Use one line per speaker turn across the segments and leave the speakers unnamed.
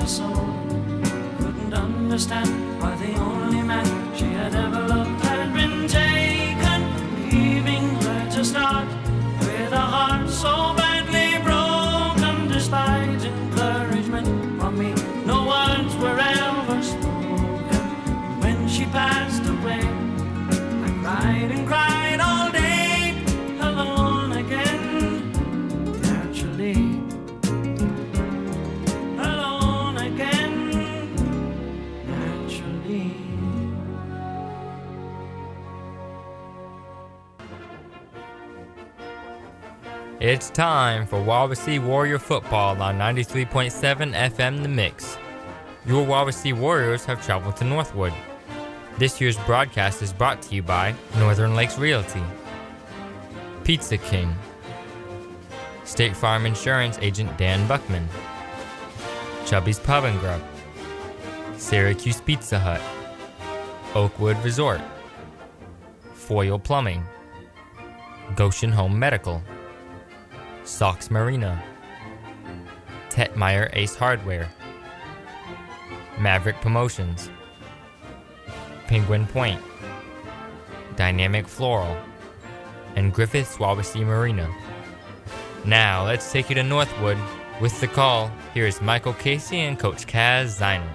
her soul. Couldn't understand why the only man she had ever loved had been taken, leaving her to start with a heart so badly broken. Despite encouragement from me, no words were ever spoken. When she passed away, I cried and cried all day, alone again, naturally. Alone again, naturally.
It's time for Wawasee Warrior Football on 93.7 FM The Mix. Your Wawasee Warriors have traveled to Northwood. This year's broadcast is brought to you by Northern Lakes Realty, Pizza King, State Farm Insurance Agent Dan Buckman, Chubby's Pub and Grub, Syracuse Pizza Hut, Oakwood Resort, Foyle Plumbing, Goshen Home Medical, Sox Marina, Tetmeyer Ace Hardware, Maverick Promotions, Penguin Point, Dynamic Floral, and Griffith's Wawasee Marina. Now let's take you to Northwood with the call. Here is Michael Casey and Coach Kaz Zinel.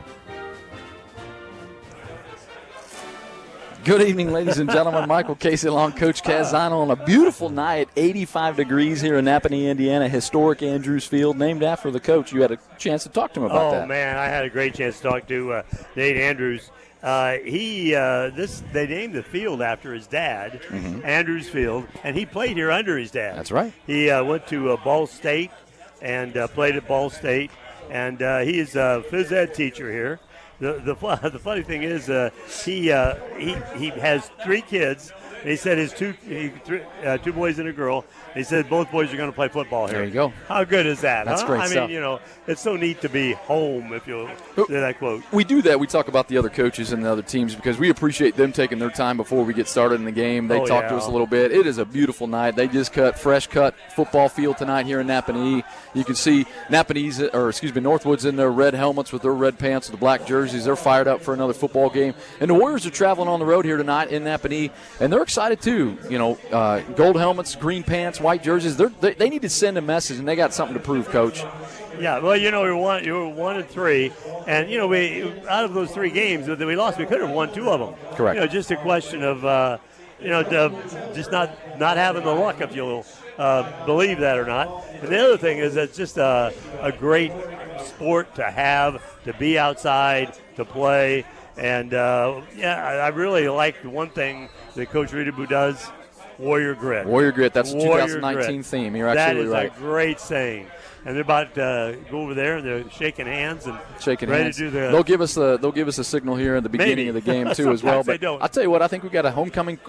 Good evening, ladies and gentlemen. Michael Casey along Coach Kaz Zinel on a beautiful night, 85 degrees here in Napanee, Indiana, historic Andrews Field, named after the coach. You had a chance to talk to him about that.
Oh, man, I had a great chance to talk to Nate Andrews. They named the field after his dad, Andrews Field, and he played here under his dad.
That's right.
He went to Ball State and played at Ball State, and he is a phys ed teacher here. The funny thing is he has 3 kids. And he said his two boys and a girl. He said both boys are going to play football here.
There you go.
How good is that?
That's
huh?
great
I
stuff.
mean, you know, it's so neat to be home, if you'll say that quote.
We do that. We talk about the other coaches and the other teams because we appreciate them taking their time before we get started in the game. They talk to us a little bit. It is a beautiful night. They just fresh cut football field tonight here in Napanee. You can see Northwood's in their red helmets with their red pants with the black jerseys. They're fired up for another football game. And the Warriors are traveling on the road here tonight in Napanee, and they're excited too. You know, gold helmets, green pants, white jerseys. They need to send a message, and they got something to prove, Coach.
Yeah, well, you know, you were 1-3, and you know, we out of those 3 games that we lost, we could have won 2 of them.
Correct.
You know, just a question of just not having the luck, if you'll believe that or not. And the other thing is, it's just a great sport to have, to be outside, to play. And, I really like the one thing that Coach Ridabu does, Warrior Grit.
Warrior Grit, that's the
Warrior
2019
Grit.
theme. You're absolutely right.
That is a great saying. And they're about to go over there, and they're shaking hands and ready to do the.
They'll give us a signal here at the beginning of the game too as well. But I'll tell you what, I think we got a homecoming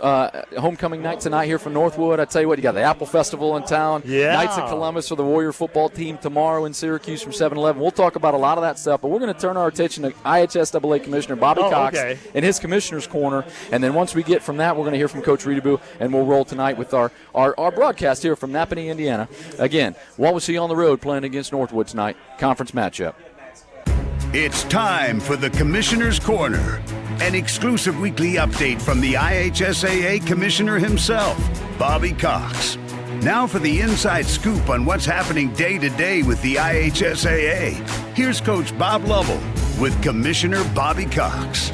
night tonight here from Northwood. I tell you what, you got the Apple Festival in town.
Yeah.
Knights of Columbus for the Warrior football team tomorrow in Syracuse from 7-11. We'll talk about a lot of that stuff, but we're going to turn our attention to IHSAA Commissioner Bobby Cox and his Commissioner's Corner. And then once we get from that, we're going to hear from Coach Ridabu, and we'll roll tonight with our broadcast here from Napanee, Indiana. Again, Wawasee on the road playing against Northwood tonight, conference matchup.
It's time for the Commissioner's Corner, an exclusive weekly update from the IHSAA Commissioner himself, Bobby Cox. Now for the inside scoop on what's happening day to day with the IHSAA. Here's Coach Bob Lovell with Commissioner Bobby Cox.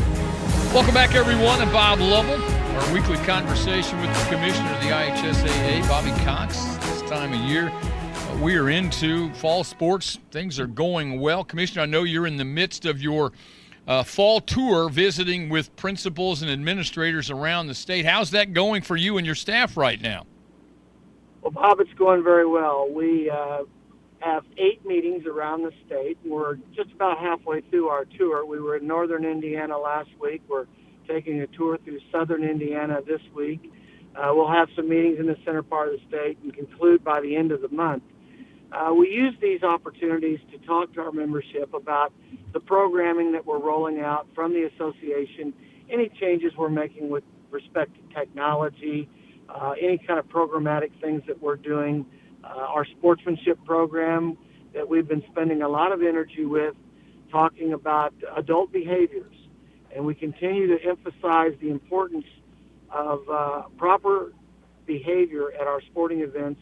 Welcome back, everyone. I'm Bob Lovell. Our weekly conversation with the Commissioner of the IHSAA, Bobby Cox. This time of year, we are into fall sports. Things are going well. Commissioner, I know you're in the midst of your fall tour visiting with principals and administrators around the state. How's that going for you and your staff right now?
Well, Bob, it's going very well. We have 8 meetings around the state. We're just about halfway through our tour. We were in northern Indiana last week. We're taking a tour through southern Indiana this week. We'll have some meetings in the center part of the state and conclude by the end of the month. We use these opportunities to talk to our membership about the programming that we're rolling out from the association, any changes we're making with respect to technology, any kind of programmatic things that we're doing, our sportsmanship program that we've been spending a lot of energy with talking about adult behaviors. And we continue to emphasize the importance of proper behavior at our sporting events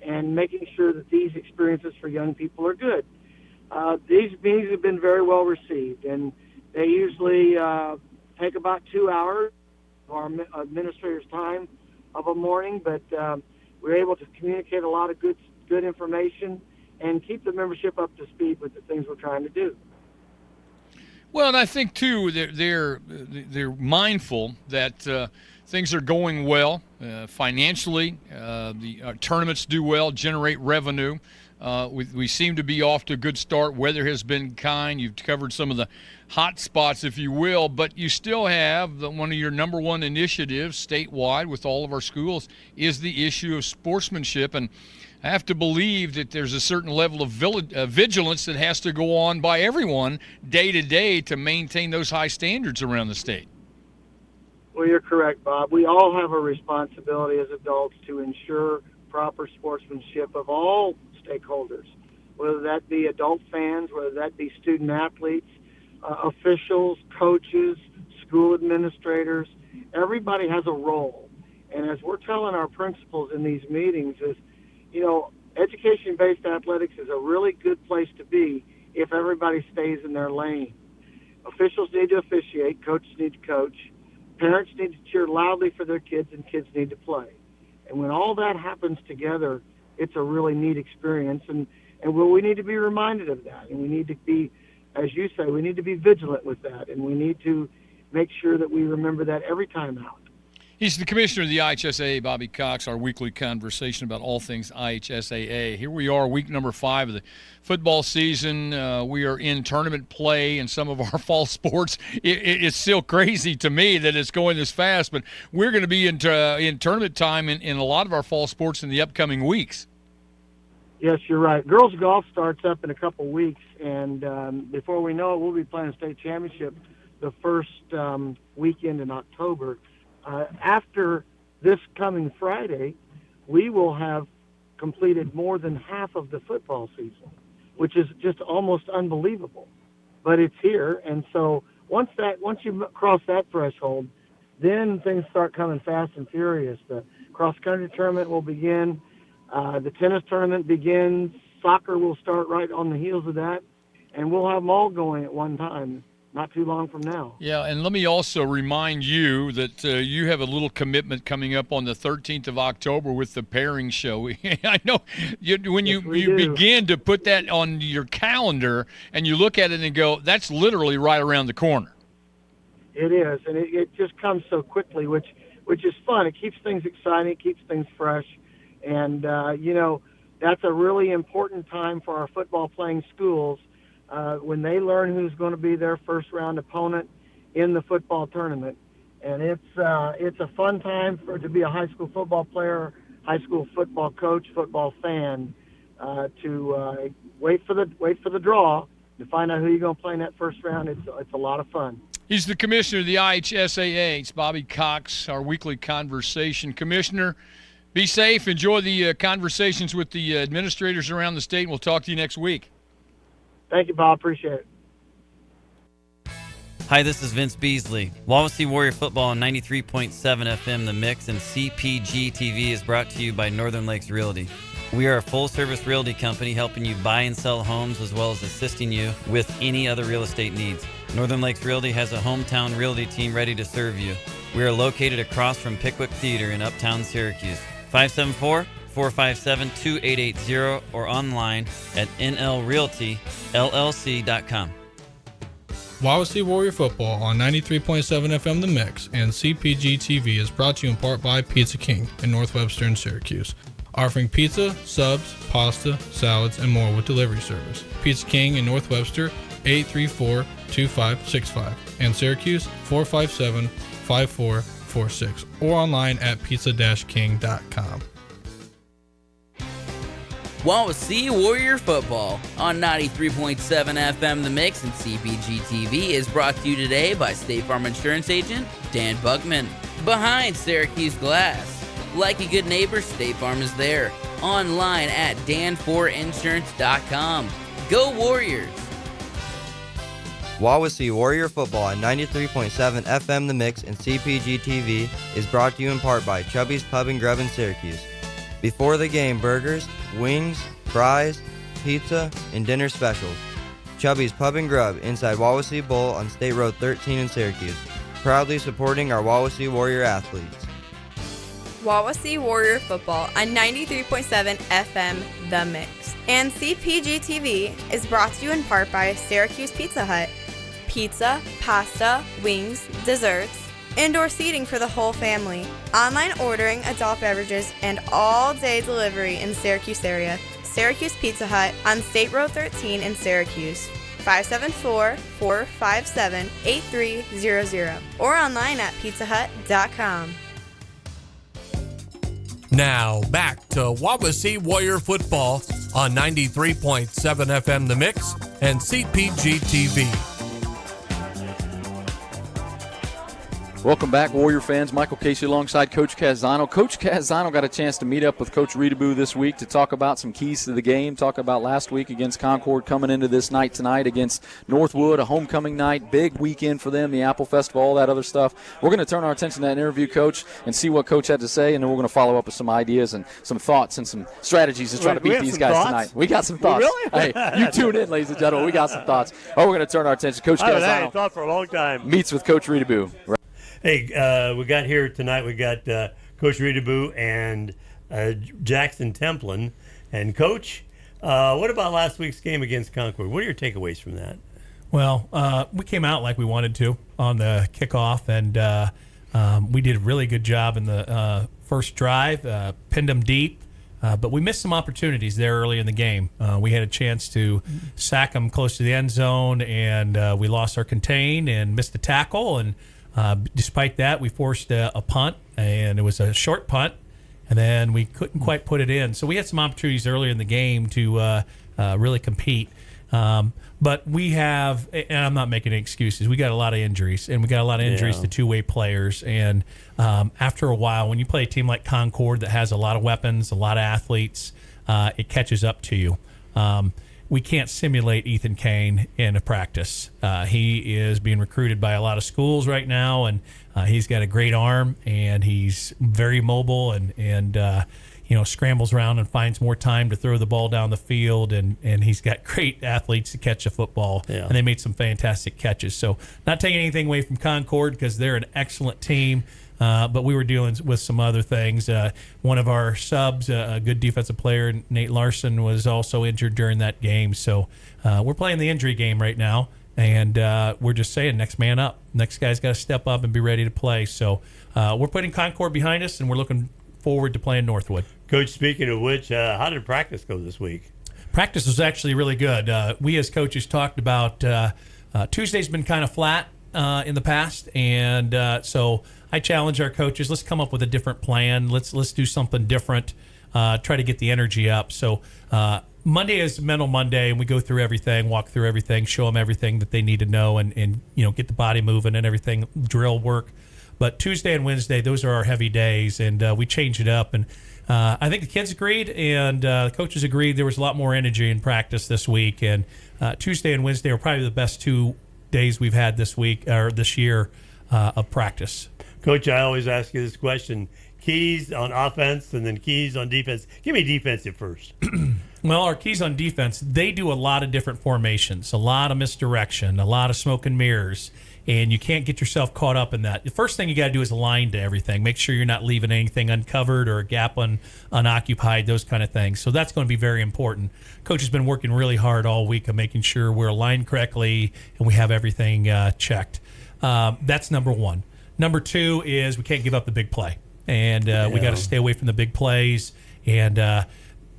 and making sure that these experiences for young people are good. These meetings have been very well received, and they usually take about 2 hours of our administrators' time of a morning, but we're able to communicate a lot of good information and keep the membership up to speed with the things we're trying to do.
Well, and I think too they're mindful that things are going well financially. The tournaments do well, generate revenue. We seem to be off to a good start. Weather has been kind. You've covered some of the hot spots, if you will, but you still have one of your number one initiatives statewide with all of our schools is the issue of sportsmanship. And I have to believe that there's a certain level of vigilance that has to go on by everyone day to day to maintain those high standards around the state.
Well, you're correct, Bob. We all have a responsibility as adults to ensure proper sportsmanship of all stakeholders, whether that be adult fans, whether that be student athletes, officials, coaches, school administrators. Everybody has a role. And as we're telling our principals in these meetings is, education-based athletics is a really good place to be if everybody stays in their lane. Officials need to officiate, coaches need to coach, parents need to cheer loudly for their kids, and kids need to play. And when all that happens together, it's a really neat experience, and we need to be reminded of that, and we need to be, as you say, we need to be vigilant with that, and we need to make sure that we remember that every time out.
He's the commissioner of the IHSAA, Bobby Cox, our weekly conversation about all things IHSAA. Here we are, week number 5 of the football season. We are in tournament play in some of our fall sports. It's still crazy to me that it's going this fast, but we're going to be in tournament time in a lot of our fall sports in the upcoming weeks.
Yes, you're right. Girls golf starts up in a couple weeks, and before we know it, we'll be playing a state championship the first weekend in October. After this coming Friday, we will have completed more than half of the football season, which is just almost unbelievable. But it's here, and so once you cross that threshold, then things start coming fast and furious. The cross-country tournament will begin. The tennis tournament begins. Soccer will start right on the heels of that, and we'll have them all going at one time. Not too long from now.
Yeah, and let me also remind you that you have a little commitment coming up on the 13th of October with the pairing show. I know when you begin to put that on your calendar and you look at it and go, that's literally right around the corner.
It is, and it just comes so quickly, which is fun. It keeps things exciting, it keeps things fresh, and, that's a really important time for our football-playing schools. When they learn who's going to be their first-round opponent in the football tournament. And it's a fun time to be a high school football player, high school football coach, football fan, to wait for the draw to find out who you're going to play in that first round. It's a lot of fun.
He's the commissioner of the IHSAA. It's Bobby Cox, our weekly conversation. Commissioner, be safe. Enjoy the conversations with the administrators around the state, and we'll talk to you next week.
Thank you, Bob. Appreciate it.
Hi, this is Vince Beasley. Wawasee Warrior Football on 93.7 FM The Mix and CPG-TV is brought to you by Northern Lakes Realty. We are a full-service realty company helping you buy and sell homes as well as assisting you with any other real estate needs. Northern Lakes Realty has a hometown realty team ready to serve you. We are located across from Pickwick Theater in Uptown Syracuse. 574-457-2880 or online at nlrealtyllc.com.
Wawasee Warrior Football on 93.7 FM The Mix and CPG-TV is brought to you in part by Pizza King in North Webster and Syracuse, offering pizza, subs, pasta, salads, and more with delivery service. Pizza King in North Webster, 834-2565, and Syracuse, 457-5446, or online at pizza-king.com.
Wawasee Warrior Football on 93.7 FM The Mix and CPG-TV is brought to you today by State Farm Insurance Agent Dan Bugman. Behind Syracuse Glass. Like a good neighbor, State Farm is there. Online at dan4insurance.com. Go Warriors!
Wawasee Warrior Football on 93.7 FM The Mix and CPG-TV is brought to you in part by Chubby's Pub and Grub in Syracuse. Before the game, burgers, wings, fries, pizza, and dinner specials. Chubby's Pub and Grub inside Wawasee Bowl on State Road 13 in Syracuse. Proudly supporting our Wawasee Warrior athletes.
Wawasee Warrior Football on 93.7 FM The Mix. And CPG-TV is brought to you in part by Syracuse Pizza Hut. Pizza, pasta, wings, desserts, indoor seating for the whole family, online ordering, adult beverages, and all-day delivery in Syracuse area. Syracuse Pizza Hut on State Road 13 in Syracuse. 574-457-8300 or online at pizzahut.com.
Now back to Wawasee Warrior Football on 93.7 FM The Mix and CPG-TV.
Welcome back, Warrior fans. Michael Casey alongside Coach Cazzano. Coach Cazzano got a chance to meet up with Coach Reedaboo this week to talk about some keys to the game, talk about last week against Concord, coming into this night tonight against Northwood, a homecoming night, big weekend for them, the Apple Festival, all that other stuff. We're going to turn our attention to that interview, Coach, and see what Coach had to say, and then we're going to follow up with some ideas and some thoughts and some strategies to try to beat these guys tonight. We got some thoughts.
Really?
Hey, you tune in, ladies and gentlemen. We got some thoughts. Oh, we're going to turn our attention. Coach
I haven't
Cazzano
thought for a long time.
meets with Coach Reedaboo.
Hey, we got here tonight. We got Coach Reedaboo and Jackson Templin. And Coach, what about last week's game against Concord? What are your takeaways from that?
Well, we came out like we wanted to on the kickoff, and we did a really good job in the first drive, pinned them deep. But we missed some opportunities there early in the game. We had a chance to sack them close to the end zone, and we lost our contain and missed a tackle. And despite that, we forced a punt, and it was a short punt, and then we couldn't quite put it in. So we had some opportunities earlier in the game to really compete. But we have, and I'm not making any excuses, we got a lot of injuries, and we got a lot of injuries to two-way players. And after a while, when you play a team like Concord that has a lot of weapons, a lot of athletes, it catches up to you. We can't simulate Ethan Kane in a practice. He is being recruited by a lot of schools right now, and he's got a great arm, and he's very mobile, and scrambles around and finds more time to throw the ball down the field, and he's got great athletes to catch the football, and they made some fantastic catches. So not taking anything away from Concord because they're an excellent team. But we were dealing with some other things. One of our subs, a good defensive player, Nate Larson, was also injured during that game. So we're playing the injury game right now, and we're just saying next man up. Next guy's got to step up and be ready to play. So we're putting Concord behind us, and we're looking forward to playing Northwood.
Coach, speaking of which, how did practice go this week?
Practice was actually really good. We as coaches talked about Tuesday's been kind of flat in the past, and so I challenge our coaches, let's come up with a different plan. Let's do something different, try to get the energy up. So Monday is Mental Monday, and we go through everything, walk through everything, show them everything that they need to know, and get the body moving and everything, drill work. But Tuesday and Wednesday, those are our heavy days, and we change it up. And I think the kids agreed, and the coaches agreed there was a lot more energy in practice this week. And Tuesday and Wednesday are probably the best 2 days we've had this week or this year of practice.
Coach, I always ask you this question. Keys on offense and then keys on defense. Give me defensive first.
Well, our keys on defense, they do a lot of different formations, a lot of misdirection, a lot of smoke and mirrors, and you can't get yourself caught up in that. The first thing you got to do is align to everything. Make sure you're not leaving anything uncovered or a gap unoccupied, those kind of things. So that's going to be very important. Coach has been working really hard all week on making sure we're aligned correctly and we have everything checked. That's number one. Number two is we can't give up the big play. And we got to stay away from the big plays. And,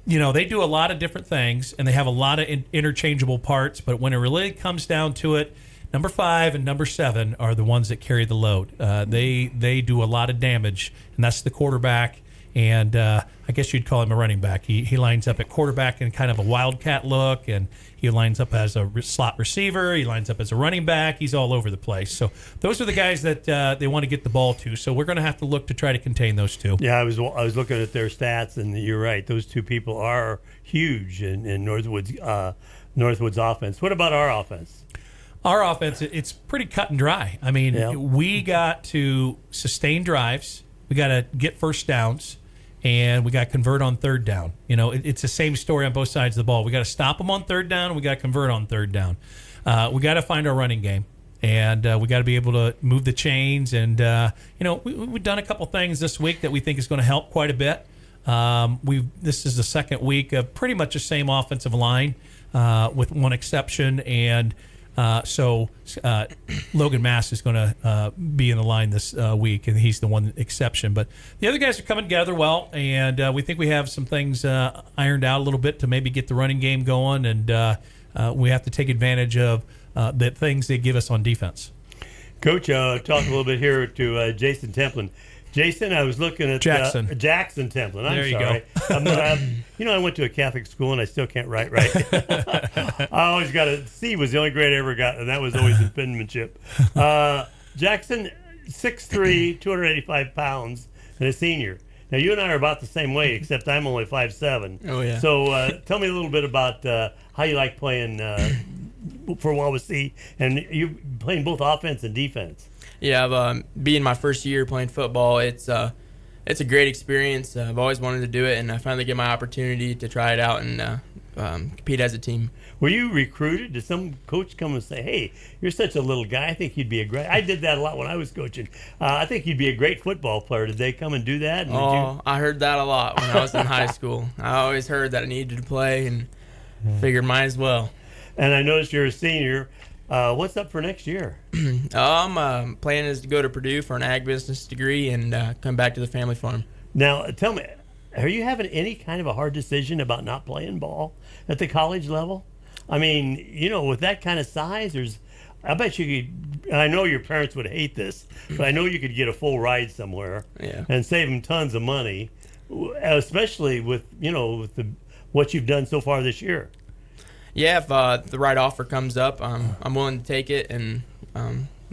they do a lot of different things, and they have a lot of interchangeable parts. But when it really comes down to it, number 5 and number 7 are the ones that carry the load. They do a lot of damage, and that's the quarterback. And I guess you'd call him a running back. He lines up at quarterback in kind of a wildcat look, and he lines up as a slot receiver. He lines up as a running back. He's all over the place. So those are the guys that they want to get the ball to. So we're going to have to look to try to contain those two.
Yeah, I was looking at their stats, and you're right. Those two people are huge in Northwood's offense. What about our offense?
Our offense, it's pretty cut and dry. I mean, we got to sustain drives. We got to get first downs. And we got to convert on third down. You know, it's the same story on both sides of the ball. We got to stop them on third down, and we got to convert on third down. We got to find our running game, and we got to be able to move the chains. And we've done a couple things this week that we think is going to help quite a bit. This is the second week of pretty much the same offensive line, with one exception, and so Logan Mass is going to be in the line this week, and he's the one exception. But the other guys are coming together well, and we think we have some things ironed out a little bit to maybe get the running game going, and we have to take advantage of the things they give us on defense.
Coach, talk a little bit here to Jason Templin. Jason, I was looking at
Jackson
Templin. I'm
there you
sorry.
Go.
I went to a Catholic school and I still can't write right. I always got a C was the only grade I ever got, and that was always in penmanship. Jackson, 6'3", 285 pounds, and a senior. Now, you and I are about the same way, except I'm only 5'7".
Oh, yeah.
So tell me a little bit about how you like playing for Wawasee, and you playing both offense and defense.
Yeah, being my first year playing football, it's a great experience. I've always wanted to do it, and I finally get my opportunity to try it out and compete as a team.
Were you recruited? Did some coach come and say, "Hey, you're such a little guy. I think you'd be a great"? I did that a lot when I was coaching. I think you'd be a great football player. Did they come and do that? And
I heard that a lot when I was in high school. I always heard that I needed to play, and figured might as well.
And I noticed you're a senior. What's up for next year?
I'm planning is to go to Purdue for an ag business degree and come back to the family farm.
Now, tell me, are you having any kind of a hard decision about not playing ball at the college level? I mean, with that kind of size, I bet you could, and I know your parents would hate this, but I know you could get a full ride somewhere and save them tons of money, especially with what you've done so far this year.
Yeah, if the right offer comes up, I'm willing to take it and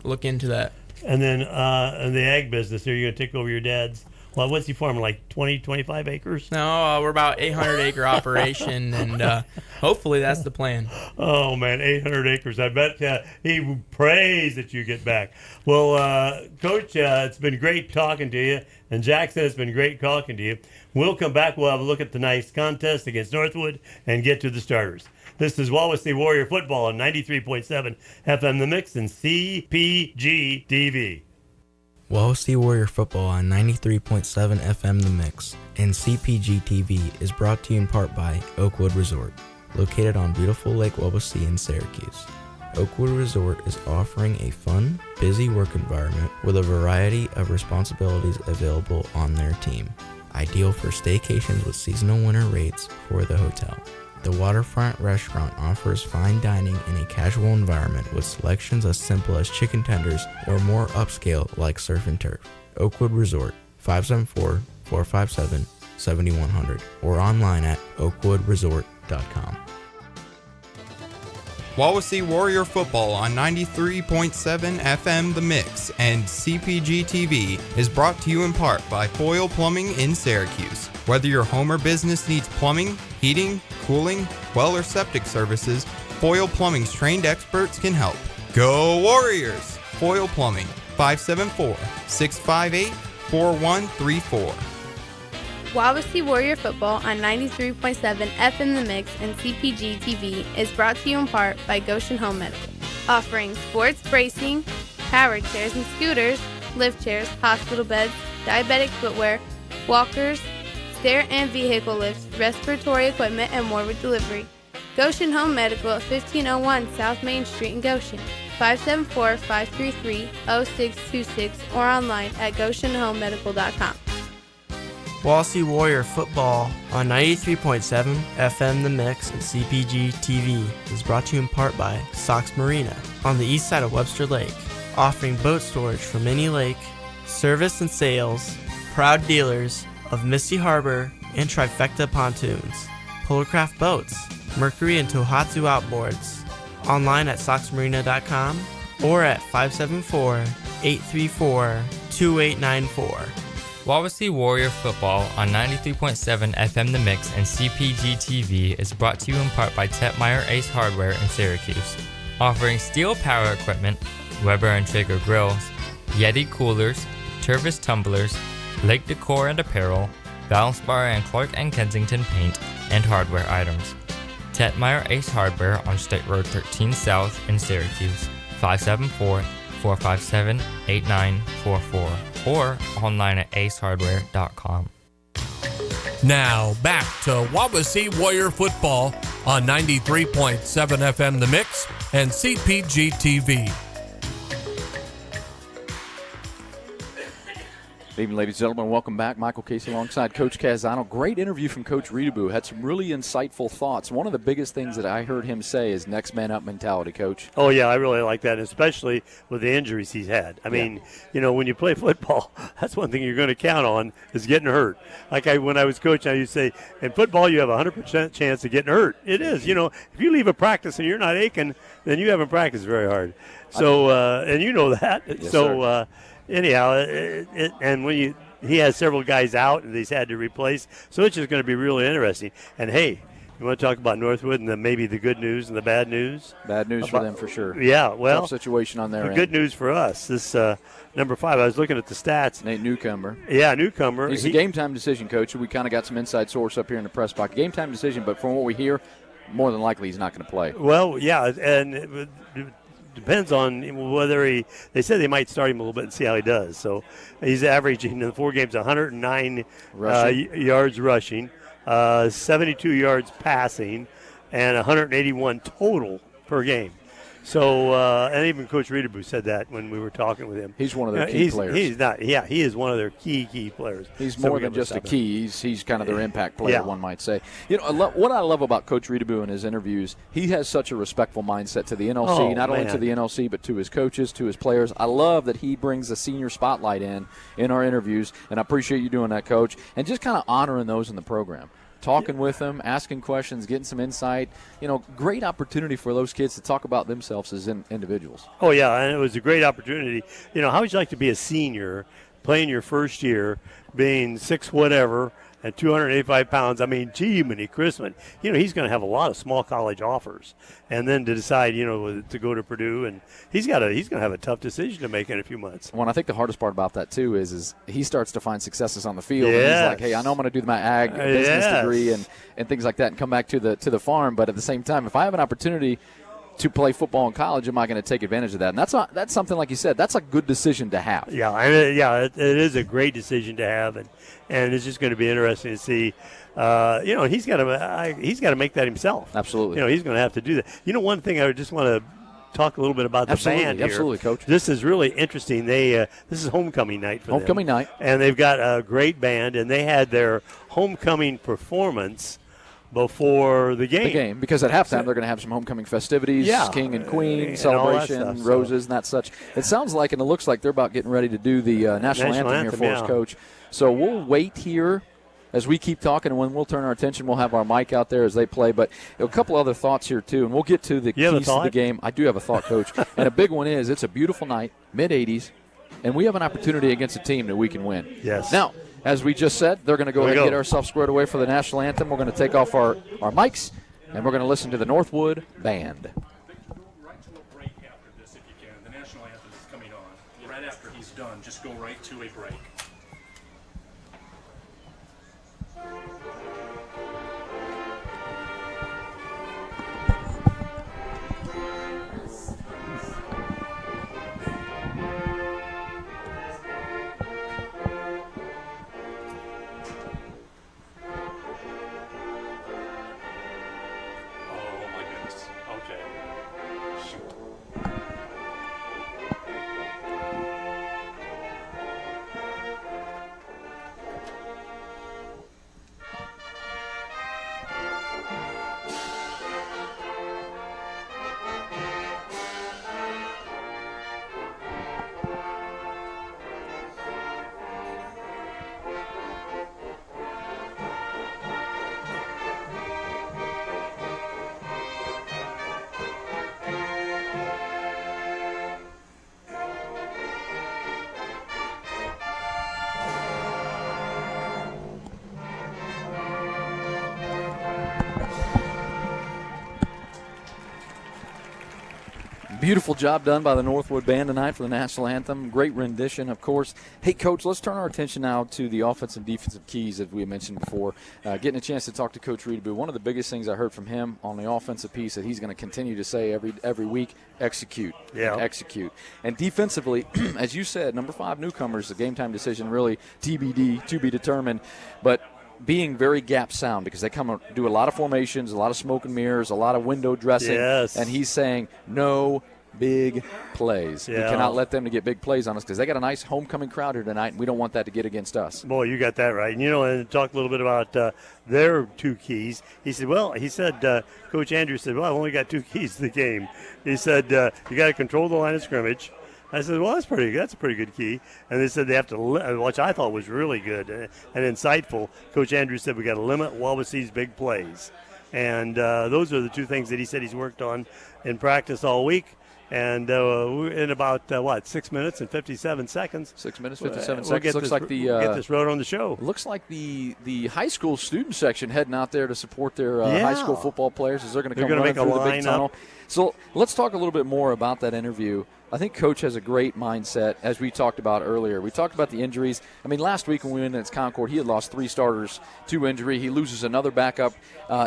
look into that.
And then in the ag business, are you going to take over your dad's? Well, what's he farming, like 20, 25 acres?
No, we're about 800-acre operation, and hopefully that's the plan.
Oh, man, 800 acres. I bet he prays that you get back. Well, Coach, it's been great talking to you. And Jackson, it's been great talking to you. We'll come back. We'll have a look at tonight's contest against Northwood and get to the starters. This is Wawasee Warrior Football on 93.7 FM The Mix and CPG-TV.
Wawasee Warrior Football on 93.7 FM The Mix and CPG-TV is brought to you in part by Oakwood Resort, located on beautiful Lake Wawasee in Syracuse. Oakwood Resort is offering a fun, busy work environment with a variety of responsibilities available on their team, ideal for staycations with seasonal winter rates for the hotel. The waterfront restaurant offers fine dining in a casual environment with selections as simple as chicken tenders or more upscale like surf and turf. Oakwood Resort, 574-457-7100 or online at oakwoodresort.com.
Wawasee Warrior Football on 93.7 FM The Mix and CPG-TV is brought to you in part by Foyle Plumbing in Syracuse. Whether your home or business needs plumbing, heating, cooling, well or septic services, Foyle Plumbing's trained experts can help. Go Warriors! Foyle Plumbing, 574-658-4134.
Wawasee Warrior Football on 93.7 FM The Mix and CPG-TV is brought to you in part by Goshen Home Medical, offering sports bracing, powered chairs and scooters, lift chairs, hospital beds, diabetic footwear, walkers, stair and vehicle lifts, respiratory equipment, and more with delivery. Goshen Home Medical at 1501 South Main Street in Goshen, 574-533-0626 or online at goshenhomemedical.com.
Wawasee Warrior Football on 93.7 FM The Mix and CPG-TV is brought to you in part by Sox Marina on the east side of Webster Lake, offering boat storage from any lake, service and sales, proud dealers of Misty Harbor and Trifecta Pontoons, Polarcraft Boats, Mercury and Tohatsu Outboards, online at soxmarina.com or at 574-834-2894.
Wawasee Warrior Football on 93.7 FM The Mix and CPG-TV is brought to you in part by Tetmeyer Ace Hardware in Syracuse, offering steel power equipment, Weber and Traeger grills, Yeti coolers, Tervis tumblers, Lake Decor and apparel, Valspar and Clark and Kensington paint, and hardware items. Tetmeyer Ace Hardware on State Road 13 South in Syracuse, 574-457-8944, or online at acehardware.com.
Now, back to Wawasee Warrior Football on 93.7 FM The Mix and CPG-TV.
Good evening, ladies and gentlemen. Welcome back. Michael Casey alongside Coach Casano. Great interview from Coach Reedaboo. Had some really insightful thoughts. One of the biggest things that I heard him say is next man up mentality, Coach.
Oh, yeah, I really like that, especially with the injuries he's had. I mean, when you play football, that's one thing you're going to count on is getting hurt. When I was coaching, I used to say, in football, you have a 100% chance of getting hurt. It is. If you leave a practice and you're not aching, then you haven't practiced very hard. So, and you know that.
Yes,
so, anyhow, and when he has several guys out and he's had to replace, so it's just going to be really interesting. And hey, you want to talk about Northwood and then maybe the good news and the bad news?
Bad news for them for sure.
Yeah, well,
tough situation on their end.
Good news for us. This number 5. I was looking at the stats.
Nate Newcomer.
Yeah, Newcomer.
He's a game time decision, Coach. We kind of got some inside source up here in the press box. Game time decision, but from what we hear, more than likely he's not going to play.
Well, yeah, and it depends on whether they said they might start him a little bit and see how he does. So he's averaging in the 4 games 109 yards rushing, 72 yards passing, and 181 total per game. So, and even Coach Reedaboo said that when we were talking with him.
He's one of their key players.
He is one of their key players.
He's more than just a key. He's kind of their impact player, one might say. What I love about Coach Reedaboo in his interviews, he has such a respectful mindset to the NLC, only to the NLC, but to his coaches, to his players. I love that he brings a senior spotlight in our interviews, and I appreciate you doing that, Coach, and just kind of honoring those in the program. Talking with them, asking questions, getting some insight. Great opportunity for those kids to talk about themselves as individuals.
Oh, yeah, and it was a great opportunity. How would you like to be a senior, playing your first year, being 6 whatever, and 285 pounds? I mean, gee, many Christmas. He's going to have a lot of small college offers. And then to decide, to go to Purdue, and he's going to have a tough decision to make in a few months.
Well, I think the hardest part about that, too, is he starts to find successes on the field. Yes. And he's like, hey, I know I'm going to do my ag business degree and things like that and come back to the farm. But at the same time, if I have an opportunity to play football in college, am I going to take advantage of that? And that's something, like you said, that's a good decision to have.
Yeah, it is a great decision to have, and it's just going to be interesting to see. He's got to make that himself.
Absolutely.
He's going to have to do that. One thing I just want to talk a little bit about the band here.
Absolutely, Coach.
This is really interesting. This is homecoming night for them.
Homecoming night.
And they've got a great band, and they had their homecoming performance before the game.
Because at halftime they're going to have some homecoming festivities, king and queen, celebration, roses, and that such. It sounds like, and it looks like they're about getting ready to do the national anthem here for us, Coach. So we'll wait here as we keep talking, and when we'll turn our attention, we'll have our mic out there as they play. But a couple other thoughts here, too, and we'll get to the keys to the game. I do have a thought, Coach. And a big one is it's a beautiful night, mid-80s, and we have an opportunity against a team that we can win.
Yes.
Now, as we just said, they're going to go ahead and get ourselves squared away for the national anthem. We're going to take off our mics, and we're going to listen to the Northwood Band.
Right to a break after this if you can. The national anthem is coming on. Right after he's done, just go right to a break.
Beautiful job done by the Northwood Band tonight for the national anthem. Great rendition, of course. Hey, Coach, let's turn our attention now to the offensive and defensive keys, as we mentioned before. Getting a chance to talk to Coach Reedaboo, one of the biggest things I heard from him on the offensive piece that he's going to continue to say every week, execute.
Yeah.
Execute. And defensively, as you said, number 5 newcomers, the game-time decision really TBD, to be determined. But being very gap sound, because they come and do a lot of formations, a lot of smoke and mirrors, a lot of window dressing.
Yes.
And he's saying no big plays.
Yeah.
We cannot let them to get big plays on us, because they got a nice homecoming crowd here tonight, and we don't want that to get against us.
Boy, you got that right. And, and talk a little bit about their 2 keys. He said, Coach Andrews said, well, I've only got 2 keys to the game. He said, you got to control the line of scrimmage. I said, well, that's a pretty good key. And they said they have to, which I thought was really good and insightful. Coach Andrews said we got to limit Wawasee's big plays. And those are the 2 things that he said he's worked on in practice all week. And in about, 6 minutes and 57 seconds.
6 minutes, 57
we'll
seconds.
we'll get this road on the show.
Looks like the high school student section heading out there to support their high school football players, as they're going to come running through the big tunnel. So let's talk a little bit more about that interview. I think Coach has a great mindset, as we talked about earlier. We talked about the injuries. I mean, last week when we went against Concord, he had lost 3 starters to injury. He loses another backup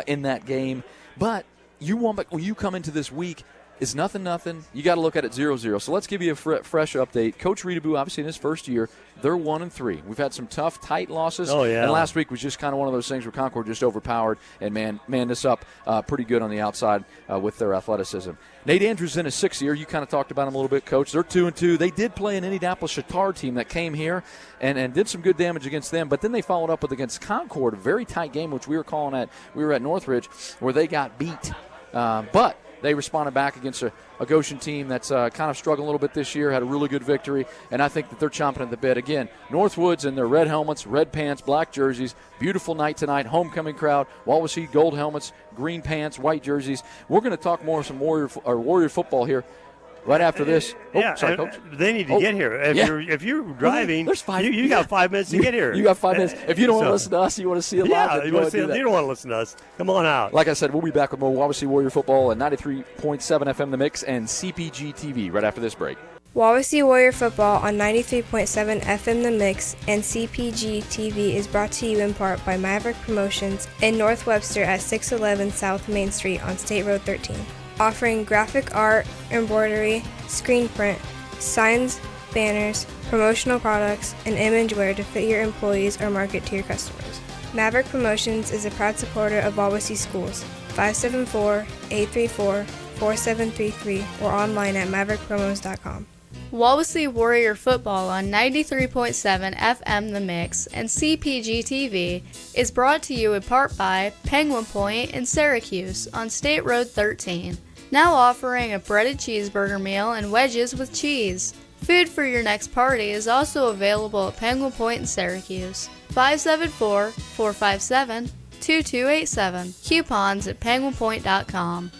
in that game. But when you come into this week, it's nothing. You got to look at it 0-0. So let's give you a fresh update. Coach Reedaboo, obviously in his first year, they're 1-3. We've had some tough, tight losses.
Oh, yeah.
And last week was just kind of one of those things where Concord just overpowered and manned us up pretty good on the outside with their athleticism. Nate Andrews in his 6th year. You kind of talked about him a little bit, Coach. They're 2-2. They did play an Indianapolis Chatard team that came here and did some good damage against them. But then they followed up with against Concord, a very tight game, which we were at Northridge, where they got beat. But they responded back against a Goshen team that's kind of struggling a little bit this year, had a really good victory, and I think that they're chomping at the bit. Again, Northwood's in their red helmets, red pants, black jerseys. Beautiful night tonight, homecoming crowd. Wawasee gold helmets, green pants, white jerseys. We're going to talk more some Warrior football here right after this. Sorry, Coach.
They need to get here. If you're driving, you got 5 minutes to get here.
You got 5 minutes. If you don't want to listen to us, you want to see it live.
You don't want to listen to us. Come on out.
Like I said, we'll be back with more Wawasee Warrior football at 93.7 FM The Mix and CPG-TV right after this break.
Wawasee Warrior football on 93.7 FM The Mix and CPG-TV is brought to you in part by Maverick Promotions in North Webster at 611 South Main Street on State Road 13. Offering graphic art, embroidery, screen print, signs, banners, promotional products, and image wear to fit your employees or market to your customers. Maverick Promotions is a proud supporter of Wawasee Schools. 574-834-4733 or online at maverickpromos.com.
Wawasee Warrior football on 93.7 FM The Mix and CPG-TV is brought to you in part by Penguin Point in Syracuse on State Road 13. Now offering a breaded cheeseburger meal and wedges with cheese. Food for your next party is also available at Penguin Point in Syracuse. 574-457-2287. Coupons at penguinpoint.com.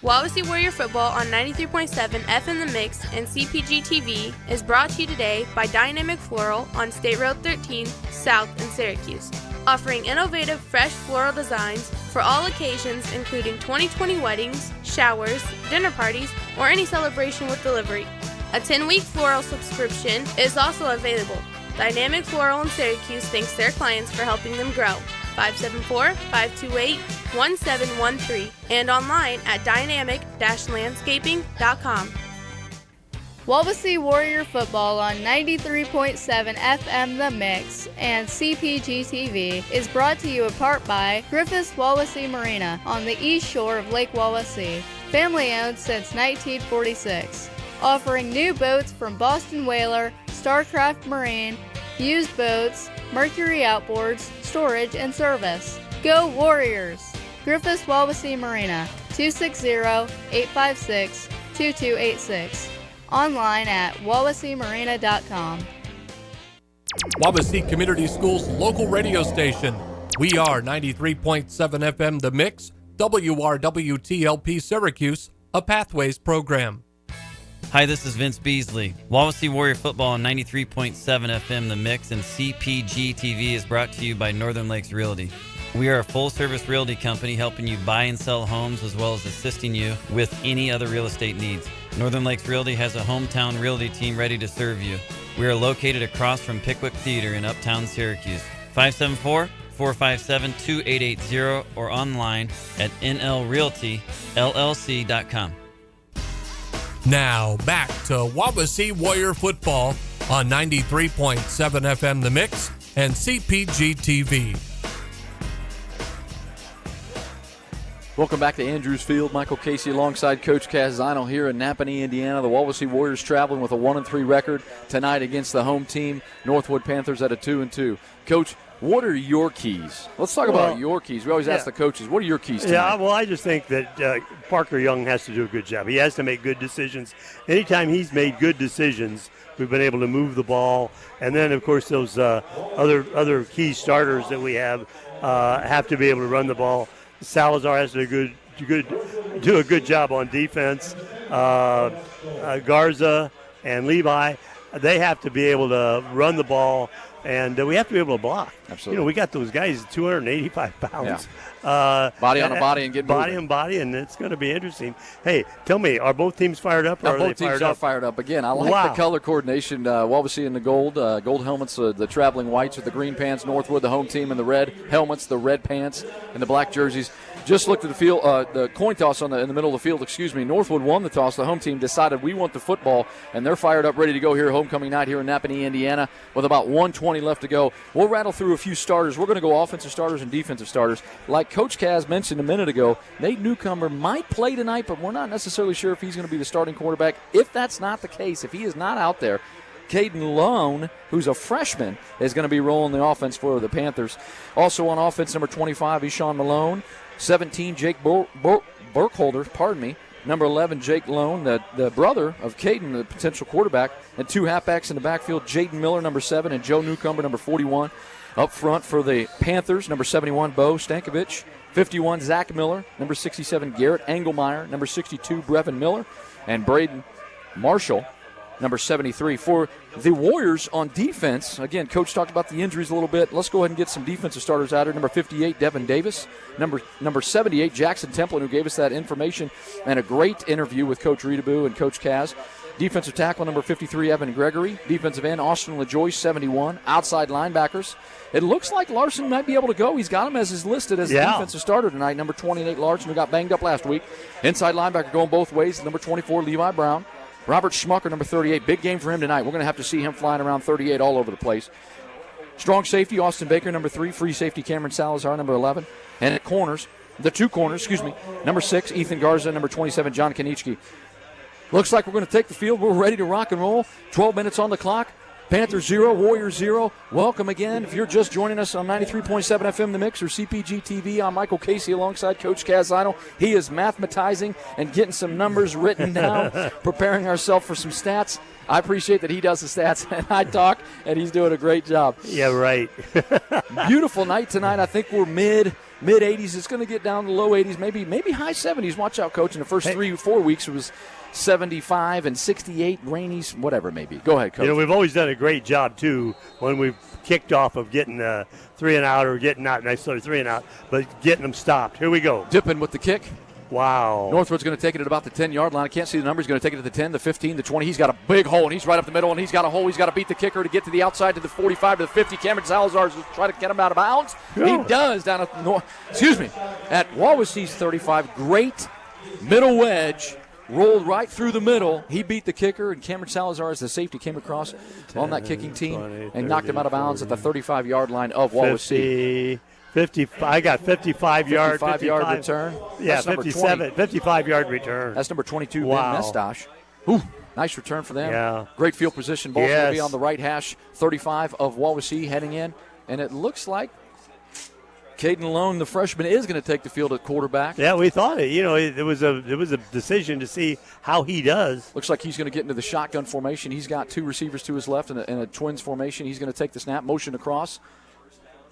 Wawasee Warrior football on 93.7 FM The Mix and CPG-TV is brought to you today by Dynamic Floral on State Road 13 South in Syracuse, offering innovative fresh floral designs for all occasions including 2020 weddings, showers, dinner parties, or any celebration with delivery. A 10-week floral subscription is also available. Dynamic Floral in Syracuse thanks their clients for helping them grow. 574-528-1713 and online at dynamic-landscaping.com.
Wawasee Warrior football on 93.7 FM The Mix and CPG-TV is brought to you in part by Griffith's Wawasee Marina on the east shore of Lake Wawasee, family owned since 1946, offering new boats from Boston Whaler, Starcraft Marine, used boats, Mercury outboards, storage, and service. Go Warriors! Griffith's Wawasee Marina, 260-856-2286. Online at wawaseemarina.com.
Wawasee Community Schools local radio station. We are 93.7 FM The Mix, WRWTLP Syracuse, a Pathways program.
Hi, this is Vince Beasley. Wawasee Warrior football on 93.7 FM The Mix and CPG-TV is brought to you by Northern Lakes Realty. We are a full-service realty company helping you buy and sell homes as well as assisting you with any other real estate needs. Northern Lakes Realty has a hometown realty team ready to serve you. We are located across from Pickwick Theater in Uptown Syracuse. 574-457-2880 or online at nlrealtyllc.com.
Now back to Wawasee Warrior football on 93.7 FM The Mix and CPG-TV.
Welcome back to Andrews Field. Michael Casey alongside Coach Casino here in Napanee, Indiana. The Wawasee Warriors traveling with a 1-3 record tonight against the home team, Northwood Panthers, at a 2-2. Coach, what are your keys? Let's talk about your keys. We always ask the coaches, what are your keys tonight?
Yeah, well, I just think that Parker Young has to do a good job. He has to make good decisions. Anytime he's made good decisions, we've been able to move the ball. And then, of course, those other key starters that we have to be able to run the ball. Salazar has to do a good job on defense. Garza and Levi, they have to be able to run the ball, and we have to be able to block.
Absolutely.
You know, we got those guys 285 pounds.
Yeah. Body on a body and get moving.
Body on body, and it's going to be interesting. Hey, tell me, are both teams fired up? Or are
both
they
teams are fired up. Again, I like the color coordination. Wawasee in the gold helmets, the traveling whites with the green pants. Northwood, the home team, in the red helmets, the red pants, and the black jerseys. Just looked at the field, the coin toss in the middle of the field. Northwood won the toss. The home team decided we want the football, and they're fired up, ready to go here homecoming night here in Napanee, Indiana, with about 1:20 left to go. We'll rattle through a few starters. We're going to go offensive starters and defensive starters. Like Coach Kaz mentioned a minute ago, Nate Newcomer might play tonight, but we're not necessarily sure if he's going to be the starting quarterback. If that's not the case, if he is not out there, Caden Lone, who's a freshman, is going to be rolling the offense for the Panthers. Also on offense, number 25, Eshawn Malone. 17, Jake Burkholder, Number 11, Jake Lone, the brother of Caden, the potential quarterback. And two halfbacks in the backfield, Jaden Miller, number 7, and Joe Newcomer, number 41. Up front for the Panthers, number 71, Bo Stankovic. 51, Zach Miller. Number 67, Garrett Engelmeyer. Number 62, Brevin Miller. And Braden Marshall, number 73. For the Warriors on defense, again, Coach talked about the injuries a little bit. Let's go ahead and get some defensive starters out here. Number 58, Devin Davis. Number 78, Jackson Templin, who gave us that information and a great interview with Coach Reedaboo and Coach Kaz. Defensive tackle, number 53, Evan Gregory. Defensive end, Austin LaJoyce, 71. Outside linebackers. It looks like Larson might be able to go. He's got him as listed as the defensive starter tonight. Number 28, Larson, who got banged up last week. Inside linebacker going both ways. Number 24, Levi Brown. Robert Schmucker, number 38. Big game for him tonight. We're going to have to see him flying around 38 all over the place. Strong safety, Austin Baker, number 3. Free safety, Cameron Salazar, number 11. And at corners, number 6, Ethan Garza, number 27, John Kanichke. Looks like we're going to take the field. We're ready to rock and roll. 12 minutes on the clock. Panthers 0, Warriors 0. Welcome again. If you're just joining us on 93.7 FM The Mix or CPG-TV, I'm Michael Casey alongside Coach Casino. He is mathematizing and getting some numbers written down, preparing ourselves for some stats. I appreciate that he does the stats and I talk, and he's doing a great job.
Yeah, right.
Beautiful night tonight. I think we're mid-80s. It's going to get down to low 80s, maybe high 70s. Watch out, Coach. In the first 3 or 4 weeks, it was 75 and 68, rainy, whatever it may be. Go ahead, Coach.
You know, we've always done a great job, too, when we've kicked off of getting 3 and out or getting not necessarily 3 and out, but getting them stopped. Here we go.
Dipping with the kick.
Wow.
Northwood's going to take it at about the 10-yard line. I can't see the number. He's going to take it at the 10, the 15, the 20. He's got a big hole, and he's right up the middle, and he's got a hole. He's got to beat the kicker to get to the outside to the 45 to the 50. Cameron Salazar is trying to get him out of bounds. He does down at at Wawasee's 35. Great middle wedge. Rolled right through the middle. He beat the kicker, and Cameron Salazar, as the safety, came across on that kicking team
20,
and knocked him out of bounds at the 35-yard line of Wawasee.
50, I got 55-yard
return.
Yeah,
That's
57, 55-yard return.
That's number 22,
wow.
Ben Mestash. Ooh, nice return for them.
Yeah.
Great field position. Ball's going to be on the right hash, 35 of Wawasee heading in. And it looks like Caden Lone, the freshman, is going to take the field at quarterback.
Yeah, we thought it. You know, it was a decision to see how he does.
Looks like he's going to get into the shotgun formation. He's got 2 receivers to his left in a twins formation. He's going to take the snap, motion across,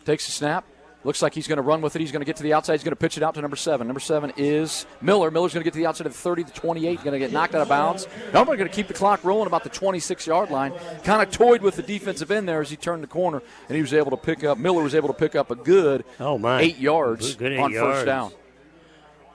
takes the snap, Looks like he's going to run with it. He's going to get to the outside. He's going to pitch it out to number 7. Number 7 is Miller. Miller's going to get to the outside of the 30, the 28. He's going to get knocked out of bounds. Nobody's going to keep the clock rolling about the 26-yard line. Kind of toyed with the defensive end there as he turned the corner, and he was able to pick up. Miller was able to pick up a good 8 yards on first down.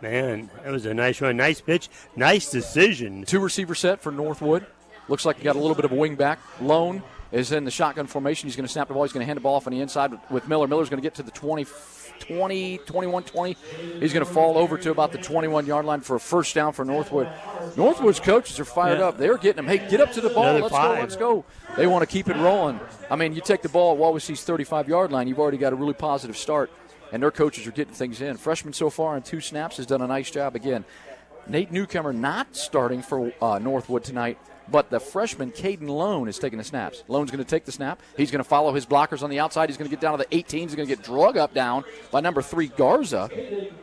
Man, that was a nice run. Nice pitch. Nice decision.
2 receiver set for Northwood. Looks like he got a little bit of a wing back. Lone is in the shotgun formation. He's going to snap the ball. He's going to hand the ball off on the inside with Miller. Miller's going to get to the 21, 20. He's going to fall over to about the 21-yard line for a first down for Northwood. Northwood's coaches are fired up. They're getting them. Hey, get up to the ball. Let's go. They want to keep it rolling. I mean, you take the ball at Wawasee's 35-yard line, you've already got a really positive start, and their coaches are getting things in. Freshman so far in 2 snaps has done a nice job again. Nate Newcomer not starting for Northwood tonight, but the freshman, Caden Lone, is taking the snaps. Lone's going to take the snap. He's going to follow his blockers on the outside. He's going to get down to the 18. He's going to get drug up down by number 3, Garza.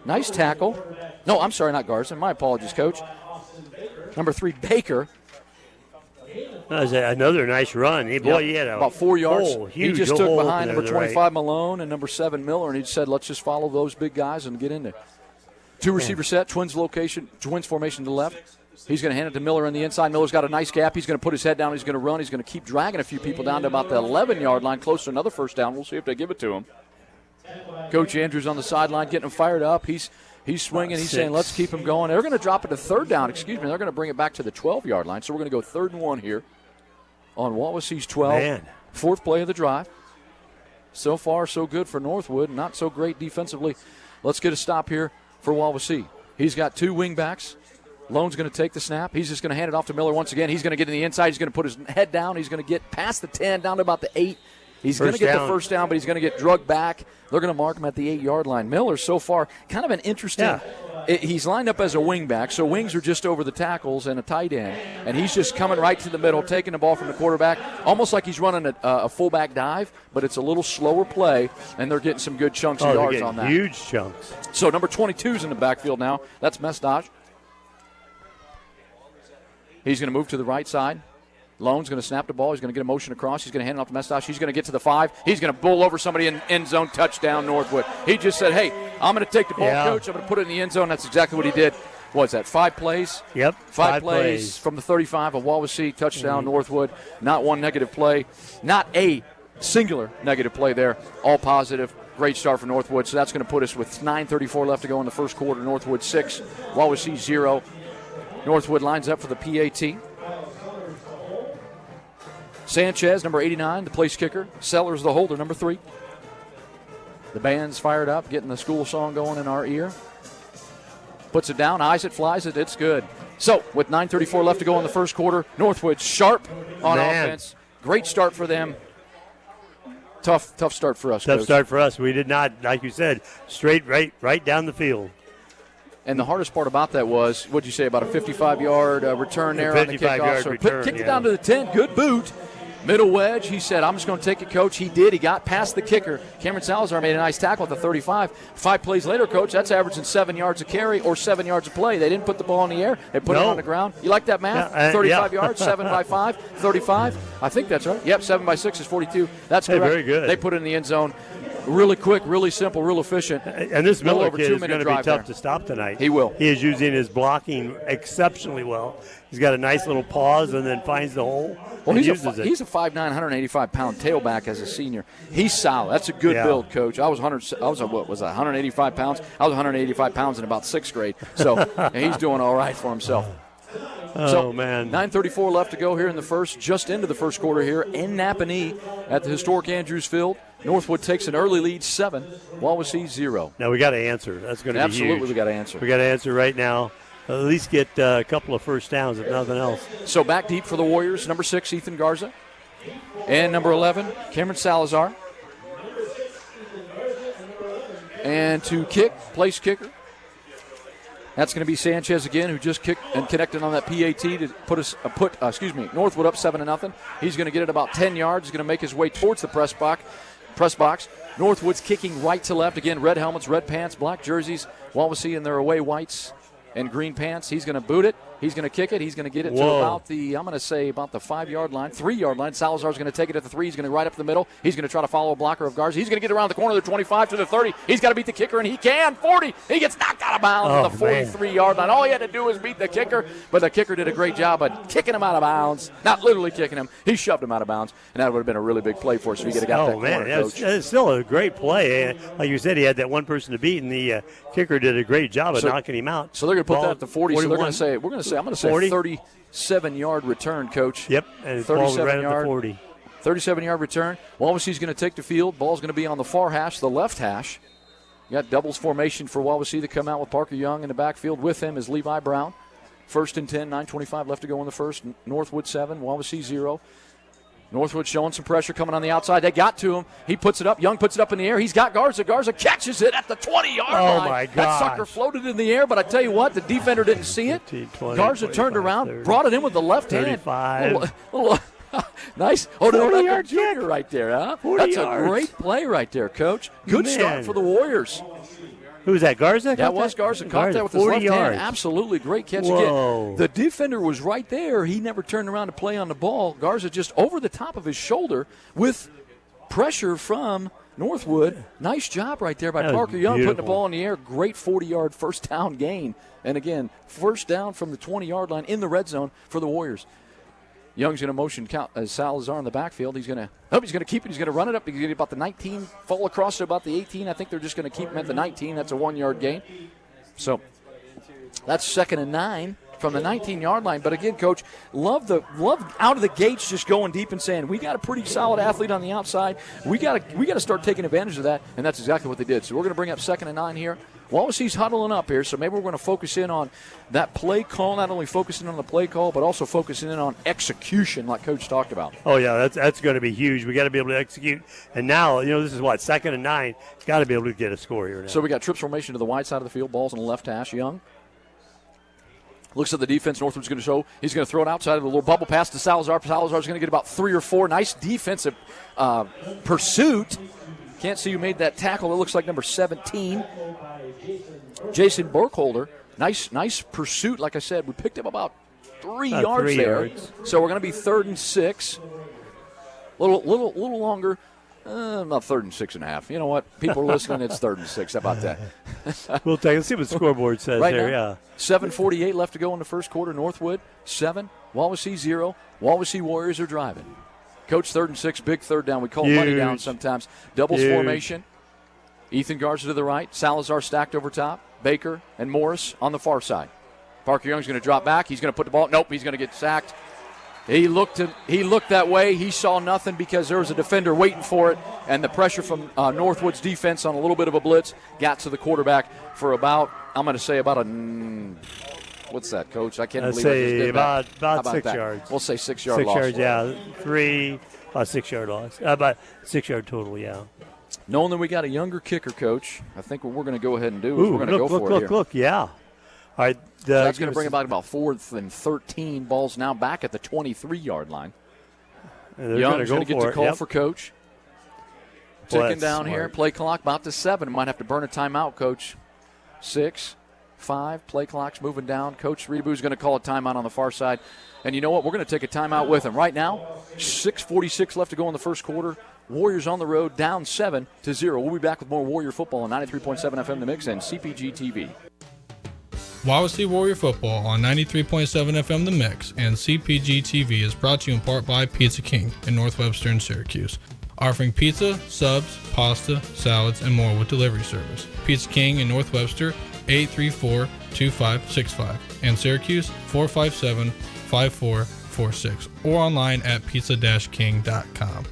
Nice tackle. No, I'm sorry, not Garza. My apologies, Coach. Number 3, Baker.
That was another nice run. He had
about 4 yards.
He
just took behind number 25, Malone, and number 7, Miller, and he said, let's just follow those big guys and get in there. 2 receiver set, twins formation to the left. He's going to hand it to Miller on the inside. Miller's got a nice gap. He's going to put his head down. He's going to run. He's going to keep dragging a few people down to about the 11-yard line, close to another first down. We'll see if they give it to him. Coach Andrews on the sideline getting him fired up. He's swinging. He's saying, let's keep him going. They're going to drop it to third down. They're going to bring it back to the 12-yard line. So we're going to go 3rd and 1 here on Wawasee's 12.
Man.
4th play of the drive. So far, so good for Northwood. Not so great defensively. Let's get a stop here for Wawasee. He's got 2 wing backs. Lone's going to take the snap. He's just going to hand it off to Miller once again. He's going to get in the inside. He's going to put his head down. He's going to get past the 10, down to about the 8. He's going to get the first down, but he's going to get drugged back. They're going to mark him at the 8-yard line. Miller, so far, kind of an interesting. He's lined up as a wing back, so wings are just over the tackles and a tight end. And he's just coming right to the middle, taking the ball from the quarterback, almost like he's running a fullback dive, but it's a little slower play, and they're getting some good chunks of yards on that.
Huge chunks.
So number 22 is in the backfield now. That's Mestdaj. He's going to move to the right side. Lone's going to snap the ball. He's going to get a motion across. He's going to hand it off to Mestdaj. He's going to get to the 5. He's going to bull over somebody in end zone, touchdown, Northwood. He just said, hey, I'm going to take the ball, Coach. I'm going to put it in the end zone. That's exactly what he did. What's that, 5 plays?
Yep.
5 plays from the 35 of Wawasee, touchdown, Northwood. Not one negative play. Not a singular negative play there. All positive. Great start for Northwood. So that's going to put us with 9:34 left to go in the first quarter. Northwood 6, Wawasee 0. Northwood lines up for the PAT. Sanchez, number 89, the place kicker. Sellers, the holder, number 3. The band's fired up, getting the school song going in our ear. Puts it down, eyes it, flies it, it's good. So, with 9:34 left to go in the first quarter, Northwood sharp on offense. Great start for them. Tough start for us,
Tough
Coach.
start for us. We did not, like you said, straight right down the field.
And the hardest part about that was, what'd you say, about a 55-yard return there on the kickoff?
55-yard return,
kicked it down to the 10, good boot. Middle wedge, he said, I'm just going to take it, Coach. He did. He got past the kicker. Cameron Salazar made a nice tackle at the 35. 5 plays later, Coach, that's averaging 7 yards a carry or 7 yards a play. They didn't put the ball in the air. They put it on the ground. You like that math? 35 yards, 7 by 5, 35. I think that's right. Yep, 7 by 6 is 42. That's correct.
Very good.
They put it in the end zone. Really quick, really simple, real efficient.
And this Miller kid is going to be tough
there
to stop tonight.
He will.
He is using his blocking exceptionally well. He's got a nice little pause and then finds the hole.
Well, he's a 5'9", 185-pound tailback as a senior. He's solid. That's a good build, Coach. I was 185 pounds. I was 185 pounds in about 6th grade. So he's doing all right for himself.
Oh, man.
9:34 left to go here in the first, just into the first quarter here in Napanee at the historic Andrews Field. Northwood takes an early lead, 7. Wawasee 0.
Now we got to answer. That's going to be huge.
Absolutely, we got to answer.
We got to answer right now. At least get a couple of first downs, if nothing else.
So back deep for the Warriors, number 6, Ethan Garza. And number 11, Cameron Salazar. And to kick, place kicker. That's going to be Sanchez again, who just kicked and connected on that PAT to put Northwood up 7-0. He's going to get it about 10 yards. He's going to make his way towards the press box. Northwood's kicking right to left. Again, red helmets, red pants, black jerseys. Wawasee in their away whites and green pants. He's going to boot it. He's going to kick it. He's going to get it to about the 5-yard line, 3-yard line. Salazar's going to take it at the 3. He's going to right up the middle. He's going to try to follow a blocker of Garza. He's going to get around the corner of the 25 to the 30. He's got to beat the kicker, and he can. 40. He gets knocked out of bounds at the 43-yard line. All he had to do was beat the kicker, but the kicker did a great job of kicking him out of bounds. Not literally kicking him. He shoved him out of bounds, and that would have been a really big play for us if we could have got that corner, Coach.
It's still a great play. Like you said, he had that one person to beat, and the kicker did a great job of knocking him out.
So they're going to put that at the 40. 41. So they're going to say, I'm going to say 37-yard return, Coach.
Yep, and it's right at the 40.
37-yard return. Wawasee's going to take the field. Ball's going to be on the far hash, the left hash. You got doubles formation for Wawasee to come out with Parker Young in the backfield. With him is Levi Brown. 1st and 10, 9:25 left to go in the first. Northwood 7, Wawasee 0. Northwood showing some pressure coming on the outside. They got to him. He puts it up. Young puts it up in the air. He's got Garza. Garza catches it at the 20-yard line.
Oh, my God.
That sucker floated in the air, but I tell you what, the defender didn't see it.
15, 20,
Garza turned around,
30,
brought it in with the left
35.
hand. Nice. Oh, no, that's a junior right there, huh?
40
That's
yards.
a great play right there, Coach. Good start for the Warriors.
Who's that, Garza?
That was Garza. Caught that with his
40
left
yards.
hand. Absolutely great catch
Whoa.
again. The defender was right there. He never turned around to play on the ball. Garza just over the top of his shoulder with pressure from Northwood. Nice job right there by Parker Young putting the ball in the air. Great 40-yard first down gain. And again, first down from the 20-yard line in the red zone for the Warriors. Young's going to motion Salazar in the backfield. He's going to keep it. He's going to run it up. He's going to get about the 19, fall across to about the 18. I think they're just going to keep him at the 19. That's a 1-yard gain. So that's 2nd and 9 from the 19-yard line. But again, Coach, love out of the gates just going deep and saying, we got a pretty solid athlete on the outside. We got to start taking advantage of that, and that's exactly what they did. So we're going to bring up 2nd and 9 here. Wawasee's huddling up here, so maybe we're going to focus in on that play call, not only focusing on the play call, but also focusing in on execution like Coach talked about.
Oh, yeah, that's going to be huge. We got to be able to execute. And now, this is 2nd and 9. Got to be able to get a score here now.
So we got trips formation to the wide side of the field. Ball's on the left hash. Young looks at the defense. Northwood's going to show. He's going to throw it outside of the little bubble pass to Salazar. Salazar's going to get about 3 or 4. Nice defensive pursuit. Can't see who made that tackle. It looks like number 17. Jason Burkholder. Nice pursuit. Like I said, we picked up about 3 yards there. So we're going to be 3rd and 6. Little longer. About 3rd and 6.5. You know what? People are listening. It's 3rd and 6. How about that?
We'll take. Let's see what the scoreboard says
right
there.
Now, 7:48 left to go in the first quarter. Northwood 7, Wawasee 0. Wawasee Warriors are driving. Coach, 3rd and 6, big 3rd down. We call money down sometimes. Doubles formation. Ethan Garza to the right. Salazar stacked over top. Baker and Morris on the far side. Parker Young's going to drop back. He's going to put the ball. Nope, he's going to get sacked. He looked that way. He saw nothing because there was a defender waiting for it, and the pressure from Northwood's defense on a little bit of a blitz got to the quarterback for about what's that, Coach? I can't believe I just did that.
About 6 yards.
We'll say 6 yard
6
loss.
6 yards, yeah. 3, about 6 yard loss. About 6 yard total, yeah.
Knowing that we got a younger kicker, Coach, I think what we're going to go ahead and do is we're going to go for it here.
Look, yeah. All right.
So that's going to bring about 4th and 13. Ball's now back at the 23-yard line. Young's going to get the call for Coach. Ticking down here. Play clock about to 7. Might have to burn a timeout, Coach. 6, 5. Play clock's moving down. Coach Reedaboo's going to call a timeout on the far side. And you know what? We're going to take a timeout with him. Right now, 6:46 left to go in the first quarter. Warriors on the road, down 7-0. We'll be back with more Warrior football on 93.7 FM The Mix and CPG-TV.
Wawasee Warrior Football on 93.7 FM The Mix and CPG-TV is brought to you in part by Pizza King in North Webster and Syracuse, offering pizza, subs, pasta, salads, and more with delivery service. Pizza King in North Webster, 834-2565, and Syracuse, 457-5446, or online at pizza-king.com.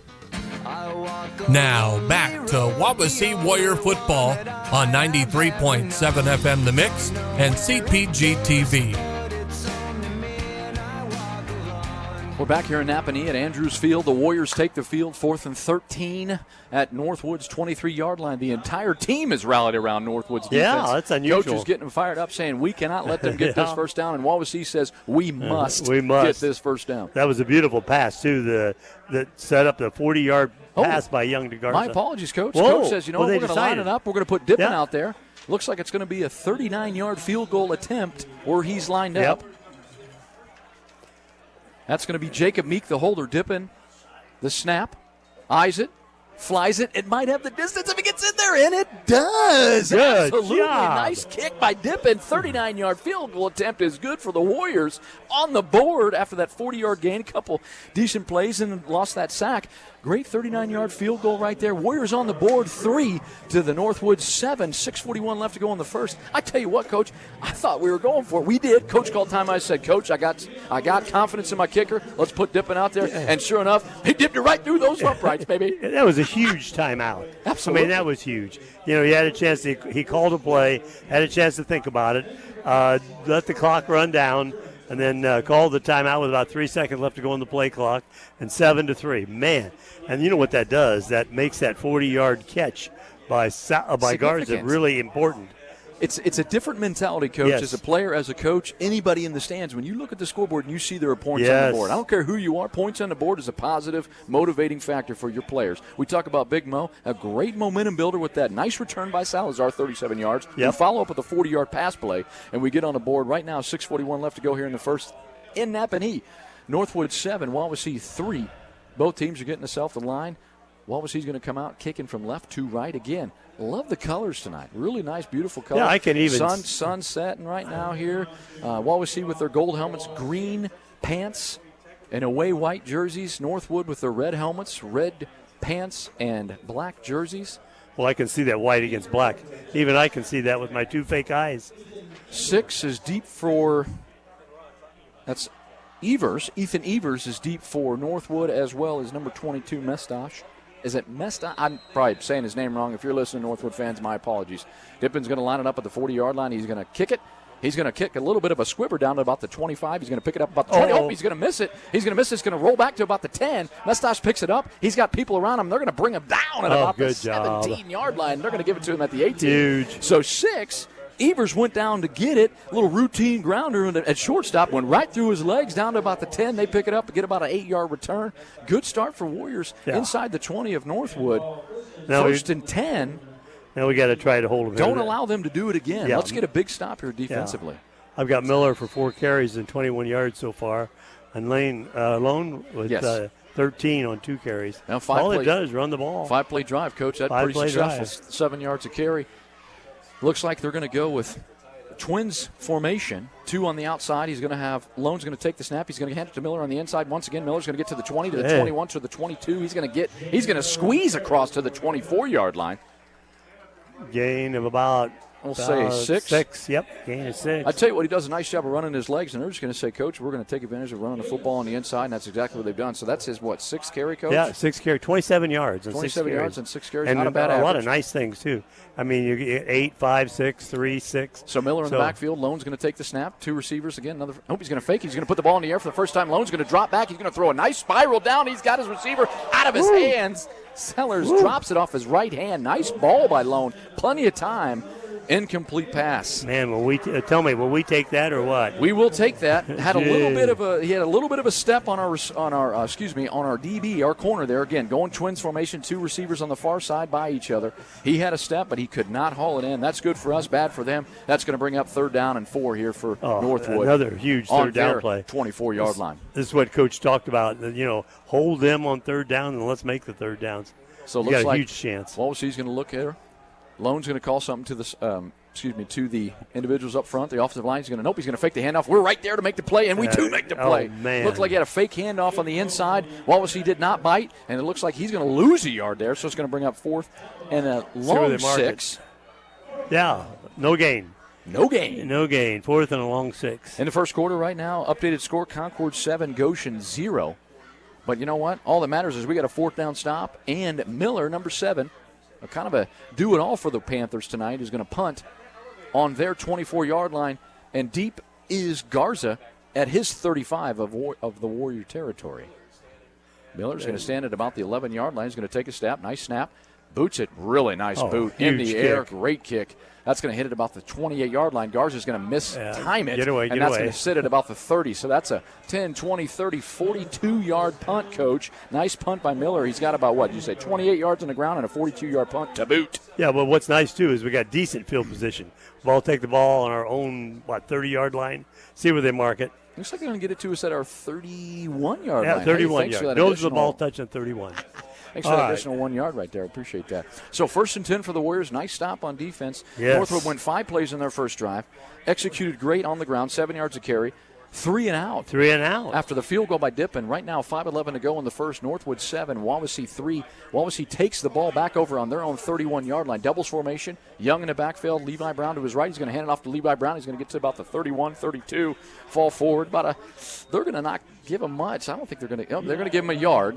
Now back to Wawasee Warrior Football on 93.7 FM The Mix and CPG-TV.
We're back here in Napanee at Andrews Field. The Warriors take the field, 4th and 13 at Northwood's 23-yard line. The entire team is rallied around Northwood's defense.
Yeah, that's unusual.
Coach is getting fired up saying we cannot let them get this first down, and Wawasee says we must get this first down.
That was a beautiful pass, too, that set up the 40-yard pass by Young to Garza.
My apologies, Coach.
Whoa.
Coach says, we're going to line it up. We're going to put Dippin out there. Looks like it's going to be a 39-yard field goal attempt where he's lined up. That's going to be Jacob Meek, the holder, dipping the snap, eyes it, flies it. It might have the distance if it gets in there, and it does.
Good
Absolutely.
job.
Nice kick by Dippin. 39-yard field goal attempt is good for the Warriors on the board after that 40-yard gain. Couple decent plays and lost that sack. Great 39-yard field goal right there. Warriors on the board, 3 to the Northwood 7. 6:41 left to go in the first. I tell you what, Coach, I thought we were going for it. We did. Coach called time. I said, Coach, I got confidence in my kicker. Let's put Dippin out there. And sure enough, he dipped it right through those uprights, baby.
That was a huge timeout.
Absolutely.
I mean, that was huge. You know, he had a chance. He called a play, had a chance to think about it, let the clock run down, and then called the timeout with about 3 seconds left to go on the play clock, and 7-3. Man, and you know what that does? That makes that 40-yard catch by Garza really important.
It's a different mentality, Coach,
Yes.
as a player, as a coach, anybody in the stands. When you look at the scoreboard and you see there are points on
Yes.
the board, I don't care who you are, points on the board is a positive, motivating factor for your players. We talk about Big Mo, a great momentum builder with that nice return by Salazar, 37 yards.
Yep.
We follow up with a 40-yard pass play, and we get on the board right now, 6:41 left to go here in the first in Napanee. Northwood 7, Wawasee 3. Both teams are getting themselves the line. Wawasee's going to come out kicking from left to right again. Love the colors tonight. Really nice, beautiful colors.
Yeah, I can even
sun setting right now here. Wawasee with their gold helmets, green pants, and away white jerseys. Northwood with their red helmets, red pants, and black jerseys.
Well, I can see that white against black. Even I can see that with my two fake eyes.
6 is deep for, that's Evers. Ethan Evers is deep for Northwood, as well as number 22, Mestash. Is it Mestash? I'm probably saying his name wrong. If you're listening, Northwood fans, my apologies. Dippin's going to line it up at the 40-yard line. He's going to kick it. He's going to kick a little bit of a squibber down to about the 25. He's going to pick it up about the 20. Oh, he's going to miss it. He's going to miss it. It's going to roll back to about the 10. Mestash picks it up. He's got people around him. They're going to bring him down at about the 17-yard line. They're going to give it to him at the 18.
Huge.
So 6. Evers went down to get it. A little routine grounder at shortstop. Went right through his legs down to about the 10. They pick it up and get about an 8-yard return. Good start for Warriors inside the 20 of Northwood.
Now
First and 10.
Now we got to try to hold them.
Don't allow them to do it again.
Yeah.
Let's get a big stop here defensively.
Yeah. I've got Miller for 4 carries and 21 yards so far. And Lane Lone with 13 on 2 carries.
Now
All it does is run the ball.
5-play drive, Coach. That's pretty successful. 7 yards a carry. Looks like they're going to go with Twins formation. 2 on the outside. He's going to have Lone's going to take the snap. He's going to hand it to Miller on the inside. Once again, Miller's going to get to the 20, to the 21, to the 22. He's going to squeeze across to the 24-yard line.
Gain of about,
we'll say 6.
6, yep. Gain of 6.
I tell you what, he does a nice job of running his legs, and they're just going to say, Coach, we're going to take advantage of running the football on the inside, and that's exactly what they've done. So that's his, 6th carry, Coach?
Yeah, 6 carry, 27 yards.
27 yards and 6 carries,
and
not a bad
a
average.
lot of nice things, too. I mean, you get 8, 5, 6, 3, 6.
So Miller in the backfield. Lone's going to take the snap. 2 receivers again. He's going to fake. He's going to put the ball in the air for the first time. Lone's going to drop back. He's going to throw a nice spiral down. He's got his receiver out of his hands. Sellers drops it off his right hand. Nice ball by Lone. Plenty of time. Incomplete pass.
Man, will we take that or what?
We will take that. He had a little bit of a step on our DB, our corner there. Again, going Twins formation, 2 receivers on the far side by each other. He had a step, but he could not haul it in. That's good for us, bad for them. That's going to bring up 3rd down and 4 here for Northwood.
Another huge 3rd down play.
24-yard line.
This is what Coach talked about. Hold them on 3rd down and let's make the 3rd downs.
So it
looks
looks
got a
like
huge chance.
Wawasee's going to look at her. Lone's going to call something to the individuals up front. The offensive line is going to he's going to fake the handoff. We're right there to make the play, and we do make the play.
Oh, man.
Looked like he had a fake handoff on the inside. Wawasee did not bite, and it looks like he's going to lose a yard there, so it's going to bring up 4th and a long 6.
Yeah, no gain.
No gain.
4th and a long 6.
In the first quarter right now, updated score, Concord 7, Goshen 0. But you know what? All that matters is we got a 4th down stop, and Miller, number 7, kind of a do-it-all for the Panthers tonight, is going to punt on their 24-yard line, and deep is Garza at his 35 of the Warrior territory. Miller's going to stand at about the 11-yard line. He's going to take a step. Nice snap. Boots it. Really nice boot. In the air. Great kick. That's going to hit it about the 28-yard line. Garza's going to time it. And that's going to sit at about the 30. So that's a 10, 20, 30, 42-yard punt, Coach. Nice punt by Miller. He's got about, 28 yards on the ground and a 42-yard punt to boot.
Yeah, well, what's nice, too, is we got decent field position. We'll take the ball on our own, 30-yard line, see where they mark it,
Looks like they're going to get it to us at our 31-yard
Yeah,
line.
31
Hey,
yards. Goes the ball touching 31.
Thanks for that additional 1 yard right there. I appreciate that. So 1st and 10 for the Warriors. Nice stop on defense.
Yes.
Northwood went 5 plays in their first drive. Executed great on the ground, 7 yards of carry. 3 and out.
3 and out.
After the field goal by Dippin. Right now, 5:11 to go in the first. Northwood 7, Wawasee 3. Wawasee takes the ball back over on their own 31-yard line. Doubles formation. Young in the backfield. Levi Brown to his right. He's going to hand it off to Levi Brown. He's going to get to about the 31, 32. Fall forward. They're going to not give him much. I don't think they're going to. They're going to give him a yard.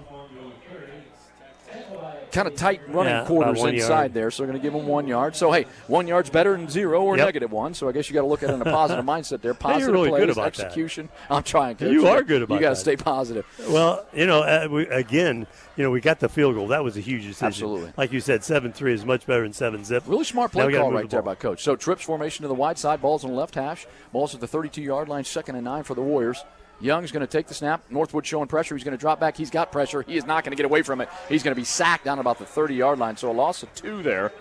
Kind of tight running quarters inside there, so they're going to give them 1 yard. So, hey, 1 yard's better than 0 or -1, so I guess you got to look at it in a positive mindset there. Positive
really
plays,
good about
execution. I'm trying, Coach.
You are good about that.
You got to stay positive.
Well, we got the field goal. That was a huge decision.
Absolutely.
Like you said, 7-3 is much better than 7-zip.
Really smart play call right there by Coach. So, trips formation to the wide side, balls on the left hash, balls at the 32-yard line, 2nd and 9 for the Warriors. Young's going to take the snap. Northwood showing pressure. He's going to drop back. He's got pressure. He is not going to get away from it. He's going to be sacked down about the 30-yard line. So a loss of 2 there.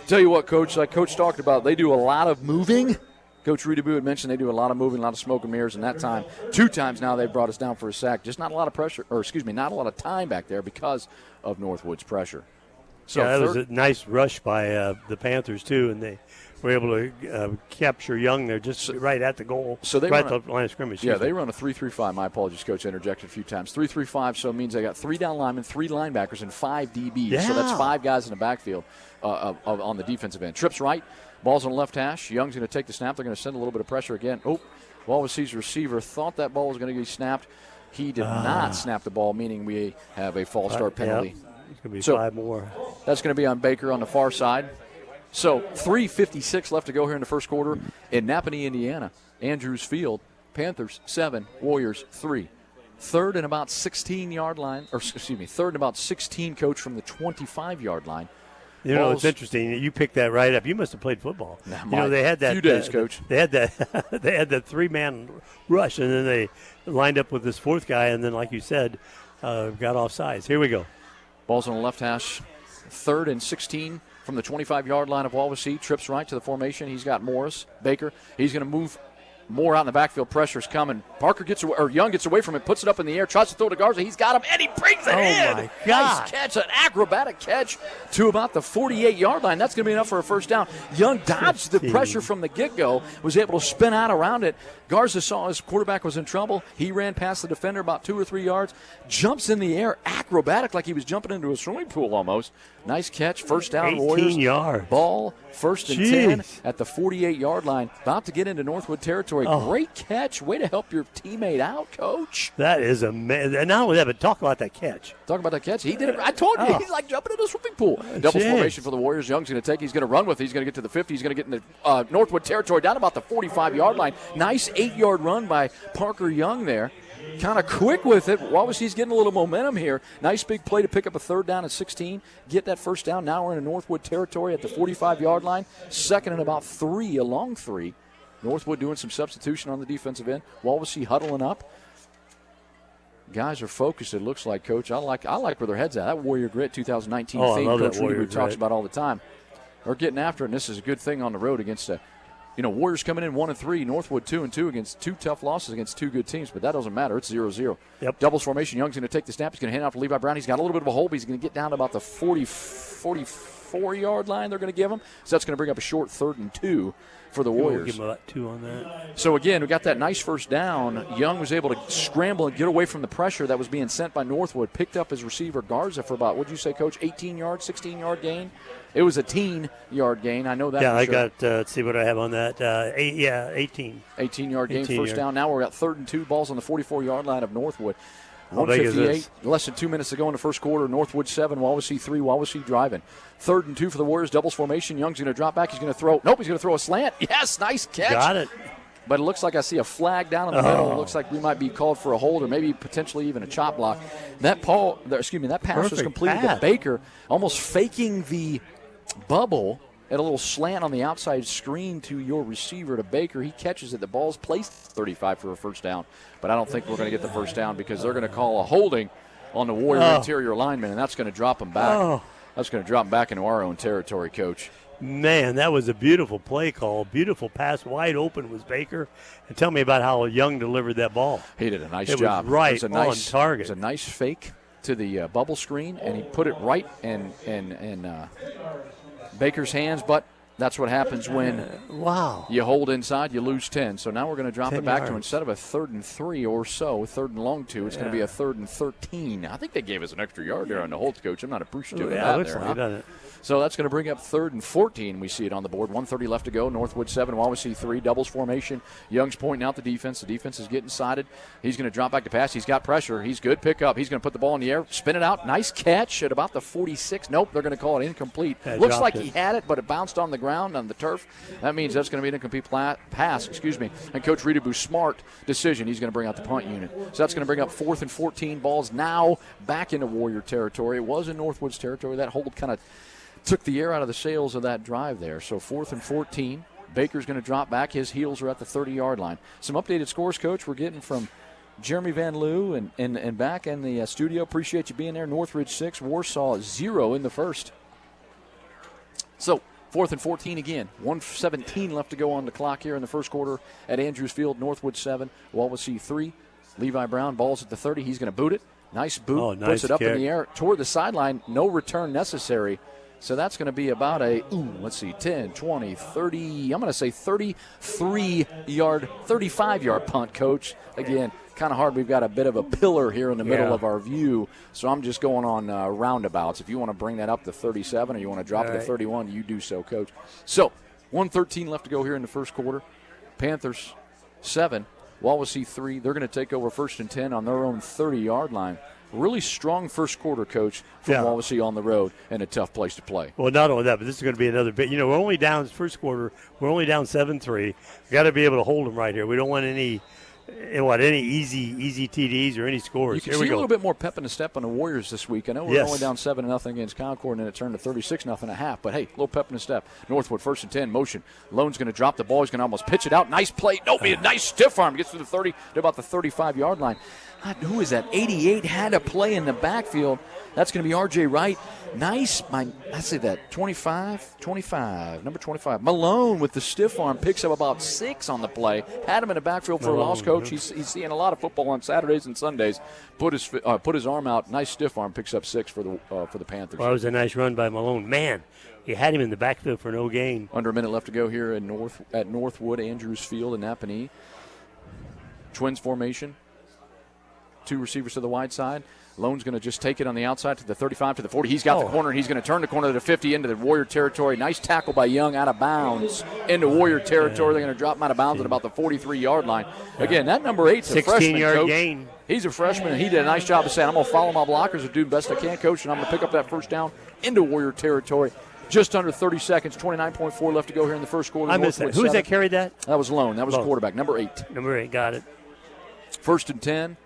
Tell you what, Coach, like Coach talked about, they do a lot of moving. Coach Reedabu had mentioned they do a lot of moving, a lot of smoke and mirrors in that time. 2 times now they've brought us down for a sack. Just not a lot of pressure, not a lot of time back there because of Northwood's pressure. So
that was a nice rush by the Panthers, too, and they were able to capture Young there just right at the goal,
so they
right at the line of scrimmage.
They run a 3-3-5. My apologies, Coach, interjected a few times. 3-3-5, so it means they got 3 down linemen, 3 linebackers, and 5 DBs.
Yeah.
So that's 5 guys in the backfield on the defensive end. Trips right, ball's on the left hash. Young's going to take the snap. They're going to send a little bit of pressure again. Wawasee's receiver thought that ball was going to be snapped. He did not snap the ball, meaning we have a false start penalty.
Yep. It's going to be 5 more.
That's going to be on Baker on the far side. So 3:56 left to go here in the first quarter in Napanee, Indiana. Andrews Field, Panthers 7, Warriors 3. Third and about 16-yard line, third and about 16, Coach, from the 25-yard line.
You know, it's interesting. You picked that right up. You must have played football. They had that
few days, Coach.
They had that. They had that 3-man rush, and then they lined up with this 4th guy, and then, like you said, got off sides. Here we go.
Ball's on the left hash. 3rd and 16 from the 25-yard line of Wawasee. Trips right to the formation. He's got Baker. He's going to move more out in the backfield. Pressure's coming. Young gets away from it, puts it up in the air, tries to throw to Garza. He's got him, and he brings it in.
Oh, my God.
Nice catch, an acrobatic catch to about the 48-yard line. That's going to be enough for a first down. Young dodged the pressure from the get-go, was able to spin out around it. Garza saw his quarterback was in trouble. He ran past the defender about 2 or 3 yards, jumps in the air, acrobatic like he was jumping into a swimming pool almost. Nice catch, first down,
18
Warriors.
yards.
Ball, 1st and 10 at the 48-yard line. About to get into Northwood territory. Great catch. Way to help your teammate out, Coach.
That is amazing. And not only that, but talk about that catch.
Talk about that catch. He did it. I told you, he's like jumping in a swimming pool. Double formation for the Warriors. Young's going to take. He's going to run with it. He's going to get to the 50. He's going to get into Northwood territory down about the 45-yard line. Nice 8-yard run by Parker Young there. Kind of quick with it. Wawasee's getting a little momentum here. Nice big play to pick up a 3rd down at 16. Get that first down. Now we're in Northwood territory at the 45-yard line. 2nd and about 3, a long 3. Northwood doing some substitution on the defensive end. Wawasee huddling up. Guys are focused, it looks like, Coach. I like where their head's at. That Warrior Grit 2019 theme Coach Reedy talks about all the time. They're getting after it, and this is a good thing on the road against Warriors coming in 1-3, Northwood 2-2 against 2 tough losses against 2 good teams, but that doesn't matter. It's 0-0.
Yep.
Doubles formation. Young's going to take the snap. He's going to hand it off to Levi Brown. He's got a little bit of a hole, but he's going to get down to about the 44-yard line they're going to give him. So that's going to bring up a short 3rd and 2 for the Warriors.
We'll give him about 2 on that.
So, again, we got that nice first down. Young was able to scramble and get away from the pressure that was being sent by Northwood. Picked up his receiver, Garza, for about, what did you say, Coach, 18 yards, 16-yard gain? It was a 18-yard gain. I know that.
Yeah,
for sure.
I got, let's see what I have on that. 18.
18-yard gain, first down. Now we're at 3rd and 2, balls on the 44-yard line of Northwood.
How big is this?
Less than 2 minutes to go in the first quarter. Northwood 7, Wawasee 3, Wawasee driving. 3rd and 2 for the Warriors, doubles formation. Young's going to drop back. He's going to throw. Nope, he's going to throw a slant. Yes, nice catch.
Got it.
But it looks like I see a flag down in the middle. It looks like we might be called for a hold or maybe potentially even a chop block. That pass was completed to Baker, almost faking the bubble at a little slant on the outside screen to your receiver to Baker. He catches it. The ball's placed 35 for a first down. But I don't think we're going to get the first down because they're going to call a holding on the Warrior interior lineman, and that's going to drop them back. That's going to drop them back into our own territory, Coach.
Man, that was a beautiful play call. Beautiful pass. Wide open was Baker. And tell me about how Young delivered that ball.
He did a nice
It
job.
was right
It was a nice,
on target.
It was a nice fake to the bubble screen, and he put it right in Baker's hands. But that's what happens when you hold inside, you lose 10. So now we're going to drop it back to, instead of a 3rd and 3 or so, 3rd and long 2, it's going to be a 3rd and 13. I think they gave us an extra yard there on the hold, coach. I'm not appreciative of that
looks
there.
like it.
So that's going to bring up 3rd and 14. We see it on the board. 1:30 left to go. Northwood 7, Wawasee 3. Doubles formation. Young's pointing out the defense. The defense is getting sided. He's going to drop back to pass. He's got pressure. He's good. Pick up. He's going to put the ball in the air. Spin it out. Nice catch at about the 46. Nope, they're going to call it incomplete. Looks like he had it, but it bounced on the ground on the turf. That means that's going to be an incomplete pass. And Coach Reedabu's smart decision. He's going to bring out the punt unit. So that's going to bring up 4th and 14. Balls now back into Warrior territory. It was in Northwood's territory. That hold kind of took the air out of the sails of that drive there. So 4th and 14. Baker's going to drop back. His heels are at the 30-yard line. Some updated scores, Coach, we're getting from Jeremy Van Loo and back in the studio. Appreciate you being there. Northridge 6, Warsaw 0 in the first. So 4th and 14 again. 1:17 left to go on the clock here in the first quarter at Andrews Field. Northwood 7, Wawasee 3. Levi Brown, ball's at the 30. He's going to boot it. Nice boot.
Oh, nice
puts it up
kick.
in the air toward the sideline. No return necessary. So that's going to be about a, 10, 20, 30, I'm going to say 35-yard punt, Coach. Again, kind of hard. We've got a bit of a pillar here in the middle of our view, so I'm just going on roundabouts. If you want to bring that up to 37 or you want to drop it to 31, you do so, Coach. So 1:13 left to go here in the first quarter. Panthers 7, Wawasee 3. They're going to take over 1st and 10 on their own 30-yard line. Really strong first quarter, Coach, from Wawasee on the road, and a tough place to play.
Well, not only that, but this is going to be another bit. We're only down first quarter. We're only down 7-3. We got to be able to hold them right here. We don't want any easy TDs or any scores.
You can see a little bit more pep in the step on the Warriors this week. I know we're only down 7-0 against Concord, and it turned to 36-0 a half. But, hey, a little pep in the step. Northwood 1st and 10, motion. Lone's going to drop the ball. He's going to almost pitch it out. Nice play. No, a nice stiff arm. Gets to the 30 to about the 35-yard line. Who is that? 88 had a play in the backfield. That's going to be R.J. Wright. Nice. I say that. 25. Number 25. Malone with the stiff arm picks up about 6 on the play. Had him in the backfield for a loss, Coach. He's seeing a lot of football on Saturdays and Sundays. Put his arm out. Nice stiff arm. Picks up 6 for the Panthers.
Well, that was a nice run by Malone. Man, he had him in the backfield for no gain.
Under a minute left to go here at Northwood, Andrews Field in Napanee. Twins formation. 2 receivers to the wide side. Lone's going to just take it on the outside to the 35, to the 40. He's got the corner, and he's going to turn the corner to the 50 into the Warrior territory. Nice tackle by Young out of bounds into Warrior territory. They're going to drop him out of bounds at about the 43-yard line. Again, that number 8's a freshman,
16-yard
Coach.
gain.
He's a freshman, and he did a nice job of saying, I'm going to follow my blockers and do the best I can, Coach, and I'm going to pick up that first down into Warrior territory. Just under 30 seconds, 29.4 left to go here in the first quarter.
I missed that. Who's that carried that?
That was Lone. That was quarterback, number 8.
Number 8, got it.
1st and 10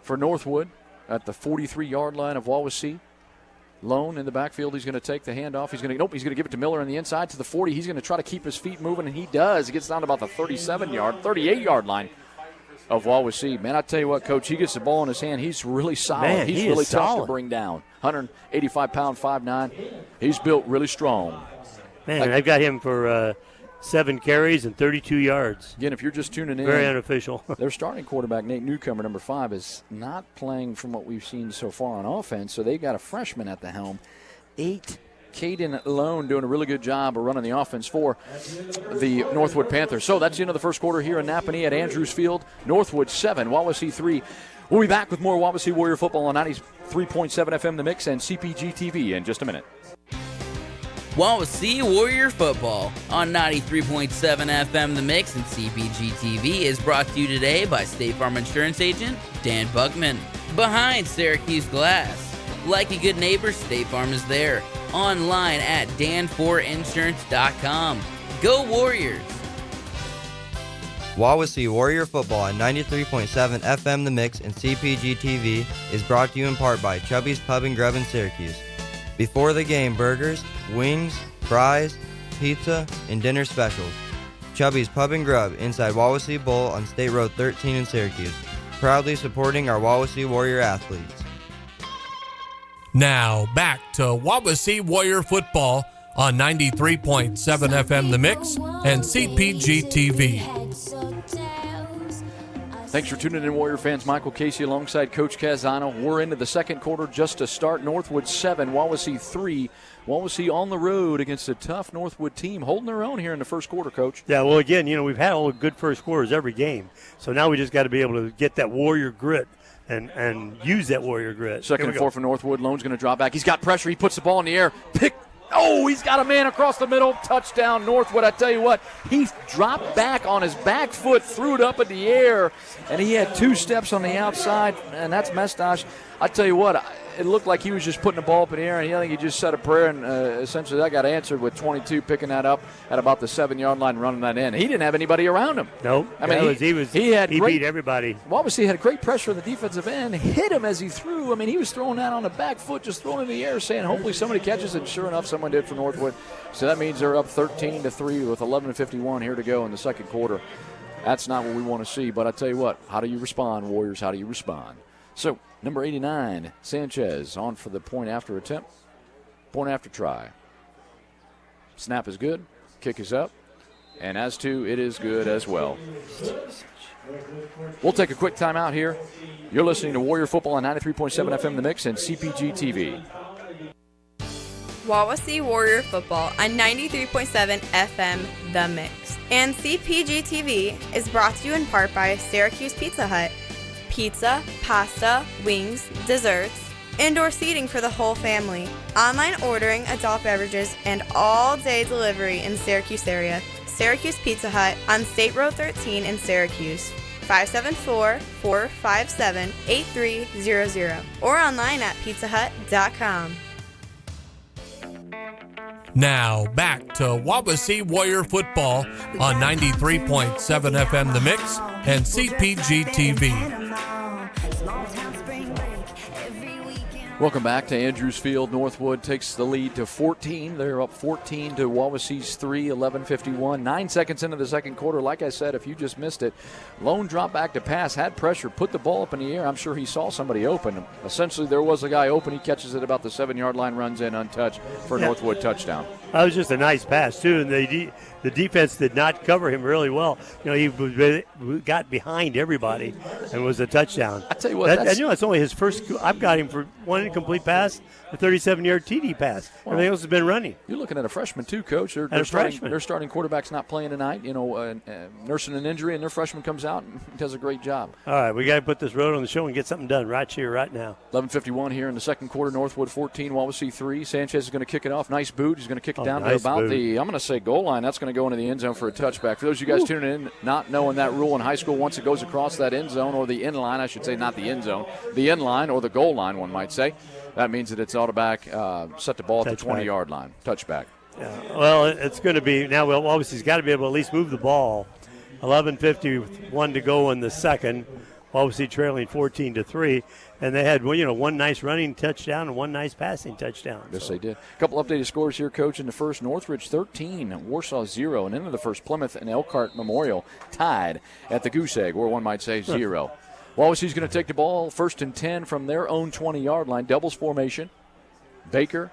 for Northwood at the 43-yard line of Wawasee. Lone in the backfield. He's going to take the handoff. He's going to give it to Miller on the inside to the 40. He's going to try to keep his feet moving, and he does. He gets down to about the 38-yard line of Wawasee. Man, I tell you what, Coach, he gets the ball in his hand. He's really solid.
Man,
he's really tough to bring down. 185-pound, 5'9". He's built really strong.
Man, I've got him for 7 carries and 32 yards.
Again, if you're just tuning in,
very unofficial.
Their starting quarterback, Nate Newcomer, number 5, is not playing from what we've seen so far on offense, so they've got a freshman at the helm. 8, Caden Lone doing a really good job of running the offense for the Northwood Panthers. So that's the end of the first quarter here in Napanee at Andrews Field. Northwood 7, Wawasee 3. We'll be back with more Wawasee Warrior football on 93.7 FM The Mix and CPG-TV in just a minute.
Wawasee Warrior Football on 93.7 FM The Mix and CPG-TV is brought to you today by State Farm Insurance Agent Dan Bugman. Behind Syracuse Glass. Like a good neighbor, State Farm is there. Online at dan4insurance.com. Go Warriors!
Wawasee Warrior Football on 93.7 FM The Mix and CPG-TV is brought to you in part by Chubby's Pub and Grub in Syracuse. Before the game, burgers, wings, fries, pizza, and dinner specials. Chubby's Pub and Grub inside Wawasee Bowl on State Road 13 in Syracuse. Proudly supporting our Wawasee Warrior athletes.
Now back to Wawasee Warrior football on 93.7 FM The Mix and CPG-TV.
Thanks for tuning in, Warrior fans. Michael Casey alongside Coach Casano. We're into the second quarter just to start. Northwood 7, Wawasee 3. Wawasee on the road against a tough Northwood team, holding their own here in the first quarter, Coach.
Yeah, well, again, we've had all the good first quarters every game. So now we just got to be able to get that Warrior grit and use that Warrior grit.
Second and 4 for Northwood. Lone's going to drop back. He's got pressure. He puts the ball in the air. He's got a man across the middle. Touchdown, Northwood. I tell you what, he dropped back on his back foot, threw it up in the air, and he had 2 steps on the outside, and that's Mestash. I tell you what, it looked like he was just putting the ball up in the air, and I think he just said a prayer, and essentially that got answered with 22 picking that up at about the 7-yard line, running that in. He didn't have anybody around him.
No,
I mean, he
beat everybody.
Wawasee had great pressure on the defensive end, hit him as he threw. I mean, he was throwing that on the back foot, just throwing it in the air, saying hopefully somebody catches it. Sure enough, someone did for Northwood. So that means they're up 13-3 with 11:51 here to go in the second quarter. That's not what we want to see, but I tell you what, how do you respond, Warriors? How do you respond? So, number 89, Sanchez, on for the point after attempt. Point after try. Snap is good. Kick is up. And as to, it is good as well. We'll take a quick timeout here. You're listening to Warrior Football on 93.7 FM The Mix and CPG-TV.
Wawasee Warrior Football on 93.7 FM The Mix. And CPG-TV is brought to you in part by Syracuse Pizza Hut. Pizza, pasta, wings, desserts, indoor seating for the whole family, online ordering, adult beverages, and all-day delivery in Syracuse area. Syracuse Pizza Hut on State Road 13 in Syracuse. 574-457-8300 or online at pizzahut.com.
Now, back to Wawasee Warrior Football on 93.7 FM The Mix and CPG-TV.
Welcome back to Andrews Field. Northwood takes the lead to 14. They're up 14 to Wawasee's 3, 11:51. 9 seconds into the second quarter. Like I said, if you just missed it, Lone dropped back to pass, had pressure, put the ball up in the air. I'm sure he saw somebody open. Essentially, there was a guy open. He catches it about the 7-yard line, runs in untouched for a Northwood touchdown.
That was just a nice pass, too, and the defense did not cover him really well. He got behind everybody and was a touchdown.
I tell you what,
that's only his first. I've got him for one incomplete pass, a 37-yard TD pass. Everything else has been running.
You're looking at a freshman, too, Coach. Their starting quarterback's not playing tonight, nursing an injury, and their freshman comes out and does a great job.
All right, we got to put this road on the show and get something done right here, right now.
11:51 here in the second quarter. Northwood 14, Wawasee 3. Sanchez is going to kick it off. Nice boot. He's going to kick it down to about I'm going to say goal line. That's going to go into the end zone for a touchback. For those of you guys tuning in, not knowing that rule in high school, once it goes across that end zone, or the end line, I should say, not the end zone, the end line or the goal line, one might say, that means that it's autoback, set the ball at the 20-yard line. Touchback.
Yeah. Well, it's going to be now. Well, obviously, he's got to be able to at least move the ball. 11:51 to go in the second. Obviously, trailing 14-3, and they had one nice running touchdown and one nice passing touchdown.
Yes, they did. A couple updated scores here, Coach. In the first, Northridge 13, Warsaw 0, and into the first, Plymouth and Elkhart Memorial tied at the Goose Egg, or one might say 0. Wawasee's going to take the ball first and 10 from their own 20-yard line. Doubles formation. Baker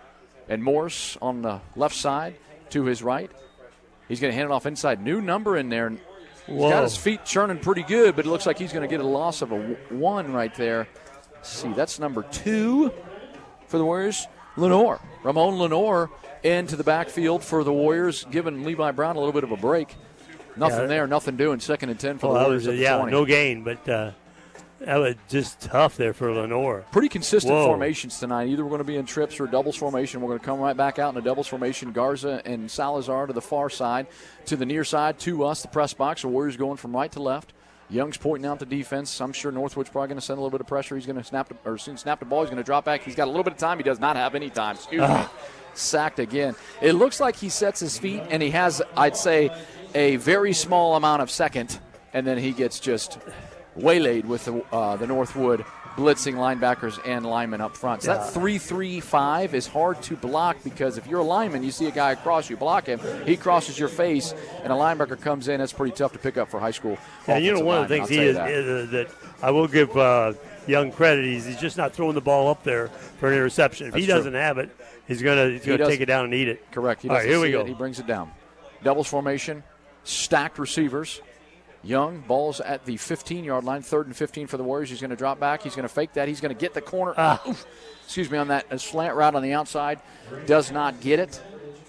and Morse on the left side to his right. He's going to hand it off inside. New number in there. He's got his feet churning pretty good, but it looks like he's going to get a loss of a 1 right there. Let's see, that's number 2 for the Warriors. Ramon Lenore into the backfield for the Warriors, giving Levi Brown a little bit of a break. Nothing there, nothing doing. 2nd and 10 for the Warriors at the 20.
No gain, but that was just tough there for Lenore.
Pretty consistent formations tonight. Either we're going to be in trips or doubles formation. We're going to come right back out in a doubles formation. Garza and Salazar to the far side, to the near side, to us, the press box. The Warriors going from right to left. Young's pointing out the defense. I'm sure Northwood's probably going to send a little bit of pressure. He's going to snap the ball. He's going to drop back. He's got a little bit of time. He does not have any time. Excuse me. Sacked again. It looks like he sets his feet, and he has, I'd say, a very small amount of second, and then he gets just waylaid with the Northwood blitzing linebackers and linemen up front. So that 3-3-5 is hard to block, because if you're a lineman, you see a guy across, you block him, he crosses your face, and a linebacker comes in. That's pretty tough to pick up for high school.
And one of the things is that I will give Young credit. He's just not throwing the ball up there for an interception. If he doesn't have it, he's gonna take it down and eat it.
Correct.
All right, here we go.
He brings it down. Doubles formation, stacked receivers. Young, ball's at the 15-yard line, 3rd and 15 for the Warriors. He's going to drop back. He's going to fake that. He's going to get the corner. On that slant route on the outside. Does not get it.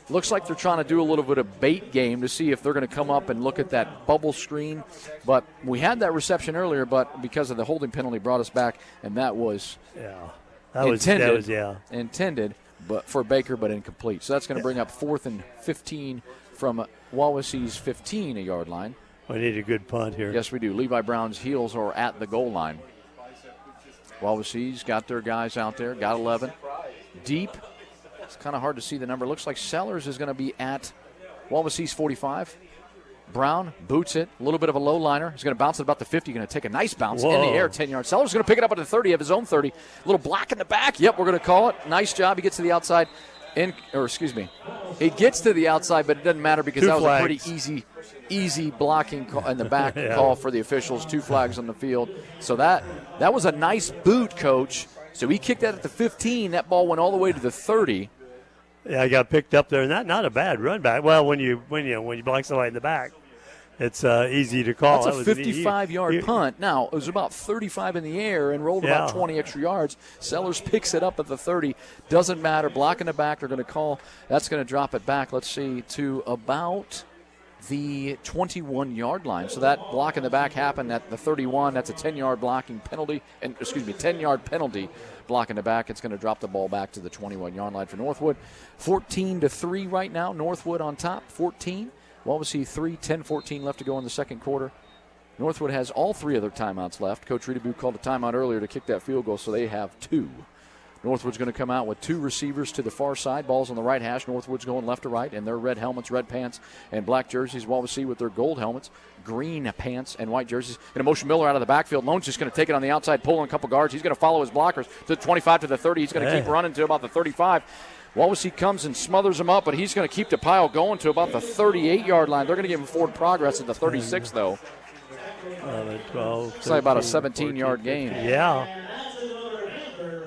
Looks like they're trying to do a little bit of bait game to see if they're going to come up and look at that bubble screen. But we had that reception earlier, but because of the holding penalty, brought us back, and that was intended but for Baker, but incomplete. So that's going to bring up 4th and 15 from Wawasee's 15-yard line.
We need a good punt here.
Yes, we do. Levi Brown's heels are at the goal line. Wawasee's got their guys out there, got 11. Deep. It's kind of hard to see the number. Looks like Sellers is going to be at Wawasee's 45. Brown boots it. A little bit of a low liner. He's going to bounce it about the 50. Going to take a nice bounce in the air, 10 yards. Sellers is going to pick it up at the 30 of his own 30. A little black in the back. Yep, we're going to call it. Nice job. He gets to the outside. He gets to the outside, but it doesn't matter because that was a pretty easy blocking call in the back call for the officials. 2 flags on the field. So that was a nice boot, Coach. So he kicked that at the 15. That ball went all the way to the 30.
Yeah, I got picked up there, and not a bad run back. Well, when you block somebody in the back, it's easy to call.
That's a 55-yard punt. Now, it was about 35 in the air and rolled about 20 extra yards. Sellers picks it up at the 30. Doesn't matter. Blocking the back, they're going to call. That's going to drop it back, let's see, to about the 21-yard line. So that block in the back happened at the 31. That's a 10-yard blocking penalty. 10-yard penalty block in the back. It's going to drop the ball back to the 21-yard line for Northwood. 14-3 right now. Northwood on top, 14. Wawasee 3, 10-14 left to go in the second quarter. Northwood has all 3 of their timeouts left. Coach Reedabu called a timeout earlier to kick that field goal, so they have 2. Northwood's going to come out with 2 receivers to the far side. Ball's on the right hash. Northwood's going left to right, and their red helmets, red pants, and black jerseys. Wawasee with their gold helmets, green pants, and white jerseys. Going to motion Miller out of the backfield. Lone's just going to take it on the outside, pulling a couple guards. He's going to follow his blockers to the 25 to the 30. He's going to keep running to about the 35. Wawasee comes and smothers him up, but he's going to keep the pile going to about the 38-yard line. They're going to give him forward progress at the 36, though.
12,
it's like about a 17-yard gain.
Yeah.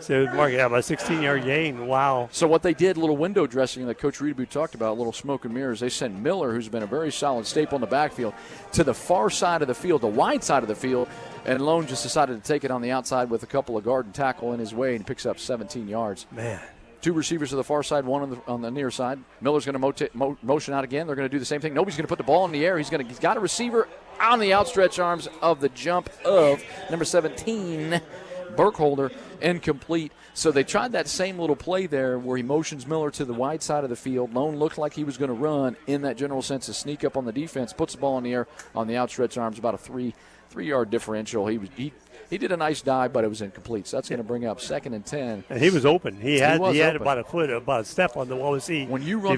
So, Mark, about a 16-yard gain. Wow.
So what they did, a little window dressing that Coach Reedabu talked about, a little smoke and mirrors, they sent Miller, who's been a very solid staple in the backfield, to the far side of the field, the wide side of the field, and Lone just decided to take it on the outside with a couple of guard and tackle in his way and picks up 17 yards.
Man.
2 receivers to the far side, 1 on the near side. Miller's going to motion out again. They're going to do the same thing. Nobody's going to put the ball in the air. He's got a receiver on the outstretched arms of the jump of number 17, Burkholder, incomplete. So they tried that same little play there where he motions Miller to the wide side of the field. Lone looked like he was going to run in that general sense to sneak up on the defense, puts the ball in the air on the outstretched arms, about a 3-yard differential. He did a nice dive, but it was incomplete. So that's going to bring up 2nd and 10.
And he was open. He had
open.
about a step on the Wawasee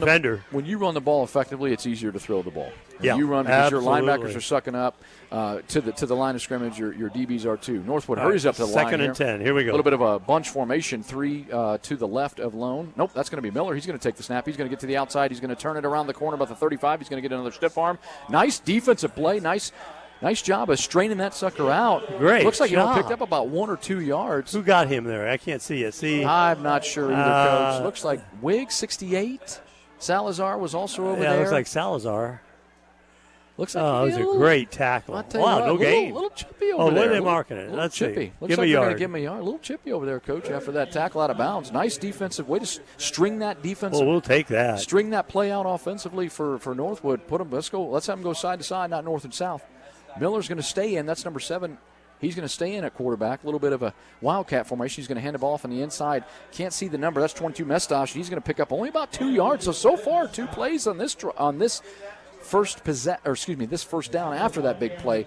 defender.
When you run the ball effectively, it's easier to throw the ball.
When
you run because
absolutely.
your linebackers are sucking up to the line of scrimmage. Your DBs are too. Northwood hurries up to the line.
2nd and 10. Here we go.
A little bit of a bunch formation. 3 to the left of Lone. Nope, that's going to be Miller. He's going to take the snap. He's going to get to the outside. He's going to turn it around the corner about the 35. He's going to get another stiff arm. Nice defensive play. Nice job of straining that sucker out.
Great.
Looks like he
job.
picked up about 1 or 2 yards.
Who got him there? I can't see it.
I'm not sure either, Coach. Looks like Wiggs, 68. Salazar was also over there.
Yeah, looks like Salazar.
Looks like
that was a great tackle. Wow, no gain.
Little chippy over there.
What are they marking it? Let's
chippy.
see.
Looks like they're going to give him a yard. A little chippy over there, Coach, after that tackle out of bounds. Nice defensive way to string that defensive.
Well, we'll take that.
String that play out offensively for Northwood. Let's have them go side to side, not north and south. Miller's going to stay in. That's number 7. He's going to stay in at quarterback. A little bit of a wildcat formation. He's going to hand the ball off on the inside. Can't see the number. That's 22 Mestash. He's going to pick up only about 2 yards. So far, 2 plays on this first down after that big play.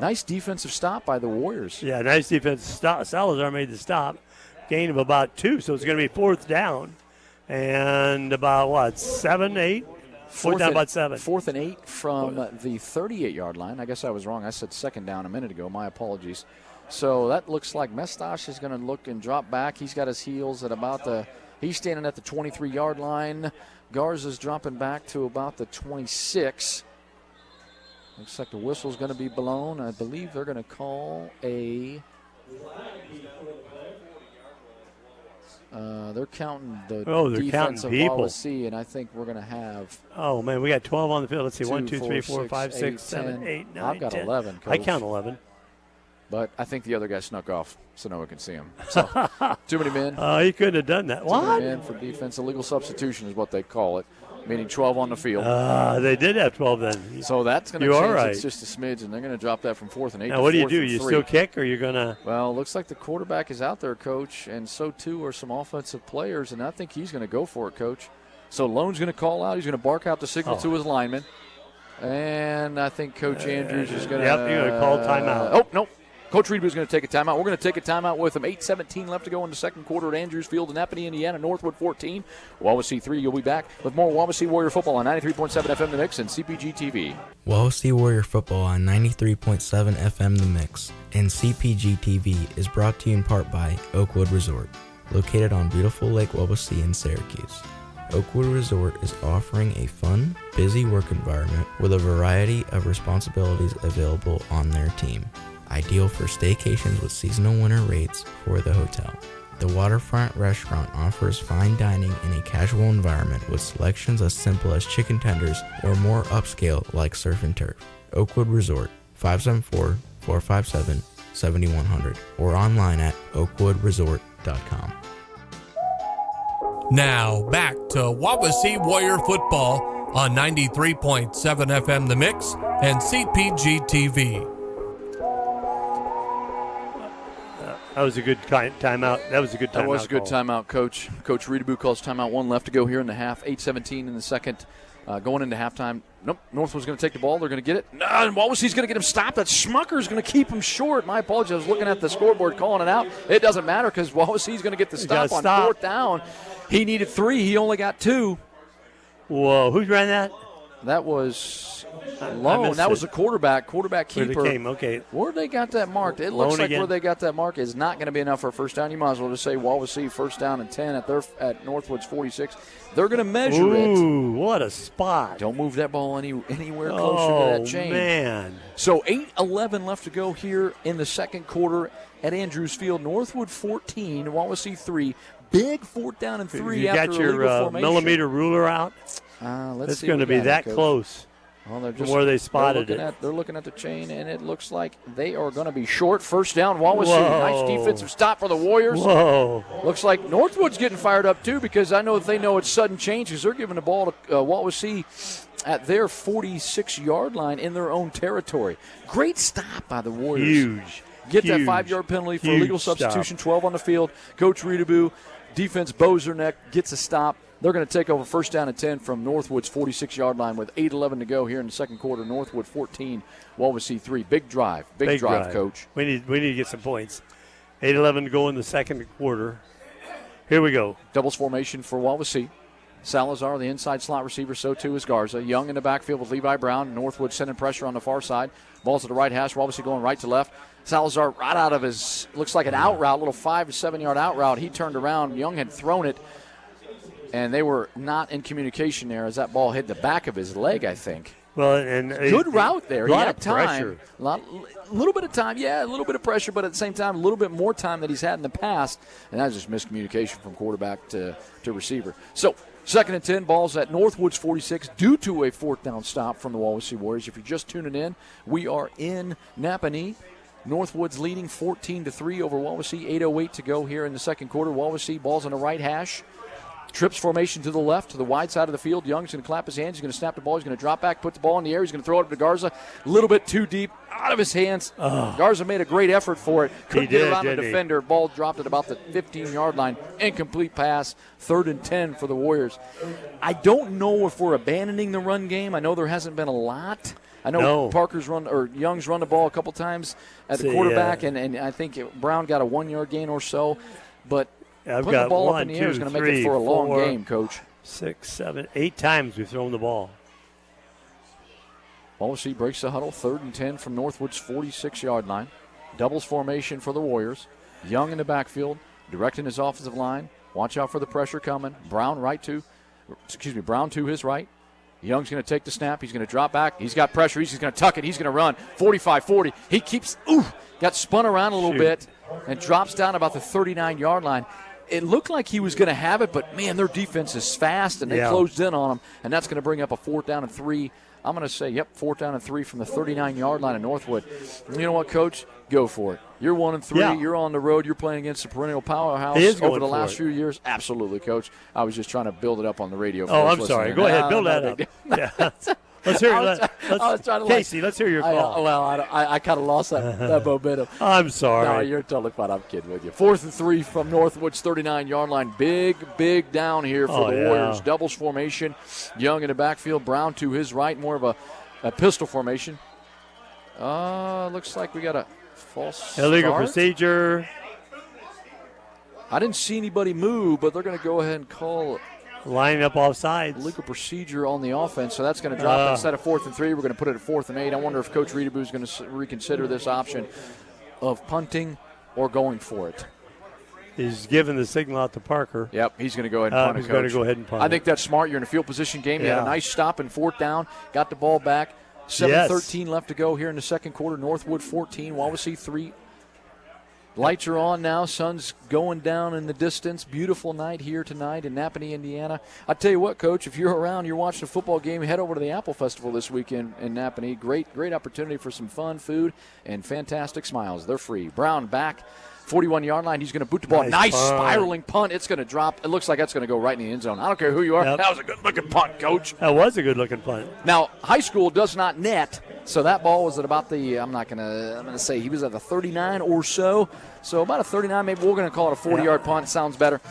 Nice defensive stop by the Warriors.
Yeah, nice defensive stop. Salazar made the stop. Gain of about 2, so it's going to be 4th down. And about, 7, 8? 4th down, about 7.
4th and 8 from the 38-yard line. I guess I was wrong. I said 2nd down a minute ago. My apologies. So that looks like Mestash is going to look and drop back. He's got his heels at he's standing at the 23-yard line. Garza's dropping back to about the 26. Looks like the whistle's going to be blown. I believe they're going to call a They're counting the
they're
defense
counting
of
people.
Wawasee, and I think we're going to have.
Oh, man, we got 12 on the field. Let's see, 1, 2,
4,
3, 4, 5,
6,
6, 7, 8, 9,
I've got
10.
11, Coach.
I count 11.
But I think the other guy snuck off so no one can see him. So, too many men.
He couldn't have done that.
Too
What?
many men for defense. Illegal substitution is what they call it, meaning 12 on the field.
They did have 12 then.
So that's going to
You
change.
are right.
It's just a smidge, and they're going to drop that from 4th and 8
Now,
to
what do you
4th
do?
and
You
3.
still kick, or you're going to?
Well, it looks like the quarterback is out there, Coach, and so too are some offensive players, and I think he's going to go for it, Coach. So Lone's going to call out. He's going to bark out the signal to his lineman. And I think Coach Andrews is going to.
Yep, you're going to call timeout.
Oh, no. Coach Reed was going to take a timeout. We're going to take a timeout with him. 8:17 left to go in the second quarter at Andrews Field in Napanee, Indiana. Northwood 14. Wawasee 3. You'll be back with more Wawasee Warrior football on 93.7 FM The Mix and CPG-TV.
Wawasee Warrior football on 93.7 FM The Mix and CPG-TV is brought to you in part by Oakwood Resort, located on beautiful Lake Wawasee in Syracuse. Oakwood Resort is offering a fun, busy work environment with a variety of responsibilities available on their team. Ideal for staycations with seasonal winter rates for the hotel. The waterfront restaurant offers fine dining in a casual environment with selections as simple as chicken tenders or more upscale like surf and turf. Oakwood Resort, 574-457-7100 or online at oakwoodresort.com.
Now, back to Wawasee Warrior football on 93.7 FM The Mix and CPG-TV.
That was a good timeout. That was a good timeout.
That was a good
call.
timeout, Coach. Coach Reedaboo calls timeout. 1 left to go here in the half. 8:17 in the second. Going into halftime. Nope. Northwood's going to take the ball. They're going to get it. No, and Wawasee's going to get him stopped. That Schmucker's going to keep him short. My apologies. I was looking at the scoreboard calling it out. It doesn't matter because Wawasee's going to get the stop on 4th down. He needed 3. He only got 2.
Whoa. Who ran that?
That was Lone. That was the quarterback keeper.
Okay.
Where they got that marked? It looks
Lone
like
again.
where they got that mark is not going to be enough for a first down. You might as well just say Wawasee first down and 10 at Northwood's 46. They're going to measure it.
Ooh, what a spot.
Don't move that ball anywhere closer to that chain.
Man.
So 8:11 left to go here in the second quarter at Andrews Field. Northwood 14, Wawasee 3. Big 4th down and 3
You
after
got
a legal
your
formation.
millimeter ruler out?
Let's
It's
see
going to
what we
be
got,
that
Coach.
close.
Well, they're
from where they spotted it.
They're looking at the chain, and it looks like they are going to be short. First down, Wawasee.
Whoa.
Nice defensive stop for the Warriors.
Whoa.
Looks like Northwood's getting fired up, too, because I know that they know it's sudden change because they're giving the ball to Wawasee at their 46-yard line in their own territory. Great stop by the Warriors.
Huge.
Get that
Huge.
5-yard penalty for
Huge
illegal substitution,
stop.
12 on the field. Coach Reedaboo, defense Bozerneck gets a stop. They're going to take over first down and 10 from Northwood's 46-yard line with 8:11 to go here in the second quarter. Northwood 14, Wawasee 3. Big drive. Big drive, Coach.
We need to get some points. 8:11 to go in the second quarter. Here we go.
Doubles formation for Wawasee. Salazar, the inside slot receiver, so too is Garza. Young in the backfield with Levi Brown. Northwood sending pressure on the far side. Ball's to the right hash. Wawasee going right to left. Salazar right out of his, looks like an out route, little 5 to 7 yard out route. He turned around. Young had thrown it, and they were not in communication there as that ball hit the back of his leg, I think.
Well, and
good route there. He had time.
Pressure.
A little bit of time, yeah, a little bit of pressure, but at the same time, a little bit more time than he's had in the past. And that's just miscommunication from quarterback to receiver. So, second and 10, balls at Northwood's 46 due to a 4th down stop from the Wawasee Warriors. If you're just tuning in, we are in Napanee. Northwood's leading 14-3 over Wawasee. 8:08 to go here in the second quarter. Wawasee balls on the right hash. Trips formation to the left, to the wide side of the field. Young's going to clap his hands. He's going to snap the ball. He's going to drop back, put the ball in the air. He's going to throw it up to Garza. A little bit too deep, out of his hands.
Oh.
Garza made a great effort for it. Couldn't get around the
didn't he?
defender. Ball dropped at about the 15-yard line. Incomplete pass. 3rd and 10 for the Warriors. I don't know if we're abandoning the run game. I know there hasn't been a lot. I know Young's run the ball a couple times at the quarterback, and I think Brown got a 1-yard gain or so. But
I've
putting
got
the ball
1,
up in the
2,
air is going to make
3,
it for a long
4,
game, Coach.
6, 7, 8 times we've thrown the ball.
Wawasee breaks the huddle. 3rd and 10 from Northwood's 46-yard line. Doubles formation for the Warriors. Young in the backfield, directing his offensive line. Watch out for the pressure coming. Brown to his right. Young's going to take the snap. He's going to drop back. He's got pressure. He's just going to tuck it. He's going to run 45-40. He keeps got spun around a little bit and drops down about the 39-yard line. It looked like he was going to have it, but, man, their defense is fast, and they closed in on him, and that's going to bring up a 4th down and 3. I'm going to say, 4th down and 3 from the 39-yard line of Northwood. You know what, Coach? Go for it. You're 1-3. Yeah. You're on the road. You're playing against a perennial powerhouse over the last few years. Absolutely, Coach. I was just trying to build it up on the radio.
I'm sorry. Go ahead. Build that up. Yeah. Let's hear it. Casey, let's hear your call.
I kind of lost that momentum.
I'm sorry.
No, you're totally fine. I'm kidding with you. 4th and 3 from Northwood's 39-yard line. Big down here for the Warriors. Doubles formation. Young in the backfield. Brown to his right. More of a pistol formation. Looks like we got a false
illegal
start.
Procedure.
I didn't see anybody move, but they're going to go ahead and call
lining up off sides.
Legal procedure on the offense, so that's going to drop instead of 4th and 3. We're going to put it at 4th and 8. I wonder if Coach Reedaboo is going to reconsider this option of punting or going for it.
He's giving the signal out to Parker.
Yep, he's going to go ahead and punt it,
He's going to go ahead and punt
I think that's smart. You're in a field position game. You had a nice stop and 4th down. Got the ball back. 7:13 left to go here in the second quarter. Northwood 14, Wawasee 3. Lights are on now. Sun's going down in the distance. Beautiful night here tonight in Napanee, Indiana. I tell you what, Coach, if you're around, you're watching a football game, head over to the Apple Festival this weekend in Napanee. Great opportunity for some fun, food, and fantastic smiles. They're free. Brown back. 41-yard line. He's going to boot the ball. Nice spiraling punt. It's going to drop. It looks like that's going to go right in the end zone. I don't care who you are. Yep. That was a good-looking punt, Coach.
That was a good-looking punt.
Now, high school does not net, so that ball was at about the, I'm going to say he was at the 39 or so. So about a 39, maybe we're going to call it a 40-yard punt. It sounds better.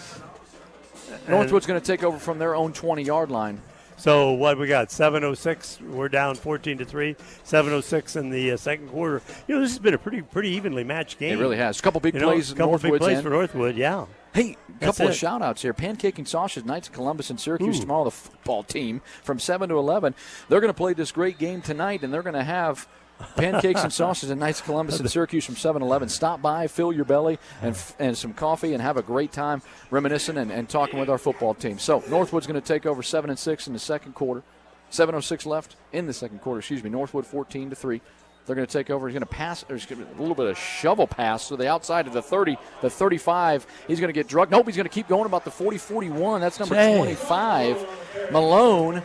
Northwood's going to take over from their own 20-yard line.
So what we got? 7:06. We're down 14-3. 7:06 in the second quarter. This has been a pretty evenly matched game.
It really has. A couple big plays.
A couple big plays for Northwood. Yeah.
Hey, a couple of shout-outs here. Pancake and Sausage, Knights of Columbus and Syracuse tomorrow, the football team from 7 to 11. They're going to play this great game tonight, and they're going to have Pancakes and Sausage and Knights of Columbus and Syracuse from 7 to 11. Stop by, fill your belly, and some coffee, and have a great time reminiscing and talking with our football team. So Northwood's going to take over 7-6 in the second quarter. 7:06 left in the second quarter. Northwood 14-3. They're going to take over. He's going to pass. There's going to be a little bit of shovel pass to the outside of the 30, the 35. He's going to get drugged. Nope, he's going to keep going about the 40-41. That's number 25, Malone.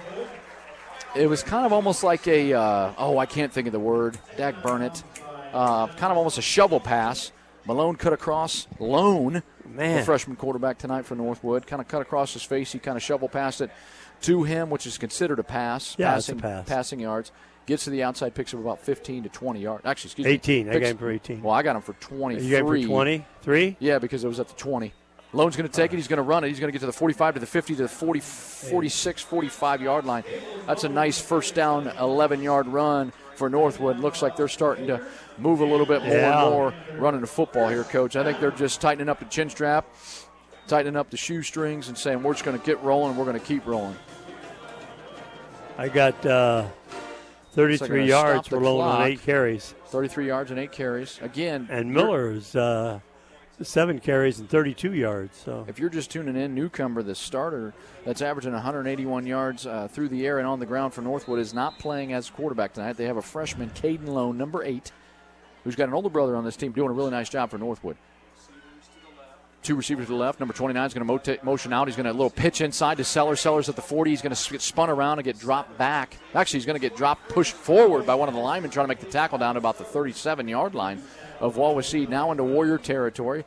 It was kind of almost like a, I can't think of the word. Dag burn it. Kind of almost a shovel pass. Malone cut across. Lone, the freshman quarterback tonight for Northwood, kind of cut across his face. He kind of shovel passed it to him, which is considered a pass.
Yeah, it's a pass.
Passing yards. Gets to the outside, picks up about 15 to 20 yards. Actually, excuse
18.
me.
18. I got him for 18.
Well, I got him for 23.
You got him for 23?
Yeah, because it was at the 20. Lone's going to take it. He's going to run it. He's going to get to the 45, to the 50, to the 40, 46, 45-yard line. That's a nice first down, 11-yard run for Northwood. Looks like they're starting to move a little bit more and more running the football here, Coach. I think they're just tightening up the chin strap, tightening up the shoestrings, and saying we're just going to get rolling and we're going to keep rolling.
I got 33 yards for Lone on 8 carries.
33 yards and 8 carries. Again.
And Miller's 7 carries and 32 yards. So
if you're just tuning in, Newcomer, the starter that's averaging 181 yards through the air and on the ground for Northwood, is not playing as quarterback tonight. They have a freshman, Caden Lone, number 8, who's got an older brother on this team doing a really nice job for Northwood. 2 receivers to the left. Number 29 is going to motion out. He's going to a little pitch inside to Sellers. Sellers at the 40. He's going to get spun around and get dropped back. Actually, he's going to get pushed forward by one of the linemen trying to make the tackle down to about the 37-yard line of Wawasee. Now into Warrior territory.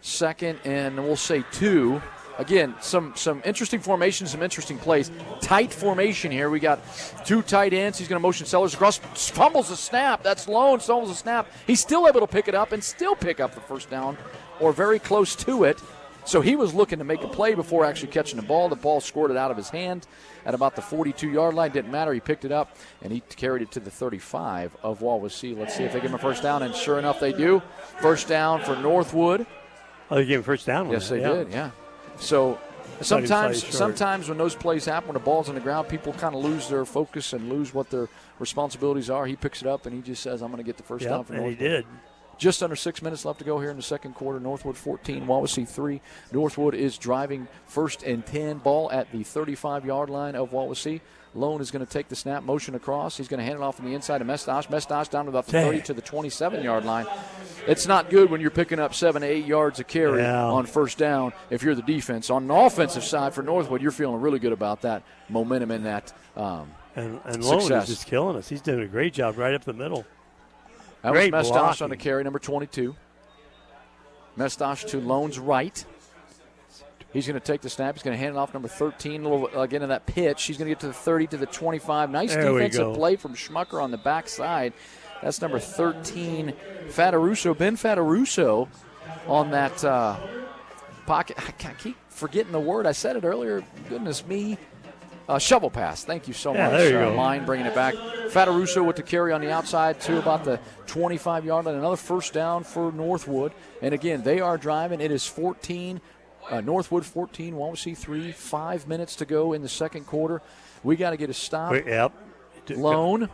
2nd and we'll say 2. Again, some interesting formations, some interesting plays. Tight formation here. We got 2 tight ends. He's going to motion Sellers across. Fumbles the snap. That's Lone. Fumbles the snap. He's still able to pick it up and still pick up the first down, or very close to it. So he was looking to make a play before actually catching the ball. The ball squirted out of his hand at about the 42-yard line. Didn't matter. He picked it up, and he carried it to the 35 of Wawasee. Let's see if they give him a first down, and sure enough, they do. First down for Northwood.
Oh, they gave him first down?
Yes, they did, yeah. So sometimes when those plays happen, when the ball's on the ground, people kind of lose their focus and lose what their responsibilities are. He picks it up, and he just says, I'm going to get the first down for Northwood.
And he did.
Just under 6 minutes left to go here in the second quarter. Northwood 14, Wawasee 3. Northwood is driving 1st and 10. Ball at the 35-yard line of Wawasee. Lone is going to take the snap, motion across. He's going to hand it off on the inside to Mestash. Mestash down to about the 30 to the 27-yard line. It's not good when you're picking up 7 to 8 yards a carry on first down if you're the defense. On the offensive side for Northwood, you're feeling really good about that momentum in that
and
success.
Lone is just killing us. He's doing a great job right up the middle.
That
Great
was Mestash
blocking.
on the carry, number 22. Mestash to Lone's right. He's going to take the snap. He's going to hand it off number 13. A little again in that pitch. He's going to get to the 30 to the 25. Nice defensive play from Schmucker on the backside. That's number 13, Fataruso. Ben Fataruso on that pocket. I keep forgetting the word. I said it earlier. Goodness me. Shovel pass. Thank you so much.
There you go.
Mine bringing it back. Fataruso with the carry on the outside to about the 25-yard line. Another first down for Northwood. And again, they are driving. It is 14. Northwood 14, Wawasee 3. 5 minutes to go in the second quarter. We got to get a stop. Lone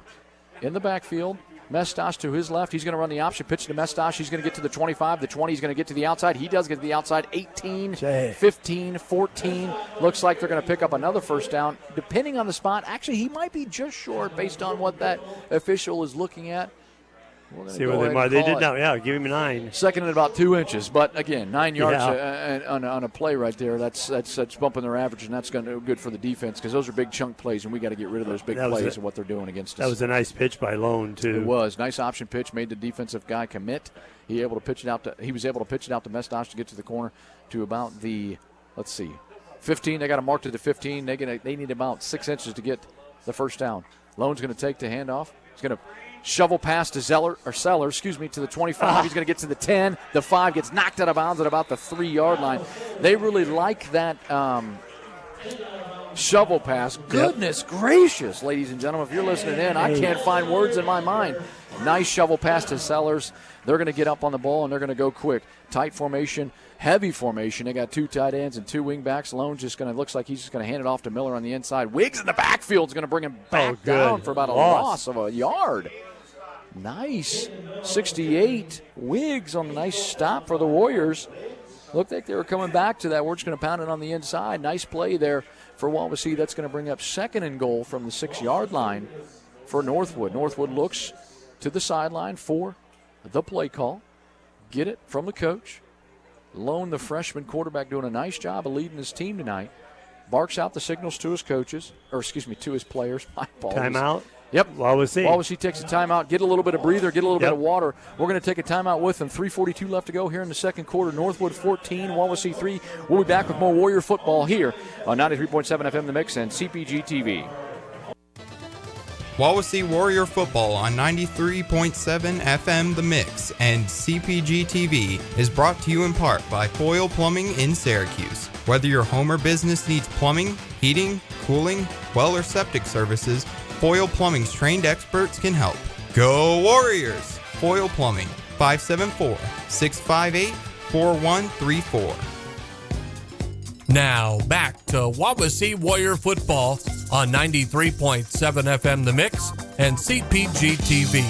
in the backfield. Mestash to his left. He's going to run the option pitch to Mestash. He's going to get to the 25, the 20. He's going to get to the outside. He does get to the outside. 18, 15, 14. Looks like they're going to pick up another first down. Depending on the spot, actually, he might be just short based on what that official is looking at.
See what they might. They did now. Yeah, give him 9.
Second and about 2 inches, but again, 9 yards on a play right there. That's bumping their average, and that's going to be good for the defense because those are big chunk plays, and we got to get rid of those big plays and what they're doing against us.
That was a nice pitch by Lone too.
It was nice option pitch, made the defensive guy commit. He was able to pitch it out to Mestash to get to the corner to about the 15. They got to mark to the 15. They need about 6 inches to get the first down. Lone's going to take the handoff. He's going to shovel pass to Seller, to the 25. He's going to get to the 10. The 5 gets knocked out of bounds at about the 3-yard line. They really like that shovel pass. Goodness gracious, ladies and gentlemen, if you're listening in, I can't find words in my mind. Nice shovel pass to Sellers. They're going to get up on the ball, and they're going to go quick. Tight formation, heavy formation. They got 2 tight ends and 2 wing backs. Lone's just going to, looks like he's just going to hand it off to Miller on the inside. Wiggs in the backfield is going to bring him back down for about a loss of a yard. Nice. 68. Wiggs on a nice stop for the Warriors. Looked like they were coming back to that. We're just going to pound it on the inside. Nice play there for Wawasee. That's going to bring up 2nd and goal from the 6-yard line for Northwood. Northwood looks to the sideline for the play call. Get it from the coach. Lone, the freshman quarterback, doing a nice job of leading his team tonight. Barks out the signals to his coaches, to his players. My apologies.
Timeout.
Yep.
Wawasee
takes a timeout. Get a little bit of breather. Get a little bit of water. We're going to take a timeout with them. 3:42 left to go here in the second quarter. Northwood 14, Wawasee 3. We'll be back with more Warrior football here on 93.7 FM The Mix and CPG-TV.
Wawasee Warrior Football on 93.7 FM The Mix and CPG-TV is brought to you in part by Foyle Plumbing in Syracuse. Whether your home or business needs plumbing, heating, cooling, well, or septic services, Foyle Plumbing's trained experts can help. Go Warriors! Foyle Plumbing, 574-658-4134.
Now back to Wawasee Warrior Football on 93.7 FM The Mix and CPG-TV.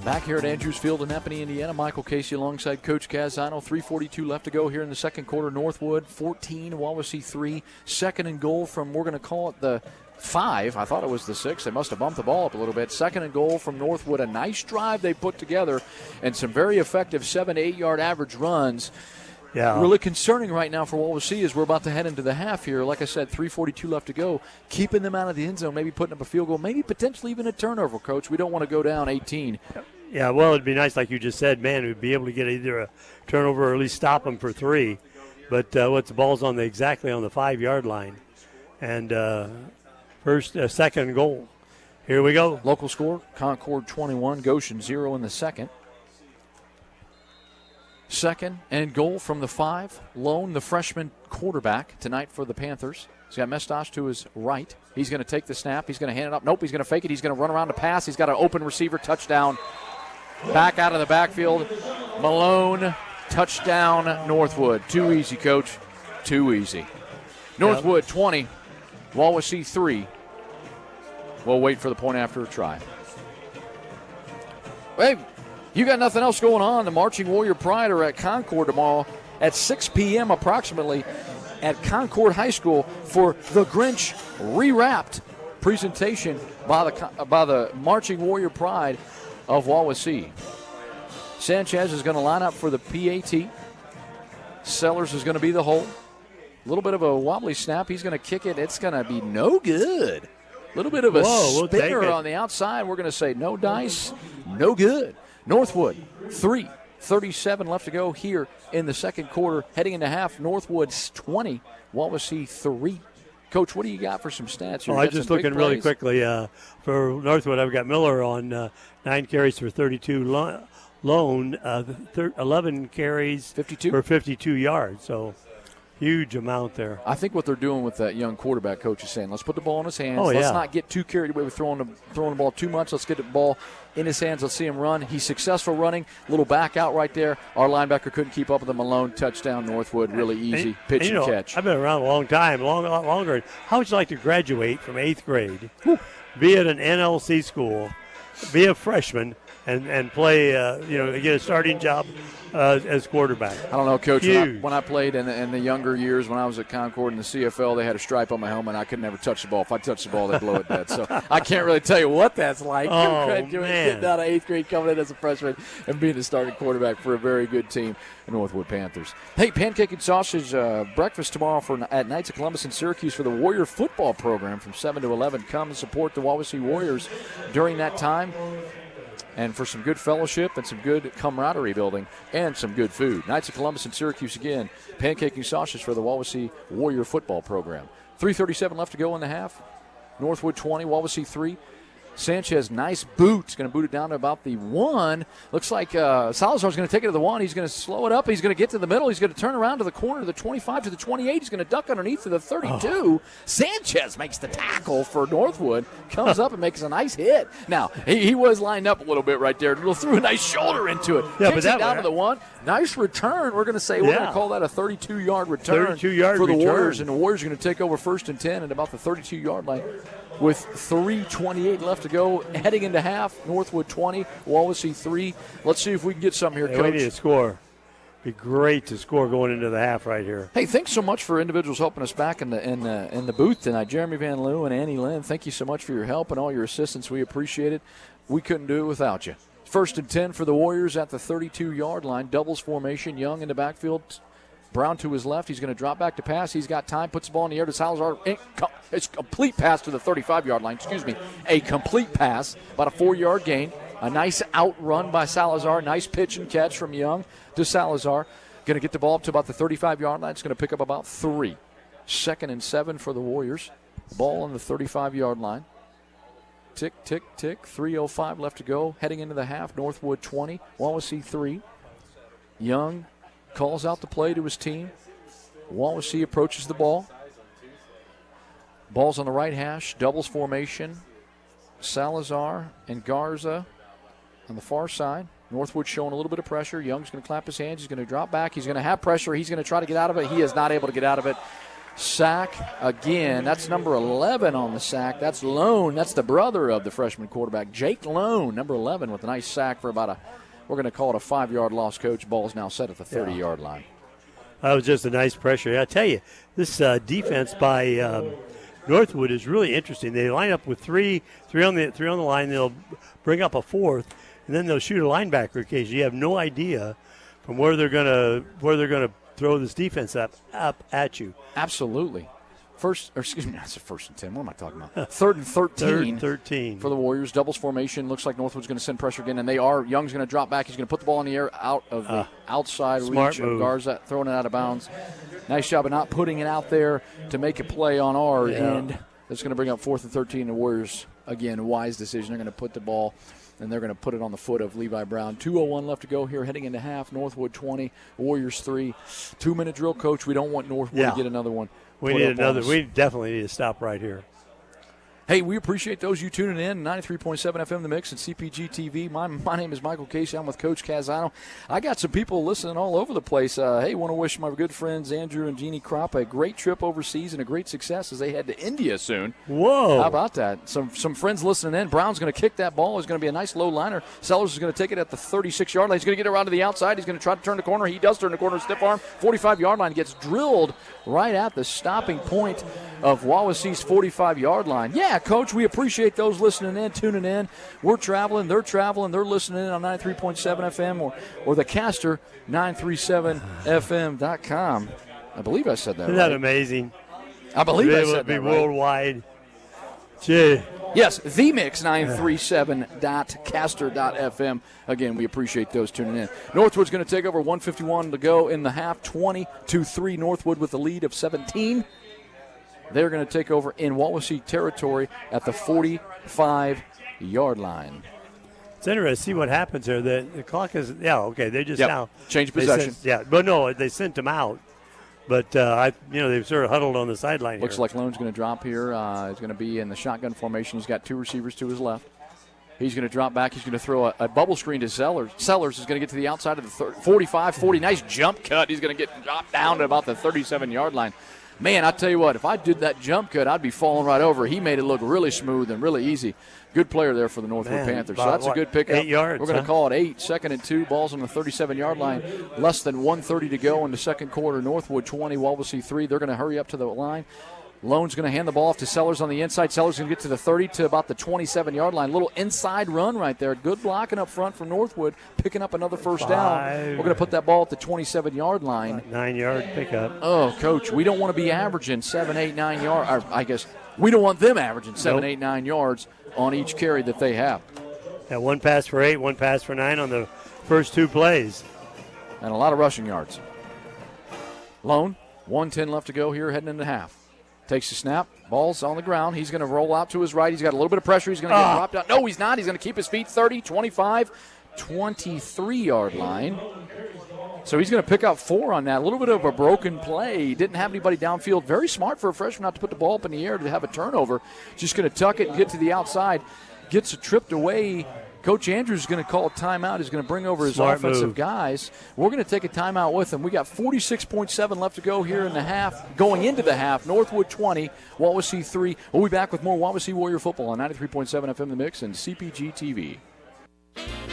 Back here at Andrews Field in Neppanee, Indiana, Michael Casey alongside Coach Casano. 3:42 left to go here in the second quarter. Northwood 14, Wawasee 3. 2nd and goal from, we're going to call it the 5. I thought it was the 6. They must have bumped the ball up a little bit. 2nd and goal from Northwood. A nice drive they put together and some very effective 7 to 8 yard average runs.
Yeah.
Really concerning right now for Wawasee is we're about to head into the half here. Like I said, 3:42 left to go. Keeping them out of the end zone, maybe putting up a field goal, maybe potentially even a turnover, Coach. We don't want to go down 18.
Yeah, well, it'd be nice, like you just said, man, we'd be able to get either a turnover or at least stop them for 3. But what's the ball's on exactly on the 5-yard line. And second goal. Here we go.
Local score, Concord 21, Goshen 0 in the second. 2nd and goal from the 5. Lone, the freshman quarterback tonight for the Panthers. He's got Mestash to his right. He's going to take the snap. He's going to hand it up. Nope, he's going to fake it. He's going to run around the pass. He's got an open receiver, touchdown. Back out of the backfield. Malone, touchdown, Northwood. Too easy, Coach. Too easy. Northwood 20, Wawasee 3. We'll wait for the point after a try. Hey, you got nothing else going on. The Marching Warrior Pride are at Concord tomorrow at 6 p.m. approximately at Concord High School for the Grinch Rewrapped presentation by the Marching Warrior Pride of Wawasee. Sanchez is going to line up for the PAT. Sellers is going to be the hole. A little bit of a wobbly snap. He's going to kick it. It's going to be no good. A little bit of a spinner on the outside. We're going to say no dice, no good. Northwood, 3:37 left to go here in the second quarter. Heading into half, Northwood's 20, Wawasee 3. Coach, what do you got for some stats here?
I'm just looking really quickly. For Northwood, I've got Miller on 9 carries for 32 lone, 11 carries 52 for 52 yards. So huge amount there.
I think what they're doing with that young quarterback coach is saying, let's put the ball in his hands.
Oh,
let's not get too carried away with throwing the ball too much. Let's get the ball in his hands. Let's see him run. He's successful running. Little back out right there. Our linebacker couldn't keep up with him alone. Touchdown, Northwood. Really easy pitch and catch.
I've been around a long time, a lot longer. How would you like to graduate from 8th grade, be at an NLC school, be a freshman, and play, get a starting job as quarterback?
I don't know, Coach. When I played in the younger years, when I was at Concord in the CFL, they had a stripe on my helmet. I could never touch the ball. If I touched the ball, they'd blow it dead. So I can't really tell you what that's like. Getting out of 8th grade, coming in as a freshman, and being the starting quarterback for a very good team, the Northwood Panthers. Hey, pancake and sausage breakfast tomorrow at Knights of Columbus in Syracuse for the Warrior football program from 7 to 11. Come and support the Wawasee Warriors during that time, and for some good fellowship and some good camaraderie building and some good food. Knights of Columbus and Syracuse again. Pancake and sausage for the Wawasee Warrior football program. 3:37 left to go in the half. Northwood 20, Wawasee 3. Sanchez, nice boot. Going to boot it down to about the 1. Looks like Salazar's going to take it to the 1. He's going to slow it up. He's going to get to the middle. He's going to turn around to the corner, to the 25, to the 28. He's going to duck underneath to the 32. Sanchez makes the tackle for Northwood. Comes up and makes a nice hit. Now, he was lined up a little bit right there. Threw a nice shoulder into it.
Yeah,
Kicks it down to the 1. Nice return. We're going to say we're going to call that a 32-yard return
32-yard
for the
return.
Warriors. And the Warriors are going to take over 1st and 10 at about the 32-yard line. With 3:28 left to go, heading into half, Northwood 20, Wawasee 3. Let's see if we can get something here, Coach.
We need to score. Be great to score going into the half right here.
Hey, thanks so much for individuals helping us back in the booth tonight. Jeremy Van Loo and Annie Lynn, thank you so much for your help and all your assistance. We appreciate it. We couldn't do it without you. 1st and 10 for the Warriors at the 32-yard line. Doubles formation. Young in the backfield. Brown to his left. He's going to drop back to pass. He's got time. Puts the ball in the air to Salazar. It's a complete pass to the 35-yard line. A complete pass. About a 4-yard gain. A nice outrun by Salazar. Nice pitch and catch from Young to Salazar. Going to get the ball up to about the 35-yard line. It's going to pick up about 3. 2nd and 7 for the Warriors. Ball on the 35-yard line. Tick, tick, tick. 3:05 left to go. Heading into the half. Northwood 20. Wawasee 3. Young calls out the play to his team. Wawasee approaches the ball. Ball's on the right hash. Doubles formation. Salazar and Garza on the far side. Northwood showing a little bit of pressure. Young's going to clap his hands. He's going to drop back. He's going to have pressure. He's going to try to get out of it. He is not able to get out of it. Sack again. That's number 11 on the sack. That's Lone. That's the brother of the freshman quarterback, Jake Lone, number 11, with a nice sack for about we're going to call it a 5-yard loss, Coach. Ball's now set at the 30-yard line.
That was just a nice pressure. I tell you, this defense by Northwood is really interesting. They line up with three on the line. They'll bring up a 4th, and then they'll shoot a linebacker occasionally. You have no idea from where they're going to throw this defense up at you.
Absolutely. That's a 1st and 10. What am I talking about? 3rd and 13.
3rd and 13.
For the Warriors. Doubles formation. Looks like Northwood's going to send pressure again, and they are. Young's going to drop back. He's going to put the ball in the air out of the outside reach of Garza, throwing it out of bounds. Nice job of not putting it out there to make a play on our end. That's going to bring up 4th and 13. The Warriors, again, wise decision. They're going to put the ball, and they're going to put it on the foot of Levi Brown. 2:01 left to go here, heading into half. Northwood 20, Warriors 3. 2-minute drill, Coach. We don't want Northwood to get another one.
We need another. We definitely need to stop right here.
Hey, we appreciate those you tuning in. 93.7 FM The Mix and CPG-TV. My name is Michael Casey. I'm with Coach Casano. I got some people listening all over the place. Hey, want to wish my good friends Andrew and Jeannie Kropp a great trip overseas and a great success as they head to India soon.
Whoa.
How about that? Some friends listening in. Brown's going to kick that ball. It's going to be a nice low liner. Sellers is going to take it at the 36-yard line. He's going to get it around to the outside. He's going to try to turn the corner. He does turn the corner. Stiff arm. 45-yard line. Gets drilled right at the stopping point of Wawasee's 45-yard line. Yeah, Coach, we appreciate those listening in, tuning in. We're traveling, they're listening in on 93.7 FM or the caster, 937fm.com. I believe I said that.
Isn't that amazing?
I believe I said that.
It would be
right.
worldwide. Gee.
Yes, themix937.caster.fm. Again, we appreciate those tuning in. Northwood's going to take over, 1:51 to go in the half, 20-3 Northwood with the lead of 17. They're going to take over in Wawasee territory at the 45-yard line.
It's interesting to see what happens here. The clock is, they just now.
Change possession.
But no, they sent them out. But, they've sort of huddled on the sideline
Looks
here.
like Lone's going to drop here. He's going to be in the shotgun formation. He's got two receivers to his left. He's going to drop back. He's going to throw a bubble screen to Sellers. Sellers is going to get to the outside of the 45, 40. Nice jump cut. He's going to get dropped down to about the 37-yard line. Man, I tell you what, if I did that jump cut, I'd be falling right over. He made it look really smooth and really easy. Good player there for the Northwood Panthers. So that's a good pickup.
8 yards.
We're going to call it 8, 2nd and 2. Ball's on the 37-yard line. Less than 1:30 to go in the second quarter. Northwood 20, Wawasee 3. They're going to hurry up to the line. Lone's going to hand the ball off to Sellers on the inside. Sellers going to get to the 30 to about the 27-yard line. Little inside run right there. Good blocking up front from Northwood, picking up another first down. We're going to put that ball at the 27-yard line.
9-yard pickup.
Oh, Coach, we don't want to be averaging 7, 8, 9 yards. I guess we don't want them averaging 7, 8, 9 yards on each carry that they have.
Yeah, one pass for 8, one pass for 9 on the first 2 plays.
And a lot of rushing yards. Lone, 1:10 left to go here, heading into half. Takes the snap. Ball's on the ground. He's going to roll out to his right. He's got a little bit of pressure. He's going to get dropped down. No, he's not. He's going to keep his feet 30, 25, 23-yard line. So he's going to pick up 4 on that. A little bit of a broken play. Didn't have anybody downfield. Very smart for a freshman not to put the ball up in the air to have a turnover. Just going to tuck it and get to the outside. Gets it tripped away. Coach Andrews is going to call a timeout. He's going to bring over his offensive guys. We're going to take a timeout with him. We got 46.7 left to go here in the half. Going into the half, Northwood 20, Wawasee 3. We'll be back with more Wawasee Warrior football on 93.7 FM The Mix and CPG-TV.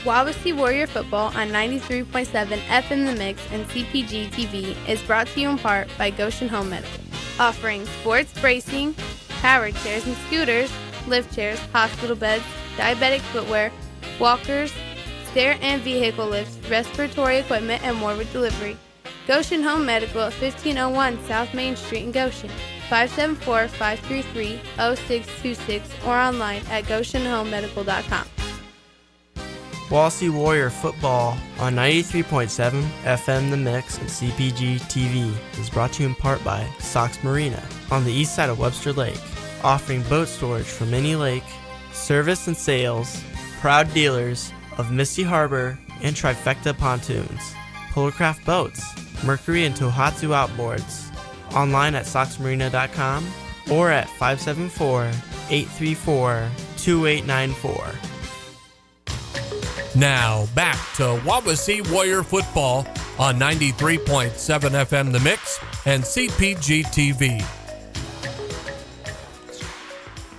Wawasee Warrior Football on 93.7 FM The Mix and CPG-TV is brought to you in part by Goshen Home Medical, offering sports bracing, power chairs and scooters, lift chairs, hospital beds, diabetic footwear, walkers, stair and vehicle lifts, respiratory equipment, and more with delivery. Goshen Home Medical at 1501 South Main Street in Goshen, 574-533-0626, or online at GoshenHomeMedical.com.
Wawasee Warrior Football on 93.7 FM The Mix and CPG-TV is brought to you in part by Sox Marina on the east side of Webster Lake, offering boat storage from any lake, service and sales, proud dealers of Misty Harbor and Trifecta Pontoons, Polarcraft Boats, Mercury and Tohatsu Outboards, online at soxmarina.com or at 574-834-2894.
Now, back to Wawasee Warrior football on 93.7 FM The Mix and CPG-TV.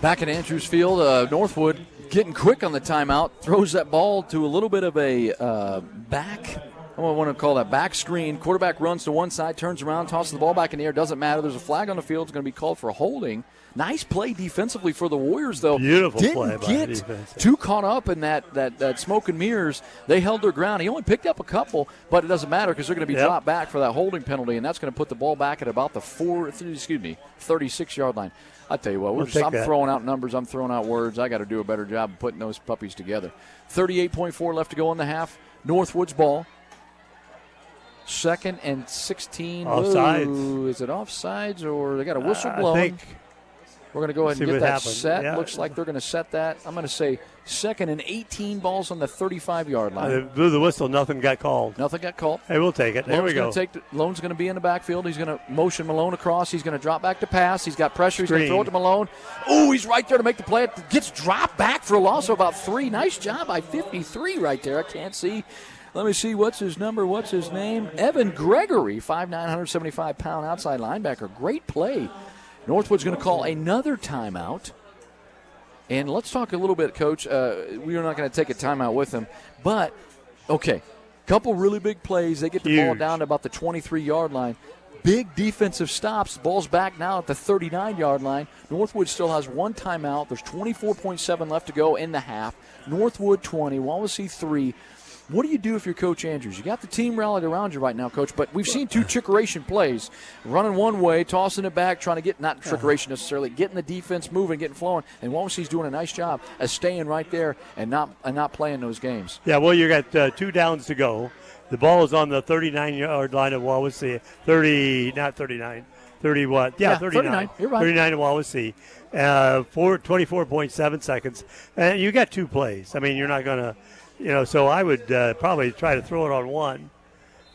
Back at Andrews Field, Northwood getting quick on the timeout, throws that ball to a little bit of a back, I want to call that back screen. Quarterback runs to one side, turns around, tosses the ball back in the air. Doesn't matter. There's a flag on the field. It's going to be called for a holding. Nice play defensively for the Warriors, though.
Beautiful
Didn't
play by
get
the defense.
too caught up in that smoke and mirrors. They held their ground. He only picked up a couple, but it doesn't matter because they're going to be dropped back for that holding penalty, and that's going to put the ball back at about the 36-yard line. I tell you what, I'm throwing out numbers. I'm throwing out words. I got to do a better job of putting those puppies together. 38.4 left to go in the half. Northwood's ball. 2nd and 16.
Offsides.
Ooh, is it offsides or they got a whistle blown? We're going to go ahead and
See
get
what
that
happens.
set.
Yeah.
Looks like they're going to set that. I'm going to say 2nd and 18, balls on the 35-yard line.
They blew the whistle. Nothing got called.
Nothing got called.
Hey, we'll take it. There we go.
Lone's going to be in the backfield. He's going to motion Malone across. He's going to drop back to pass. He's got pressure. He's going to throw it to Malone. Oh, he's right there to make the play. It gets dropped back for a loss of about 3. Nice job by 53 right there. I can't see. Let me see. What's his number? What's his name? Evan Gregory, 5'9", 175-pound outside linebacker. Great play. Northwood's going to call another timeout. And let's talk a little bit, Coach. We are not going to take a timeout with him. But, okay, couple really big plays. They get the ball down to about the 23-yard line. Big defensive stops. Ball's back now at the 39-yard line. Northwood still has 1 timeout. There's 24.7 left to go in the half. Northwood 20, Wawasee 3. What do you do if you're Coach Andrews? You got the team rallied around you right now, Coach, but we've seen 2 trickeration plays. Running one way, tossing it back, trying to get, not trickeration necessarily, getting the defense moving, getting flowing, and Wawasee's doing a nice job of staying right there and not playing those games.
Yeah, well, you got 2 downs to go. The ball is on the 39-yard line of Wawasee. 30 what? Yeah, 39.
You're right.
39 of Wawasee. 24.7 seconds. And you got 2 plays. I mean, you're not going to, so I would probably try to throw it on 1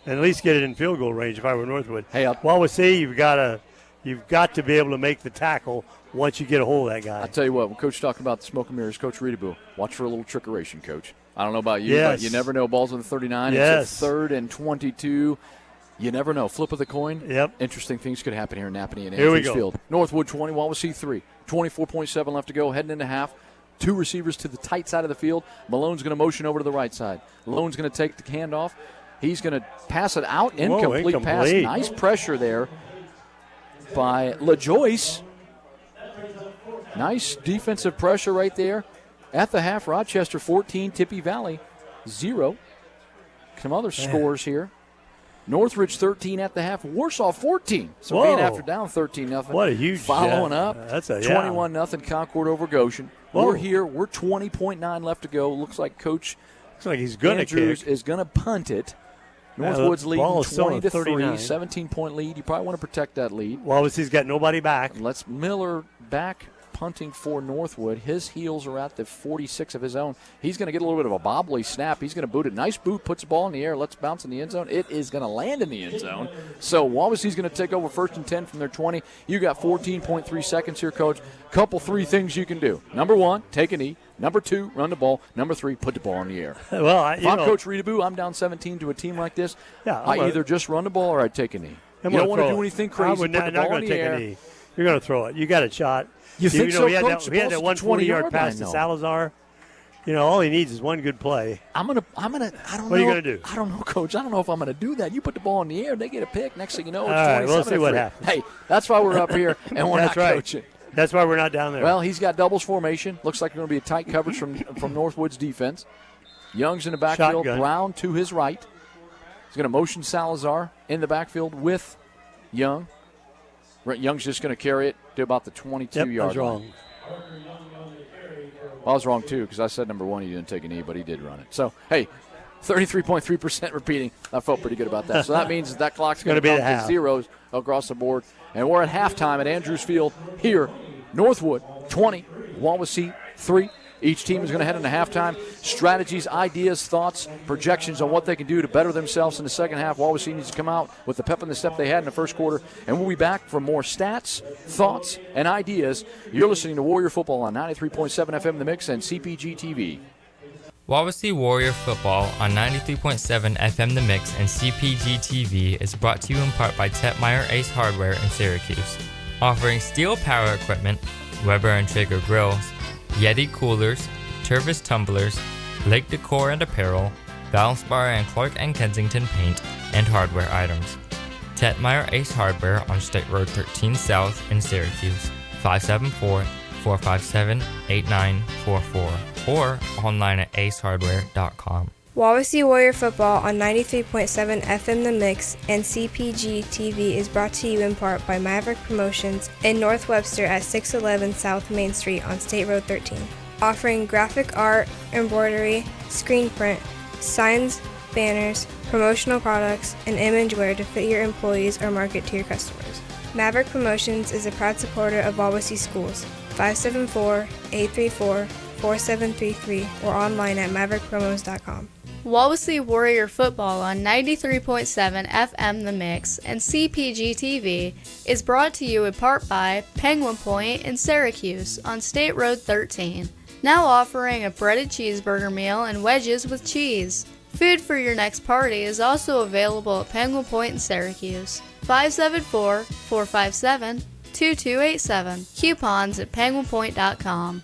and at least get it in field goal range if I were Northwood.
Hey,
Wawasee, you've got to be able to make the tackle once you get a hold of that guy.
I'll tell you what, when Coach talking about the smoke and mirrors, Coach Reedabu, watch for a little trickeration, Coach. I don't know about you, but you never know. Ball's on the 39.
Yes.
It's a 3rd and 22. You never know. Flip of the coin.
Yep.
Interesting things could happen here in Napanee and
Here we
Andrews
go.
Field. Northwood 20, Wawasee 3. 24.7 left to go, heading into half. 2 receivers to the tight side of the field. Malone's going to motion over to the right side. Malone's going to take the handoff. He's going to pass it out. Incomplete pass. Nice pressure there by LaJoyce. Nice defensive pressure right there. At the half, Rochester 14, Tippy Valley 0. Some other scores here. Northridge 13 at the half. Warsaw 14. So being after down 13-0.
What a huge
following up.
That's a
21-0 Concord over Goshen.
Whoa.
We're here. We're 20.9 left to go. Looks like Coach
he's gonna
Andrews
kick.
is going to punt it. Northwood's leading
ball is still
20
on
to 3,
39.
17-point lead. You probably want to protect that lead.
Wawasee's got nobody back.
Let's Miller back punting for Northwood. His heels are at the 46 of his own. He's going to get a little bit of a bobbly snap. He's going to boot it. Nice boot, puts the ball in the air, lets it bounce in the end zone. It is going to land in the end zone. So Wawasee's going to take over 1st and 10 from their 20. You got 14.3 seconds here, Coach. Couple 3 things you can do. Number 1, take a knee. Number 2, run the ball. Number 3, put the ball in the air.
Well,
if I'm Coach Reedabu, I'm down 17 to a team like this.
Yeah,
I either just run the ball or I take a knee.
I'm
You don't
gonna
want to
throw
do
it.
anything crazy.
I'm not going to take a knee. You're going to throw it. You got a shot.
You think so,
we had
Coach?
that 140-yard pass to
line,
Salazar. All he needs is one good play.
I don't know.
What are you going to do?
I don't know, Coach. I don't know if I'm going to do that. You put the ball in the air, they get a pick. Next thing you know, it's
All right,
27
we'll see what happens.
Hey, that's why we're up here and we're
That's
not
right.
coaching.
That's why we're not down there.
Well, he's got doubles formation. Looks like going to be a tight coverage from Northwood's defense. Young's in the backfield.
Shotgun.
Brown to his right. He's going to motion Salazar in the backfield with Young. Young's just going to carry it to about the 22-yard line.
wrong.
I was wrong, too, because I said number 1, he didn't take a knee, but he did run it. So, hey, 33.3% repeating. I felt pretty good about that. So that means that clock's going to
be
come
the half.
to zeros across the board. And we're at halftime at Andrews Field here. Northwood 20, Wawasee 3. Each team is going to head into halftime. Strategies, ideas, thoughts, projections on what they can do to better themselves in the second half. Wawasee needs to come out with the pep in the step they had in the first quarter. And we'll be back for more stats, thoughts, and ideas. You're listening to Warrior Football on 93.7 FM The Mix and CPG-TV.
Wawasee Warrior Football on 93.7 FM The Mix and CPG-TV is brought to you in part by Tetmeyer Ace Hardware in Syracuse, offering steel power equipment, Weber & Traeger grills, Yeti coolers, Tervis tumblers, Lake Decor and apparel, Valspar and Clark & Kensington paint, and hardware items. Tetmeyer Ace Hardware on State Road 13 South in Syracuse, 574-457-8944, or online at acehardware.com.
Wawasee Warrior Football on 93.7 FM The Mix and CPG-TV is brought to you in part by Maverick Promotions in North Webster at 611 South Main Street on State Road 13, offering graphic art, embroidery, screen print, signs, banners, promotional products, and image wear to fit your employees or market to your customers.
Maverick Promotions is a proud supporter of Wawasee Schools. 574-834-4733 or online at maverickpromos.com.
Wawasee Warrior Football on 93.7 FM The Mix and CPG-TV is brought to you in part by Penguin Point in Syracuse on State Road 13. Now offering a breaded cheeseburger meal and wedges with cheese. Food for your next party is also available at Penguin Point in Syracuse. 574-457-2287. Coupons at penguinpoint.com.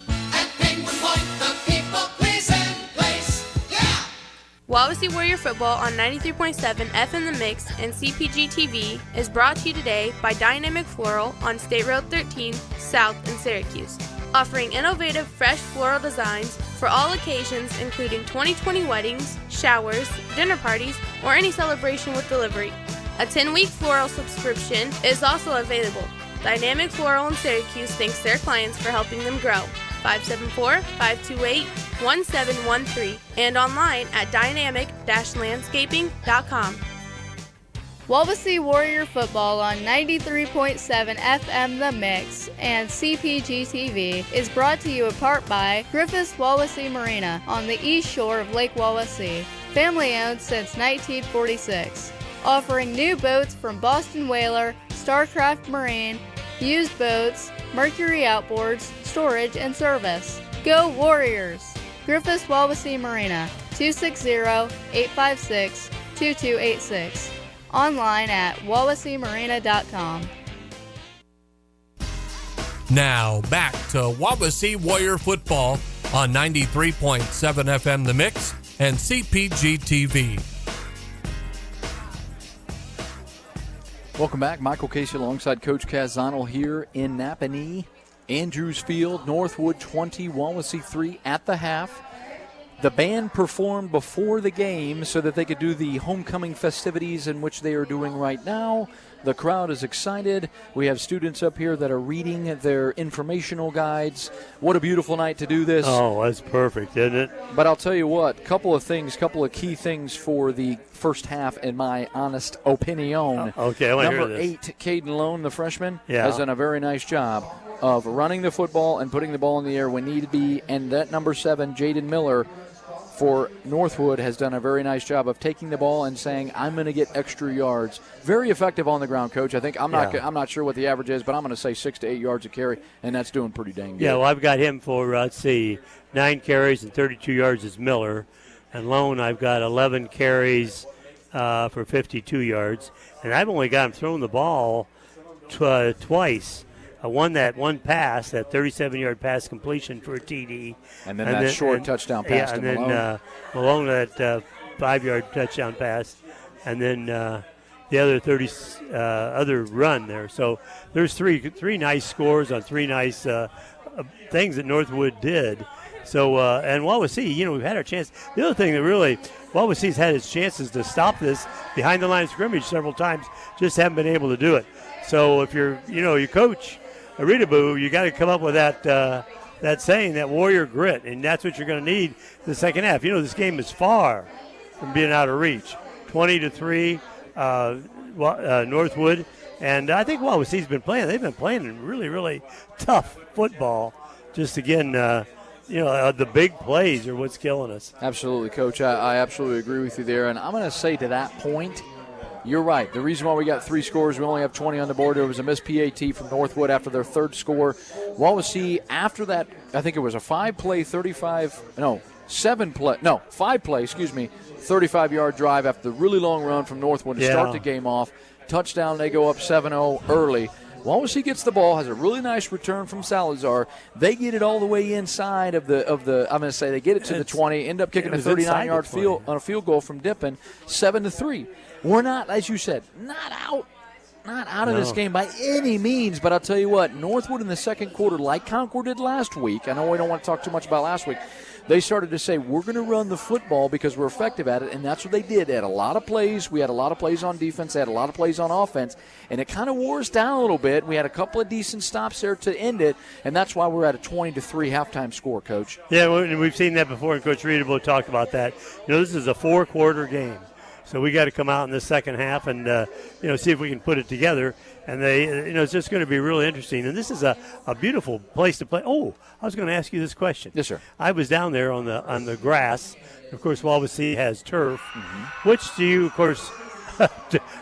Wawasee Warrior Football on 93.7 FM The Mix and CPG-TV is brought to you today by Dynamic Floral on State Road 13 South in Syracuse, offering innovative fresh floral designs for all occasions including 2020 weddings, showers, dinner parties, or any celebration with delivery. A 10-week floral subscription is also available. Dynamic Floral in Syracuse thanks their clients for helping them grow. 574-528-1713 and online at dynamic-landscaping.com.
Wawasee Warrior Football on 93.7 FM The Mix and CPG-TV is brought to you in part by Griffith's Wawasee Marina on the east shore of Lake Wawasee, family owned since 1946. Offering new boats from Boston Whaler, Starcraft Marine, used boats, Mercury Outboards, storage, and service. Go Warriors! Griffith's Wawasee Marina, 260-856-2286. Online at wawaseemarina.com.
Now back to Wawasee Warrior Football on 93.7 FM The Mix and CPG-TV.
Welcome back. Michael Casey alongside Coach Kazanel here in Napanee. Andrews Field, Northwood 20, Wawasee 3 at the half. The band performed before the game so that they could do the homecoming festivities in which they are doing right now. The crowd is excited. We have students up here that are reading their informational guides. What a beautiful night to do this.
Oh, that's perfect, isn't it?
But I'll tell you what, couple of key things for the first half, in my honest opinion.
Okay, I want to hear
Number
this.
8, Caden Lone, the freshman,
Yeah.
has done a very nice job of running the football and putting the ball in the air when need be. And that number 7, Jaden Miller, for Northwood, has done a very nice job of taking the ball and saying, I'm going to get extra yards. Very effective on the ground, Coach. I think I'm not sure what the average is, but I'm going to say 6 to 8 yards a carry, and that's doing pretty dang good.
Yeah, well, I've got him for, 9 carries and 32 yards is Miller. And Lone, I've got 11 carries for 52 yards. And I've only got him throwing the ball twice. One pass, that 37-yard pass completion for a TD.
And then that short touchdown pass to Malone.
And then Malone, that 5-yard touchdown pass. And then the other other run there. So there's three nice scores on three nice things that Northwood did. So, and Wawasee, we've had our chance. The other thing that really, Wawasee's had its chances to stop this behind the line of scrimmage several times, just haven't been able to do it. So if you're, your coach, Aridaboo, you got to come up with that saying, that warrior grit, and that's what you're going to need the second half. This game is far from being out of reach. 20-3, Northwood, and I think Wawasee's been playing. They've been playing really, really tough football. Just again, the big plays are what's killing us.
Absolutely, Coach. I absolutely agree with you there, and I'm going to say to that point, you're right. The reason why we got 3 scores, we only have 20 on the board. There was a missed PAT from Northwood after their third score. Wawasee, after that, I think it was a 5-play, 35-yard drive after the really long run from Northwood to start the game off. Touchdown, they go up 7-0 early. Wawasee gets the ball, has a really nice return from Salazar. They get it all the way inside of the I'm going to say they get it to the 20, end up kicking a 39-yard field goal from Dippin, 7-3. We're not, as you said, not out of this game by any means, but I'll tell you what, Northwood in the second quarter, like Concord did last week, I know we don't want to talk too much about last week, they started to say, we're going to run the football because we're effective at it, and that's what they did. They had a lot of plays. We had a lot of plays on defense. They had a lot of plays on offense, and it kind of wore us down a little bit. We had a couple of decent stops there to end it, and that's why we're at a 20-3 halftime score, Coach.
Yeah, we've seen that before, and Coach Reedable talked about that. This is a 4-quarter game. So we got to come out in the second half and see if we can put it together. And it's just going to be really interesting. And this is a beautiful place to play. Oh, I was going to ask you this question.
Yes, sir.
I was down there on the grass. Of course, Wawasee has turf.
Mm-hmm.
Which do you, of course,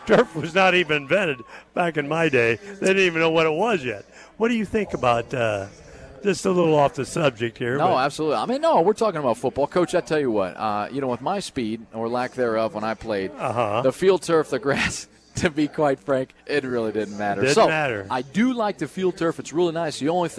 turf was not even invented back in my day. They didn't even know what it was yet. What do you think about? Just a little off the subject here.
No, absolutely. I mean, no, we're talking about football. Coach, I tell you what, with my speed or lack thereof when I played, the field turf, the grass, to be quite frank, it really didn't matter.
Didn't matter.
I do like the field turf. It's really nice. The only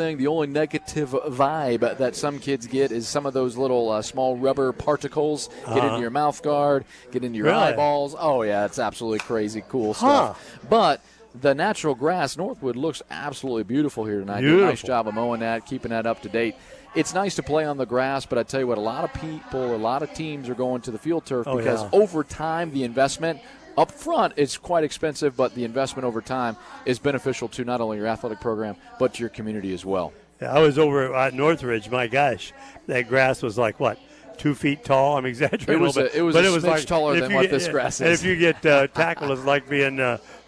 negative vibe that some kids get is some of those little small rubber particles get into your mouth guard, get into your eyeballs. Oh, yeah, it's absolutely crazy cool stuff. But the natural grass, Northwood, looks absolutely beautiful here tonight. Did a nice job of mowing that, keeping that up to date. It's nice to play on the grass, but I tell you what, a lot of people, a lot of teams are going to the field turf because over time the investment up front is quite expensive, but the investment over time is beneficial to not only your athletic program but to your community as well.
Yeah, I was over at Northridge. My gosh, that grass was like what? 2 feet tall. I'm exaggerating a little bit.
It was like taller than what this grass is.
And if you get tackled, it's like being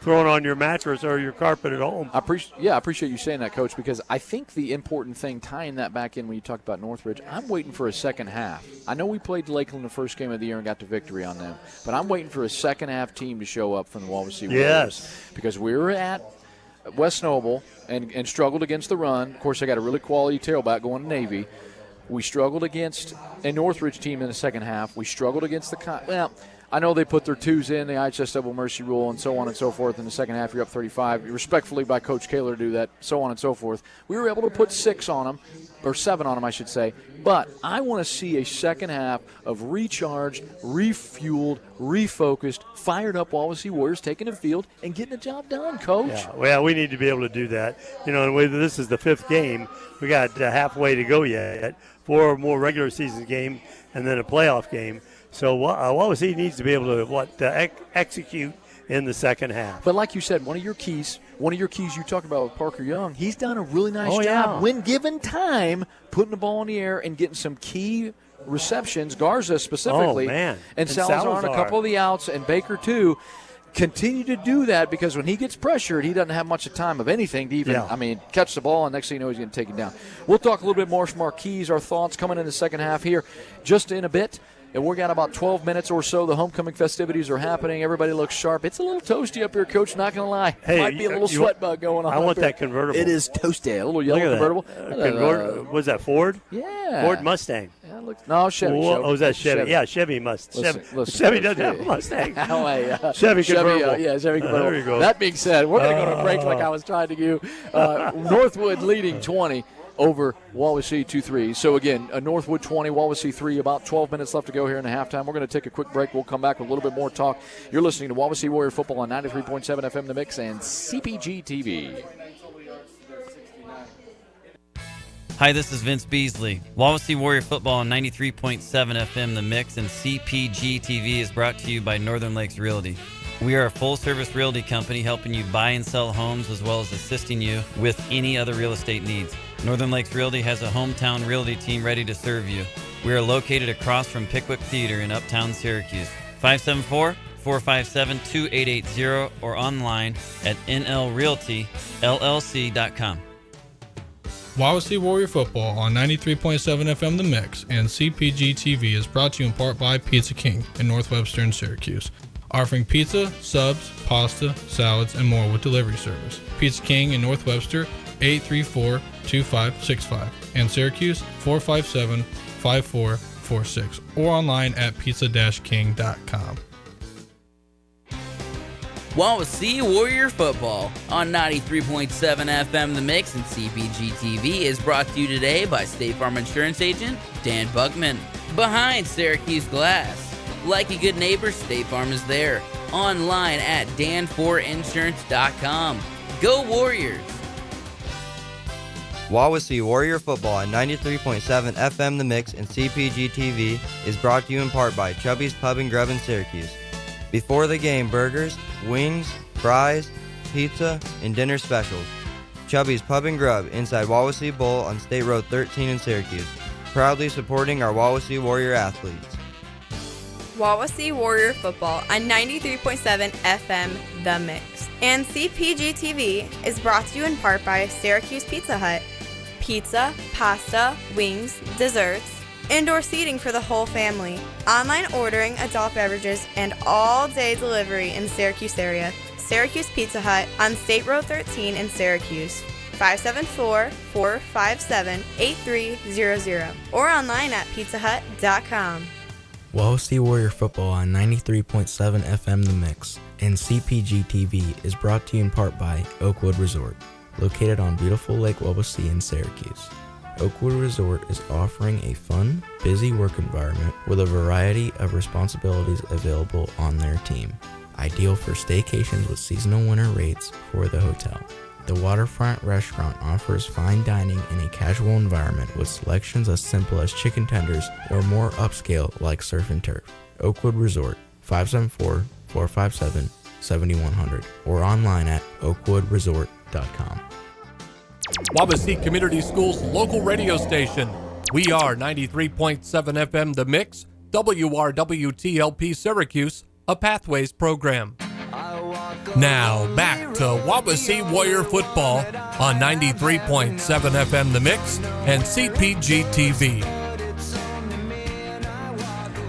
thrown on your mattress or your carpet at home.
I appreciate you saying that, Coach, because I think the important thing, tying that back in when you talk about Northridge, I'm waiting for a second half. I know we played Lakeland the first game of the year and got the victory on them, but I'm waiting for a second half team to show up from the Wawasee Warriors.
Yes.
Because we were at West Noble and struggled against the run. Of course, they got a really quality tailback going to Navy. We struggled against a Northridge team in the second half. We struggled against I know they put their twos in, the IHS double mercy rule, and so on and so forth. In the second half, you're up 35. Respectfully by Coach Kaler to do that, so on and so forth. We were able to put 6 on them, or 7 on them, I should say. But I want to see a second half of recharged, refueled, refocused, fired up Wawasee Warriors taking the field and getting the job done, Coach.
Yeah, well, we need to be able to do that. And this is the 5th game. We got halfway to go yet. 4 more regular season games and then a playoff game. So Wawasee needs to be able to execute in the second half.
But like you said, one of your keys you talked about with Parker Young, he's done a really nice job when given time, putting the ball in the air and getting some key receptions, Garza specifically, and Salazar on a couple of the outs, and Baker too. Continue to do that because when he gets pressured, he doesn't have much of time of anything to even, catch the ball, and next thing you know, he's going to take it down. We'll talk a little bit more from our keys, our thoughts coming in the second half here just in a bit. And we've got about 12 minutes or so. The homecoming festivities are happening. Everybody looks sharp. It's a little toasty up here, Coach, not going to lie.
Hey,
might be a little sweat bug going on.
I want that convertible.
It is toasty. A little yellow convertible.
Was that Ford?
Yeah.
Ford Mustang.
No, Chevy.
Oh, was that Chevy? Yeah, Chevy Mustang. Chevy doesn't have a Mustang. Chevy convertible.
Chevy convertible.
There you go.
That being said, we're going to go to break like I was trying to do. Northwood leading 20. Over Wawasee 2-3. So, again, Northwood 20, Wawasee 3, about 12 minutes left to go here in the halftime. We're going to take a quick break. We'll come back with a little bit more talk. You're listening to Wawasee Warrior Football on 93.7 FM The Mix and CPG-TV.
Hi, this is Vince Beasley. Wawasee Warrior Football on 93.7 FM The Mix and CPG-TV is brought to you by Northern Lakes Realty. We are a full-service realty company helping you buy and sell homes as well as assisting you with any other real estate needs. Northern Lakes Realty has a hometown realty team ready to serve you. We are located across from Pickwick Theater in Uptown Syracuse. 574-457-2880 or online at nlrealtyllc.com.
Wawasee Warrior Football on 93.7 FM The Mix and CPG-TV is brought to you in part by Pizza King in North Webster and Syracuse, offering pizza, subs, pasta, salads, and more with delivery service. Pizza King in North Webster, 834-2565, and Syracuse, 457-5446, or online at pizza-king.com.
Wawasee Warrior Football on 93.7 FM The Mix and CPG-TV is brought to you today by State Farm Insurance Agent Dan Bugman. Behind Syracuse Glass. Like a good neighbor, State Farm is there. Online at dan4insurance.com. Go Warriors!
Wawasee Warrior Football on 93.7 FM The Mix and CPG-TV is brought to you in part by Chubby's Pub and Grub in Syracuse. Before the game, burgers, wings, fries, pizza, and dinner specials. Chubby's Pub and Grub inside Wawasee Bowl on State Road 13 in Syracuse. Proudly supporting our Wawasee Warrior athletes.
Wawasee Warrior Football on 93.7 FM The Mix. And CPG-TV is brought to you in part by Syracuse Pizza Hut. Pizza, pasta, wings, desserts, indoor seating for the whole family, online ordering, adult beverages, and all-day delivery in Syracuse area. Syracuse Pizza Hut on State Road 13 in Syracuse. 574-457-8300 or online at pizzahut.com.
Wawasee Warrior Football on 93.7 FM The Mix and CPG-TV is brought to you in part by Oakwood Resort, located on beautiful Lake Wawasee in Syracuse. Oakwood Resort is offering a fun, busy work environment with a variety of responsibilities available on their team, ideal for staycations with seasonal winter rates for the hotel. The waterfront restaurant offers fine dining in a casual environment with selections as simple as chicken tenders or more upscale like surf and turf. Oakwood Resort, 574-457-7100 or online at oakwoodresort.com.
Wawasee Community Schools local radio station. We are 93.7 FM The Mix, WRWTLP Syracuse, a Pathways program. Now, back to Wawasee Warrior Football on 93.7 FM The Mix and CPG-TV.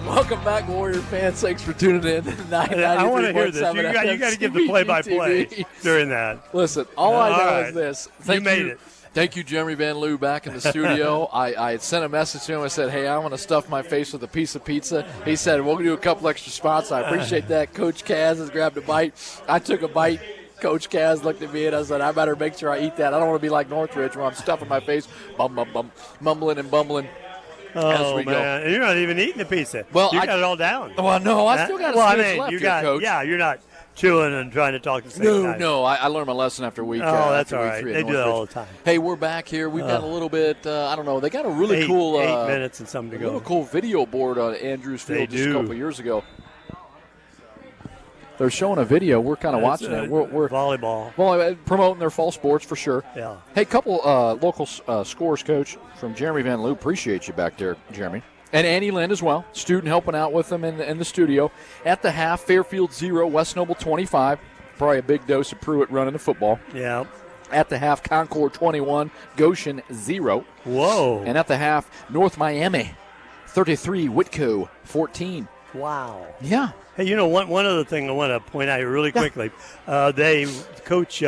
Welcome back, Warrior fans. Thanks for tuning in.
I want to hear this. You got to give the play-by-play during that.
Listen, all I know is this.
You made it.
Thank you, Jeremy Van Loo, back in the studio. I had sent a message to him. I said, hey, I want to stuff my face with a piece of pizza. He said, we'll do a couple extra spots. I appreciate that. Coach Kaz has grabbed a bite. I took a bite. Coach Kaz looked at me, and I said, I better make sure I eat that. I don't want to be like Northridge where I'm stuffing my face, mumbling and bumbling.
Oh, man. And you're not even eating the pizza.
Well,
you got it all down.
Well, no, I still got a smidge left here, Coach.
Yeah, you're not chewing and trying to talk at the same time.
No, I learned my lesson after week.
Oh, that's all
right.
They do that all the time.
Hey, we're back here. We've got a little bit, I don't know, they got a really cool
8 minutes and something to go.
Little cool video board on Andrews Field just a couple years ago. They're showing a video. We're kind of watching it. We're
volleyball.
Well, promoting their fall sports for sure.
Yeah.
Hey, couple local scores, Coach, from Jeremy Van Loo. Appreciate you back there, Jeremy. And Annie Lynn as well, student helping out with them in the studio. At the half, Fairfield 0, West Noble 25. Probably a big dose of Pruitt running the football.
Yeah.
At the half, Concord 21, Goshen 0.
Whoa.
And at the half, North Miami 33, Whitco 14.
Wow.
Yeah.
Hey, one other thing I want to point out here really quickly. Coach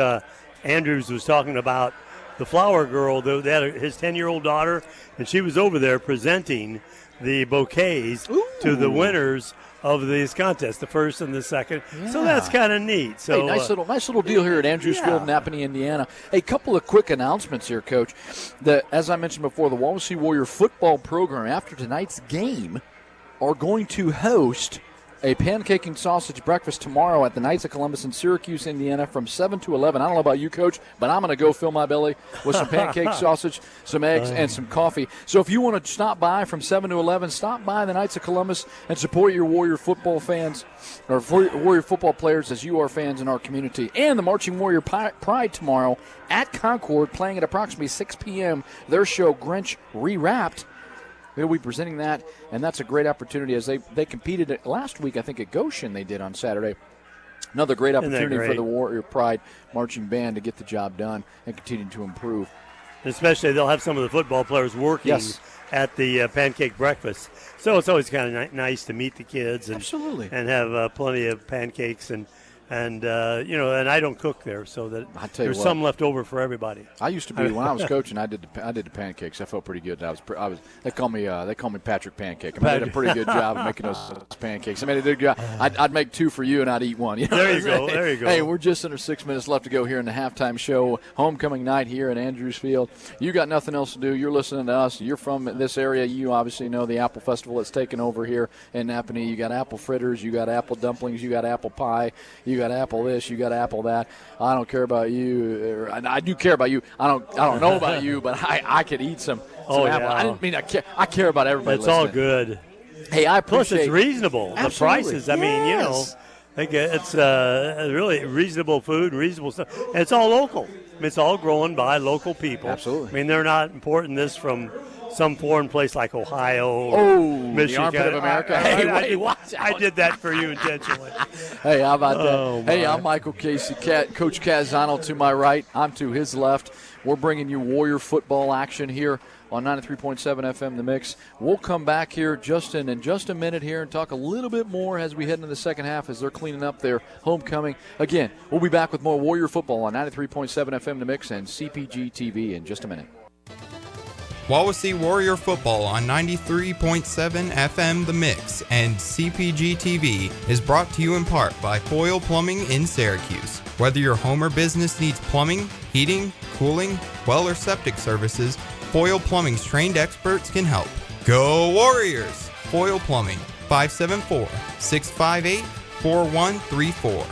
Andrews was talking about the flower girl. They had his 10-year-old daughter, and she was over there presenting the bouquets to the winners of these contests, the first and the second. Yeah. So that's kind of neat. So
hey, nice little deal here at Andrews Field, Napanee, Indiana. A couple of quick announcements here, Coach. As I mentioned before, the Wawasee Warrior football program after tonight's game are going to host a pancake and sausage breakfast tomorrow at the Knights of Columbus in Syracuse, Indiana from 7 to 11. I don't know about you, Coach, but I'm going to go fill my belly with some pancake, sausage, some eggs, and some coffee. So if you want to stop by from 7 to 11, stop by the Knights of Columbus and support your Warrior football fans or Warrior football players as you are fans in our community. And the Marching Warrior Pride tomorrow at Concord playing at approximately 6 p.m. Their show, Grinch Rewrapped. We'll be presenting that, and that's a great opportunity as they competed last week, I think, at Goshen they did on Saturday. Another great opportunity for the Warrior Pride Marching Band to get the job done and continue to improve.
Especially they'll have some of the football players working at the pancake breakfast. So it's always kind of nice to meet the kids and have plenty of pancakes and I don't cook there, so that there's some left over for everybody.
I used to be when I was coaching. I did the pancakes. I felt pretty good. They call me Patrick Pancake. I did a pretty good job of making those pancakes. I mean, I did good. I'd make two for you and I'd eat one.
There you go. There you go.
Hey, we're just under 6 minutes left to go here in the halftime show. Homecoming night here at Andrews Field. You got nothing else to do. You're listening to us. You're from this area. You obviously know the Apple Festival that's taken over here in Napanee. You got apple fritters. You got apple dumplings. You got apple pie. You got apple this, you got apple that. I don't care about you. I do care about you. I don't know about you, but I could eat some apple. I didn't mean I care. I care about everybody.
It's all good.
Hey, I appreciate.
Plus, it's reasonable.
Absolutely.
The prices. I mean, it's really reasonable food, reasonable stuff, and it's all local. it's all grown by local people.
Absolutely.
I mean, they're not importing this from some foreign place like Ohio or
Michigan.
The armpit of America. I did that for you intentionally.
Hey, how about
Oh,
that? Hey,
my.
I'm Michael Casey. Coach Casano to my right. I'm to his left. We're bringing you Warrior football action here on 93.7 FM The Mix. We'll come back here in just a minute here and talk a little bit more as we head into the second half as they're cleaning up their homecoming. Again, we'll be back with more Warrior football on 93.7 FM The Mix and CPG-TV in just a minute.
Wawasee Warrior Football on 93.7 FM The Mix and CPG-TV is brought to you in part by Foyle Plumbing in Syracuse. Whether your home or business needs plumbing, heating, cooling, well, or septic services, Foyle Plumbing's trained experts can help. Go Warriors! Foyle Plumbing, 574-658-4134.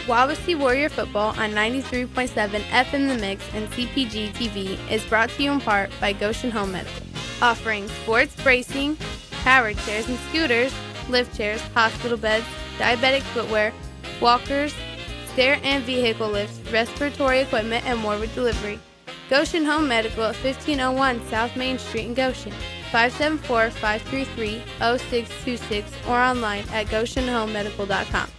Wawasee Warrior Football on 93.7 FM The Mix and CPG-TV is brought to you in part by Goshen Home Medical, offering sports bracing, power chairs and scooters, lift chairs, hospital beds, diabetic footwear, walkers, stair and vehicle lifts, respiratory equipment, and more with delivery. Goshen Home Medical at 1501 South Main Street in Goshen, 574-533-0626 or online at GoshenHomeMedical.com.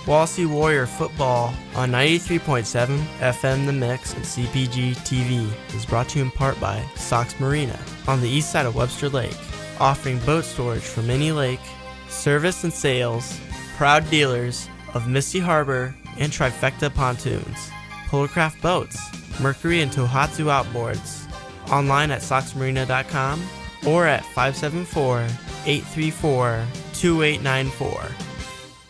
Wawasee Warrior Football on 93.7 FM The Mix and CPG-TV is brought to you in part by Sox Marina on the east side of Webster Lake, offering boat storage from any lake, service and sales, proud dealers of Misty Harbor and Trifecta pontoons, Polarcraft boats, Mercury and Tohatsu outboards, online at soxmarina.com or at 574-834-2894.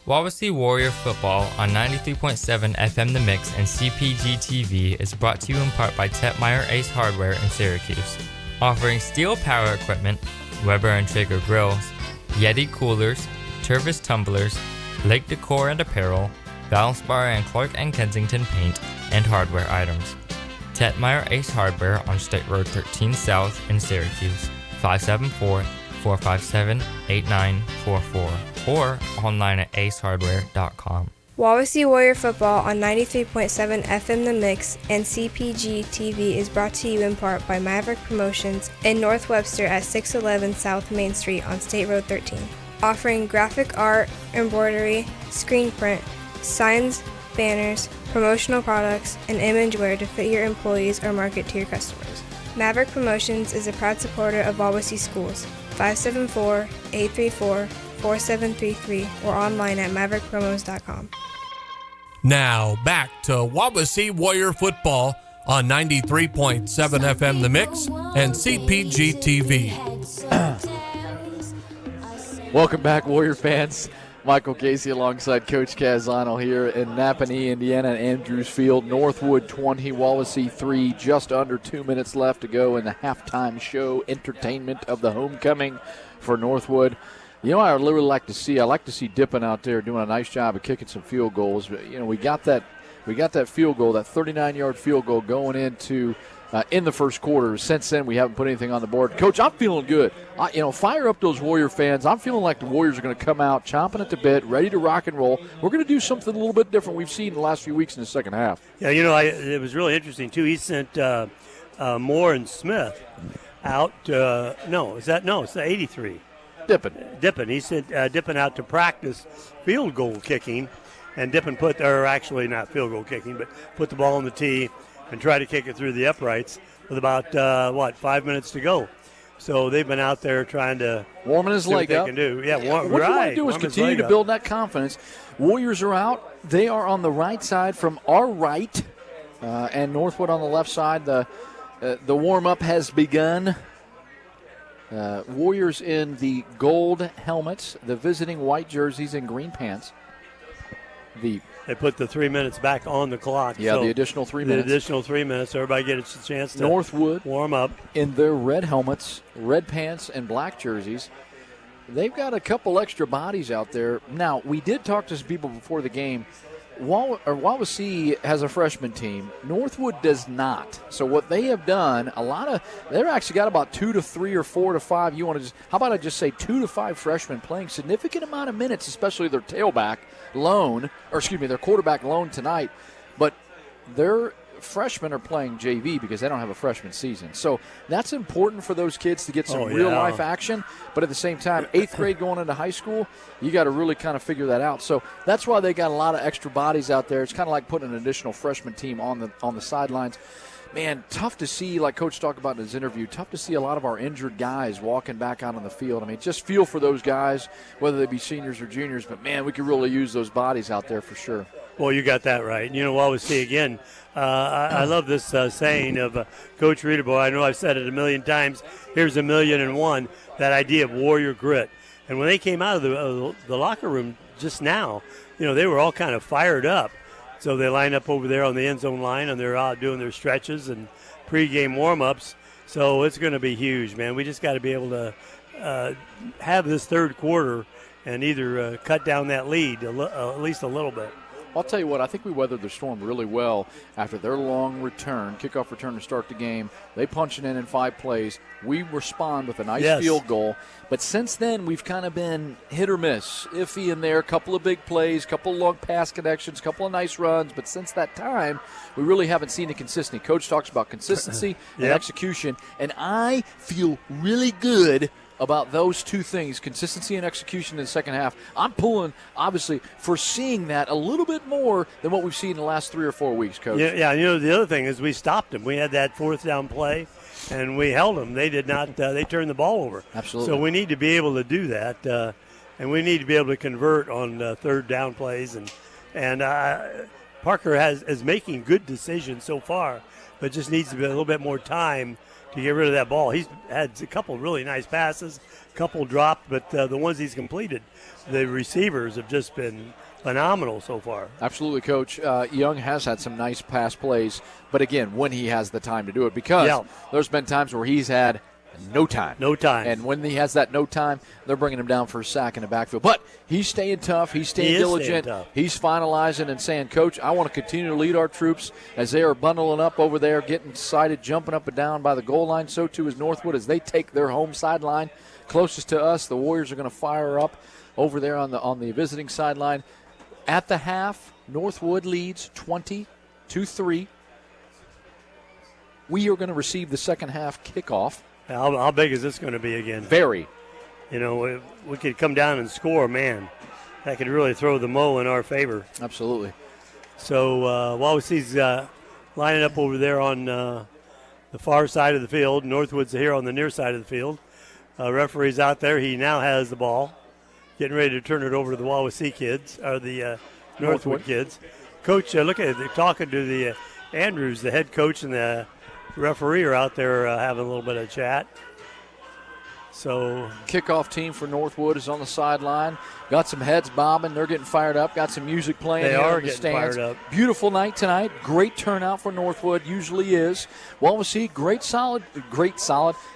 Wawasee Warrior Football on 93.7 FM The Mix and CPG-TV is brought to you in part by Tetmeyer Ace Hardware in Syracuse, offering steel power equipment, Weber and Traeger grills, Yeti coolers, Tervis tumblers, Lake Decor and apparel, Valspar and Clark and Kensington paint, and hardware items. Tetmeyer Ace Hardware on State Road 13 South in Syracuse, 574-457-8944. or online at acehardware.com.
Wawasee Warrior Football on 93.7 FM The Mix and CPG-TV is brought to you in part by Maverick Promotions in North Webster at 611 South Main Street on State Road 13, offering graphic art, embroidery, screen print, signs, banners, promotional products, and image wear to fit your employees or market to your customers. Maverick Promotions is a proud supporter of Wawasee Schools, 574-834-4733 or online at maverickpromos.com.
Now, back to Wawasee Warrior Football on 93.7 FM The Mix and CPG-TV.
Welcome back, Warrior fans. Michael Casey alongside Coach Casano here in Napanee, Indiana, at Andrews Field. Northwood 20, Wawasee 3, just under 2 minutes left to go in the halftime show entertainment of the homecoming for Northwood. You know, I really like to see Dippin out there doing a nice job of kicking some field goals. But, you know, we got that field goal, that 39-yard field goal going into in the first quarter. Since then, we haven't put anything on the board. Coach, I'm feeling good. Fire up those Warrior fans. I'm feeling like the Warriors are going to come out chomping at the bit, ready to rock and roll. We're going to do something a little bit different we've seen in the last few weeks in the second half.
Yeah, it was really interesting, too. He sent Moore and Smith out. It's the 83. Dippin. He sent Dippin out to practice field goal kicking, and Dippin not field goal kicking, but put the ball on the tee and try to kick it through the uprights with about 5 minutes to go. So they've been out there trying to
warming his leg up.
They can do. Yeah,
what you want to do is continue to build that confidence. Warriors are out. They are on the right side from our right, and Northwood on the left side. The warm up has begun. Warriors in the gold helmets, the visiting white jerseys and green pants. They
put the 3 minutes back on the clock.
Yeah, so the additional 3 minutes.
The additional 3 minutes. Everybody gets a chance to
Northwood
warm up.
In their red helmets, red pants, and black jerseys. They've got a couple extra bodies out there. Now, we did talk to some people before the game. Wawasee has a freshman team. Northwood does not. So what they have done, they've actually got about 2 to 3 or 4 to 5. How about I just say 2 to 5 freshmen playing significant amount of minutes, especially their quarterback loan tonight. But their freshmen are playing JV because they don't have a freshman season. So that's important for those kids to get some real-life action. But at the same time, 8th grade going into high school, you got to really kind of figure that out. So that's why they got a lot of extra bodies out there. It's kind of like putting an additional freshman team on the sidelines. Man, tough to see, like Coach talked about in his interview, tough to see a lot of our injured guys walking back out on the field. I mean, just feel for those guys, whether they be seniors or juniors. But, man, we could really use those bodies out there for sure.
Well, you got that right. You know, Wawasee, again, I love this saying of Coach Riedebow. I know I've said it a million times. Here's 1,000,001, that idea of warrior grit. And when they came out of the locker room just now, you know, they were all kind of fired up. So they line up over there on the end zone line, and they're out doing their stretches and pregame warm-ups. So it's going to be huge, man. We just got to be able to have this third quarter and either cut down that lead at least a little bit.
I'll tell you what, I think we weathered the storm really well after their long return, kickoff return to start the game. They punch it in 5 plays. We respond with a nice field goal. But since then, we've kind of been hit or miss, iffy in there, a couple of big plays, couple of long pass connections, couple of nice runs. But since that time, we really haven't seen the consistency. Coach talks about consistency and execution, and I feel really good about those two things, consistency and execution in the second half. I'm pulling, obviously, for seeing that a little bit more than what we've seen in the last 3 or 4 weeks, Coach.
Yeah, you know, the other thing is we stopped them. We had that 4th down play, and we held them. They did not they turned the ball over.
Absolutely.
So we need to be able to do that, and we need to be able to convert on 3rd down plays. And Parker is making good decisions so far, but just needs to be a little bit more time to get rid of that ball. He's had a couple of really nice passes, a couple dropped, but the ones he's completed, the receivers have just been phenomenal so far.
Absolutely, Coach. Young has had some nice pass plays, but again, when he has the time to do it, because there's been times where he's had no time.
No time.
And when he has that no time, they're bringing him down for a sack in the backfield. But he's staying tough. He's staying diligent. He's finalizing and saying, Coach, I want to continue to lead our troops as they are bundling up over there, getting excited, jumping up and down by the goal line. So, too, is Northwood as they take their home sideline closest to us. The Warriors are going to fire up over there on the visiting sideline. At the half, Northwood leads 20-3. We are going to receive the second half kickoff.
How big is this going to be again?
Very.
You know, we could come down and score, man. That could really throw the mo in our favor.
Absolutely.
So Wawasee's lining up over there on the far side of the field. Northwood's here on the near side of the field. Referee's out there. He now has the ball. Getting ready to turn it over to the Wawasee kids, or the Northwood kids. Coach, look at it. They're talking to the Andrews, the head coach, and the referee are out there having a little bit of chat. So
kickoff team for Northwood is on the sideline. Got some heads bobbing. They're getting fired up. Got some music playing
they
here
are
in the
getting
stands.
Fired up.
Beautiful night tonight. Great turnout for Northwood. Usually is. Wawasee, great solid.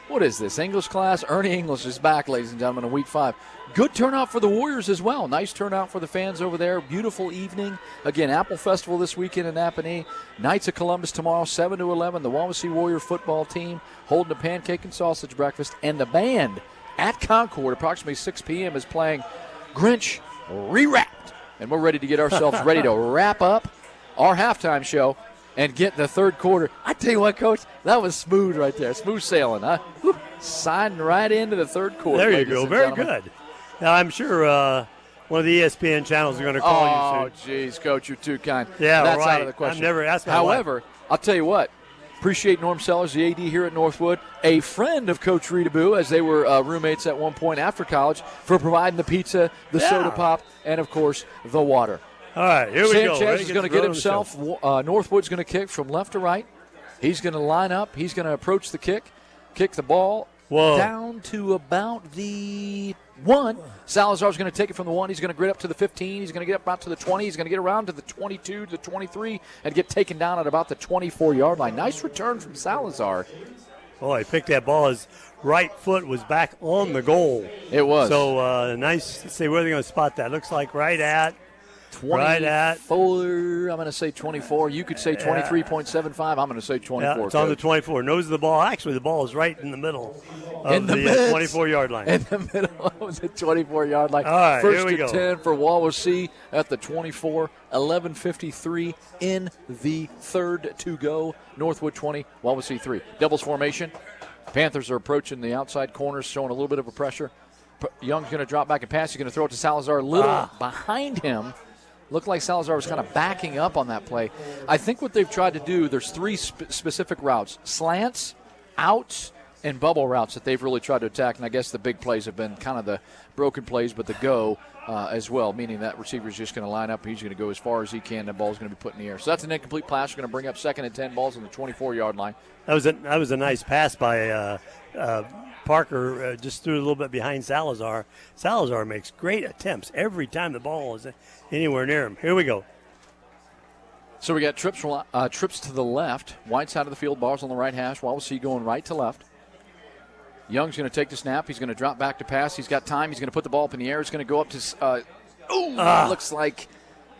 What is this? English class? Ernie English is back, ladies and gentlemen, in week 5. Good turnout for the Warriors as well. Nice turnout for the fans over there. Beautiful evening. Again, Apple Festival this weekend in Napanee. Knights of Columbus tomorrow, 7 to 11. The Wawasee Warrior football team holding a pancake and sausage breakfast. And the band at Concord, approximately 6 p.m., is playing Grinch Rewrapped. And we're ready to get ourselves ready to wrap up our halftime show and get the third quarter. I tell you what, Coach, that was smooth right there. Smooth sailing, huh? Signing right into the third quarter.
There you go. Very good. Now, I'm sure one of the ESPN channels are going to call you soon.
Oh, geez, Coach, you're too kind.
Yeah,
that's
right.
out of the question.
I've never asked my
However,
wife.
I'll tell you what. Appreciate Norm Sellers, the AD here at Northwood, a friend of Coach Riedebow, as they were roommates at one point after college, for providing the pizza, the soda pop, and, of course, the water.
All right, here we go.
Sanchez is going to get himself. Northwood's going to kick from left to right. He's going to line up. He's going to approach the kick the ball down to about the 1. Salazar's going to take it from the 1. He's going to grit up to the 15. He's going to get up out to the 20. He's going to get around to the 22, to the 23, and get taken down at about the 24-yard line. Nice return from Salazar.
Oh, he picked that ball. His right foot was back on the goal.
It was.
So nice to see where they're going to spot that. Looks like right at
24.
Right at.
I'm going to say 24. You could say 23.75. I'm going to say 24.
Yeah, it's on the 24. Nose of the ball. Actually, the ball is right in the middle of the 24-yard line.
In the middle of the 24-yard line.
All right,
First
here we
and
go.
10 for Wawasee at the 24. 11:53 in the third to go. Northwood 20, Wawasee 3. Doubles formation. Panthers are approaching the outside corners, showing a little bit of a pressure. Young's going to drop back and pass. He's going to throw it to Salazar. A little behind him. Looked like Salazar was kind of backing up on that play. I think what they've tried to do, there's three specific routes. Slants, outs, and bubble routes that they've really tried to attack. And I guess the big plays have been kind of the broken plays, but the go as well, meaning that receiver's just going to line up. He's going to go as far as he can. The ball's going to be put in the air. So that's an incomplete pass. We're going to bring up 2nd and 10 balls on the 24-yard line.
That was a nice pass by Parker, just threw a little bit behind Salazar. Salazar makes great attempts every time the ball is anywhere near him. Here we go.
So we got trips to the left, wide side of the field, bars on the right hash. Wawasee going right to left. Young's going to take the snap. He's going to drop back to pass. He's got time. He's going to put the ball up in the air. It's going to go up to looks like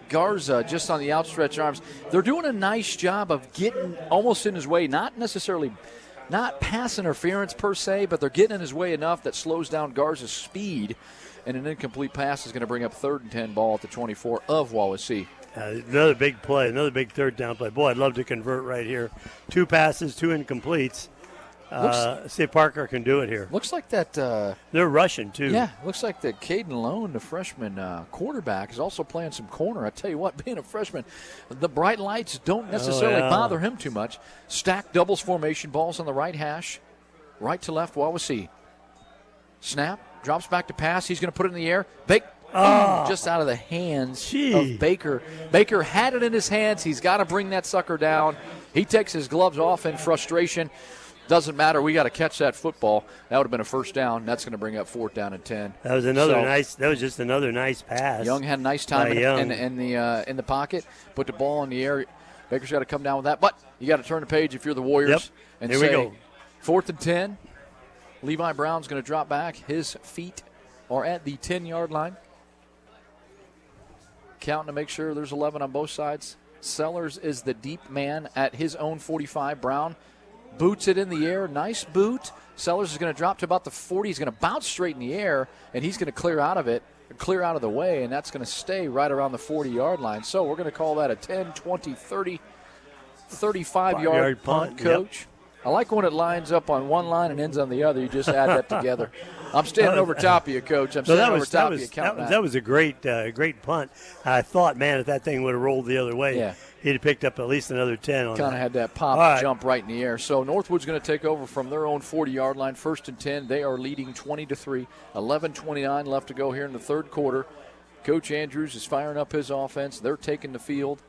Garza just on the outstretched arms. They're doing a nice job of getting almost in his way, not pass interference per se, but they're getting in his way enough that slows down Garza's speed, and an incomplete pass is going to bring up 3rd and 10 ball at the 24 of Wawasee.
Another big play, another big third down play. Boy, I'd love to convert right here. 2 passes, 2 incompletes. See if Parker can do it here.
Looks like that.
They're rushing, too.
Yeah, looks like that Caden Lone, the freshman quarterback, is also playing some corner. I tell you what, being a freshman, the bright lights don't necessarily bother him too much. Stacked doubles formation, balls on the right hash, right to left, Wawasee. Snap, drops back to pass. He's going to put it in the air. Just out of the hands of Baker. Baker had it in his hands. He's got to bring that sucker down. He takes his gloves off in frustration. Doesn't matter. We got to catch that football. That would have been a first down. That's going to bring up 4th down and 10.
That was That was just another nice pass.
Young had a nice time in the pocket. Put the ball in the air. Baker's got to come down with that. But you got to turn the page if you're the Warriors and
Here
say,
we go.
4th and 10. Levi Brown's going to drop back. His feet are at the 10-yard line. Counting to make sure there's 11 on both sides. Sellers is the deep man at his own 45. Brown boots it in the air. Nice boot. Sellers is going to drop to about the 40. He's going to bounce straight in the air, and he's going to clear out of it, clear out of the way, and that's going to stay right around the 40-yard line. So we're going to call that a 10, 20, 30, 35-yard punt, Coach. Yep. I like when it lines up on one line and ends on the other. You just add that together. I'm standing over top of you, Coach. I'm standing over top of you.
That was a great punt. I thought, man, if that thing would have rolled the other way, he'd have picked up at least another 10 on that.
Kind of had that pop jump right in the air. So Northwood's going to take over from their own 40-yard line. 1st and 10. They are leading 20-3. 11:29 left to go here in the third quarter. Coach Andrews is firing up his offense. They're taking the field.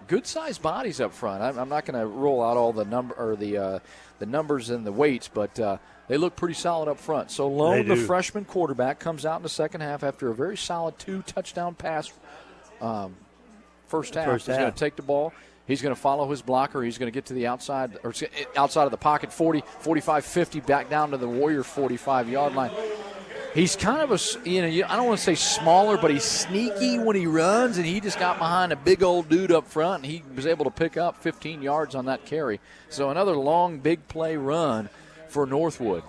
Good-sized bodies up front. I'm not going to roll out all the numbers and the weights, but they look pretty solid up front. So Lone, the freshman quarterback, comes out in the second half after a very solid 2-touchdown pass first half. He's going to take the ball. He's going to follow his blocker. He's going to get to the outside of the pocket, 40, 45, 50, back down to the Warrior 45-yard line. He's kind of I don't want to say smaller, but he's sneaky when he runs, and he just got behind a big old dude up front, and he was able to pick up 15 yards on that carry. So another long, big play run for Northwood.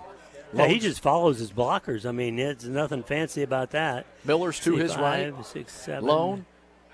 Yeah, he just follows his blockers. I mean, it's nothing fancy about that.
Miller's to his right.
5, 6, 7.
Lone.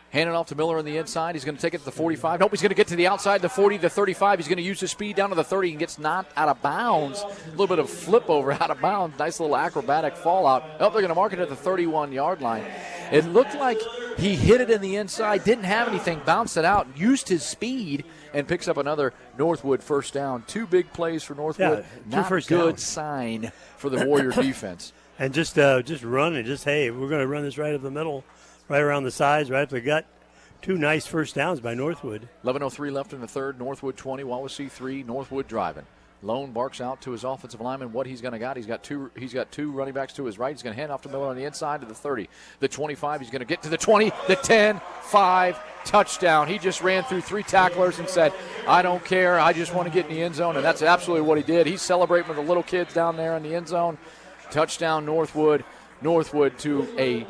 Hand it off to Miller on the inside. He's going to take it to the 45. Nope, he's going to get to the outside, the 40, the 35. He's going to use his speed down to the 30 and gets knocked out of bounds. A little bit of flip over out of bounds. Nice little acrobatic fallout. Oh, they're going to mark it at the 31-yard line. It looked like he hit it in the inside, didn't have anything, bounced it out, used his speed, and picks up another Northwood first down. 2 big plays for Northwood. Not a good sign for the Warrior defense.
And just running, hey, we're going to run this right up the middle. Right around the sides, right up the gut. 2 nice first downs by Northwood.
11:03 left in the third. Northwood 20, Wawasee 3. Northwood driving. Lone barks out to his offensive lineman what he's going to got. He's got two running backs to his right. He's going to hand off to Miller on the inside to the 30. The 25, he's going to get to the 20, the 10, 5, touchdown. He just ran through 3 tacklers and said, I don't care. I just want to get in the end zone, and that's absolutely what he did. He's celebrating with the little kids down there in the end zone. Touchdown, Northwood. Northwood to a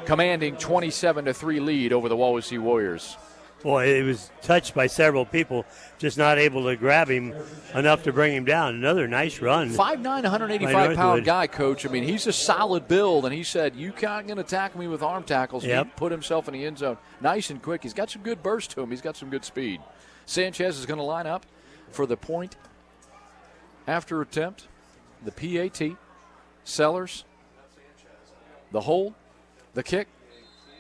commanding 27-3 lead over the Wawasee Warriors.
Boy, it was touched by several people, just not able to grab him enough to bring him down. Another nice run.
5'9", 185-pound guy, Coach. I mean, he's a solid build, and he said, you can't going to tackle me with arm tackles.
Yep.
He put himself in the end zone nice and quick. He's got some good burst to him. He's got some good speed. Sanchez is going to line up for the point after attempt, the PAT, Sellers, the hold, the kick,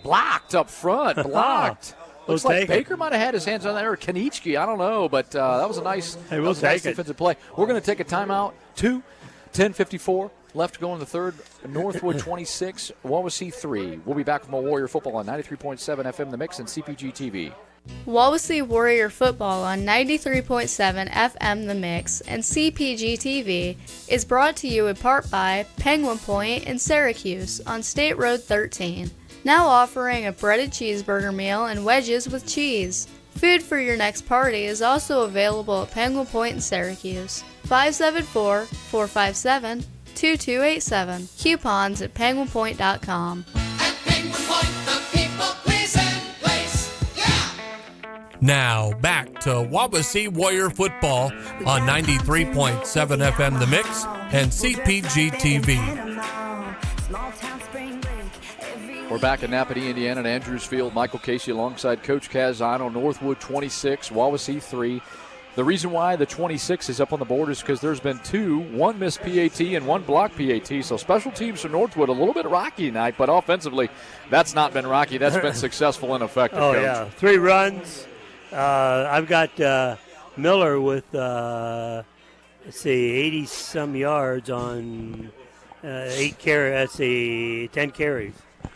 blocked up front, blocked. Looks like Baker might have had his hands on that, or Kanichki, I don't know, but that was a nice, nice defensive play. We're going to take a timeout. 10:54 left to go in the third. Northwood 26, Wawasee 3. We'll be back with more Warrior football on 93.7 FM The Mix and CPG-TV.
Wawasee Warrior Football on 93.7 FM The Mix and CPG-TV is brought to you in part by Penguin Point in Syracuse on State Road 13. Now offering a breaded cheeseburger meal and wedges with cheese. Food for your next party is also available at Penguin Point in Syracuse. 574-457-2287. Coupons at penguinpoint.com.
Now, back to Wawasee Warrior Football on 93.7 FM The Mix and CPG-TV.
We're back at Napanee, Indiana, and Andrews Field. Michael Casey alongside Coach Casano. Northwood 26, Wawasee 3. The reason why the 26 is up on the board is because there's been one missed PAT and one blocked PAT. So special teams for Northwood, a little bit rocky tonight, but offensively, that's not been rocky. That's been successful and effective,
Coach.
Yeah.
3 runs. I've got Miller with, 80-some yards on 10 carries.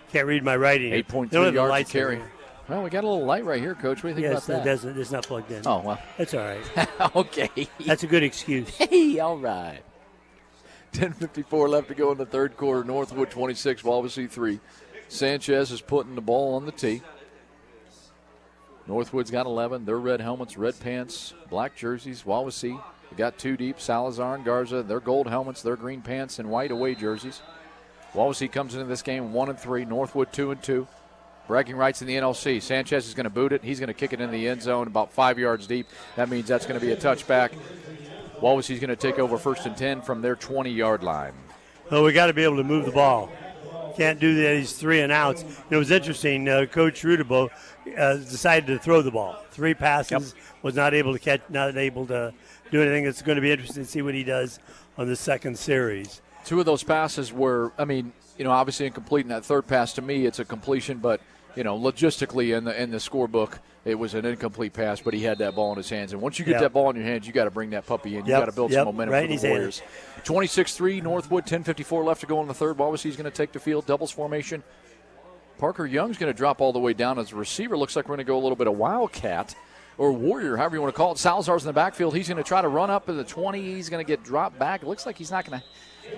Can't read my writing.
8.3 yards a carry. Well, we got a little light right here, Coach. What do you think about that?
It's not plugged in.
Oh, well.
That's all right.
Okay.
That's a good excuse.
Hey, all right. 10:54 left to go in the third quarter. Northwood 26, Wawasee 3. Sanchez is putting the ball on the tee. Northwood's got 11. Their red helmets, red pants, black jerseys. Wawasee, they got 2 deep. Salazar and Garza, their gold helmets, their green pants, and white away jerseys. Wawasee comes into this game 1-3. Northwood 2-2. Bragging rights in the NLC. Sanchez is going to boot it. He's going to kick it in the end zone about 5 yards deep. That means that's going to be a touchback. Wawasee's going to take over 1st and 10 from their 20-yard line.
Well, we got to be able to move the ball. Can't do these 3 and outs. It was interesting. Coach Rudebo decided to throw the ball. 3 passes, was not able to catch, not able to do anything. It's going to be interesting to see what he does on the second series.
2 of those passes were, obviously incomplete. In that third pass, to me, it's a completion, but logistically in the scorebook, it was an incomplete pass. But he had that ball in his hands, and once you get that ball in your hands, you got to bring that puppy in. You got to build some momentum for the Warriors. 26-3, Northwood. 10:54 left to go in the third. Wawasee's going to take the field, doubles formation. Parker Young's going to drop all the way down as a receiver. Looks like we're going to go a little bit of Wildcat or Warrior, however you want to call it. Salazar's in the backfield. He's going to try to run up in the 20. He's going to get dropped back. It looks like he's not going to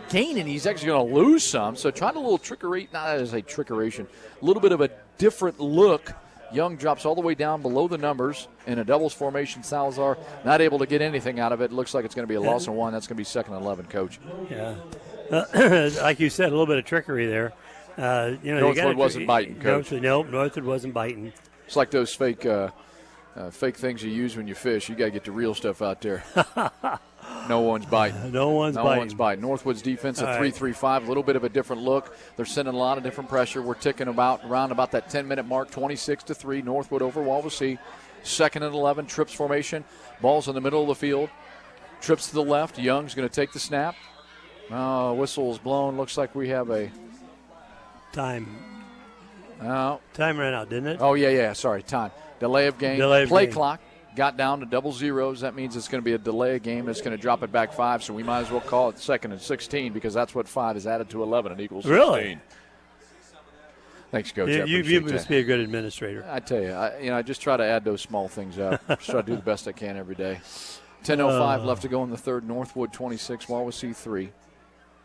gain it. He's actually going to lose some. So trying a little trickery, not as a trickeration, a little bit of a different look. Young drops all the way down below the numbers in a doubles formation. Salazar not able to get anything out of it. Looks like it's going to be a loss of 1. That's going to be 2nd and 11, Coach.
Yeah. Like you said, a little bit of trickery there.
Northwood wasn't biting, Coach.
Northwood wasn't biting.
It's like those fake things you use when you fish. You got to get the real stuff out there. No one's biting.
No one's biting.
Northwood's defense, a 3-3-5, a little bit of a different look. They're sending a lot of different pressure. We're ticking around about that 10-minute mark, 26-3. Northwood over Wawasee. 2nd and 11, trips formation. Ball's in the middle of the field. Trips to the left. Young's going to take the snap. Whistle is blown. Looks like we have a
time.
Oh.
Time ran out, didn't it?
Oh, yeah. Sorry, time. Delay of game. Play clock. Got down to double zeros. That means it's going to be a delay of game. It's going to drop it back 5, so we might as well call it 2nd and 16 because that's what 5 is added to 11 and equals 16.
Really?
Thanks, Coach.
You must be a good administrator.
I tell you, I just try to add those small things up. Just try to do the best I can every day. 10:05 left to go in the third. Northwood 26, Wawasee 3.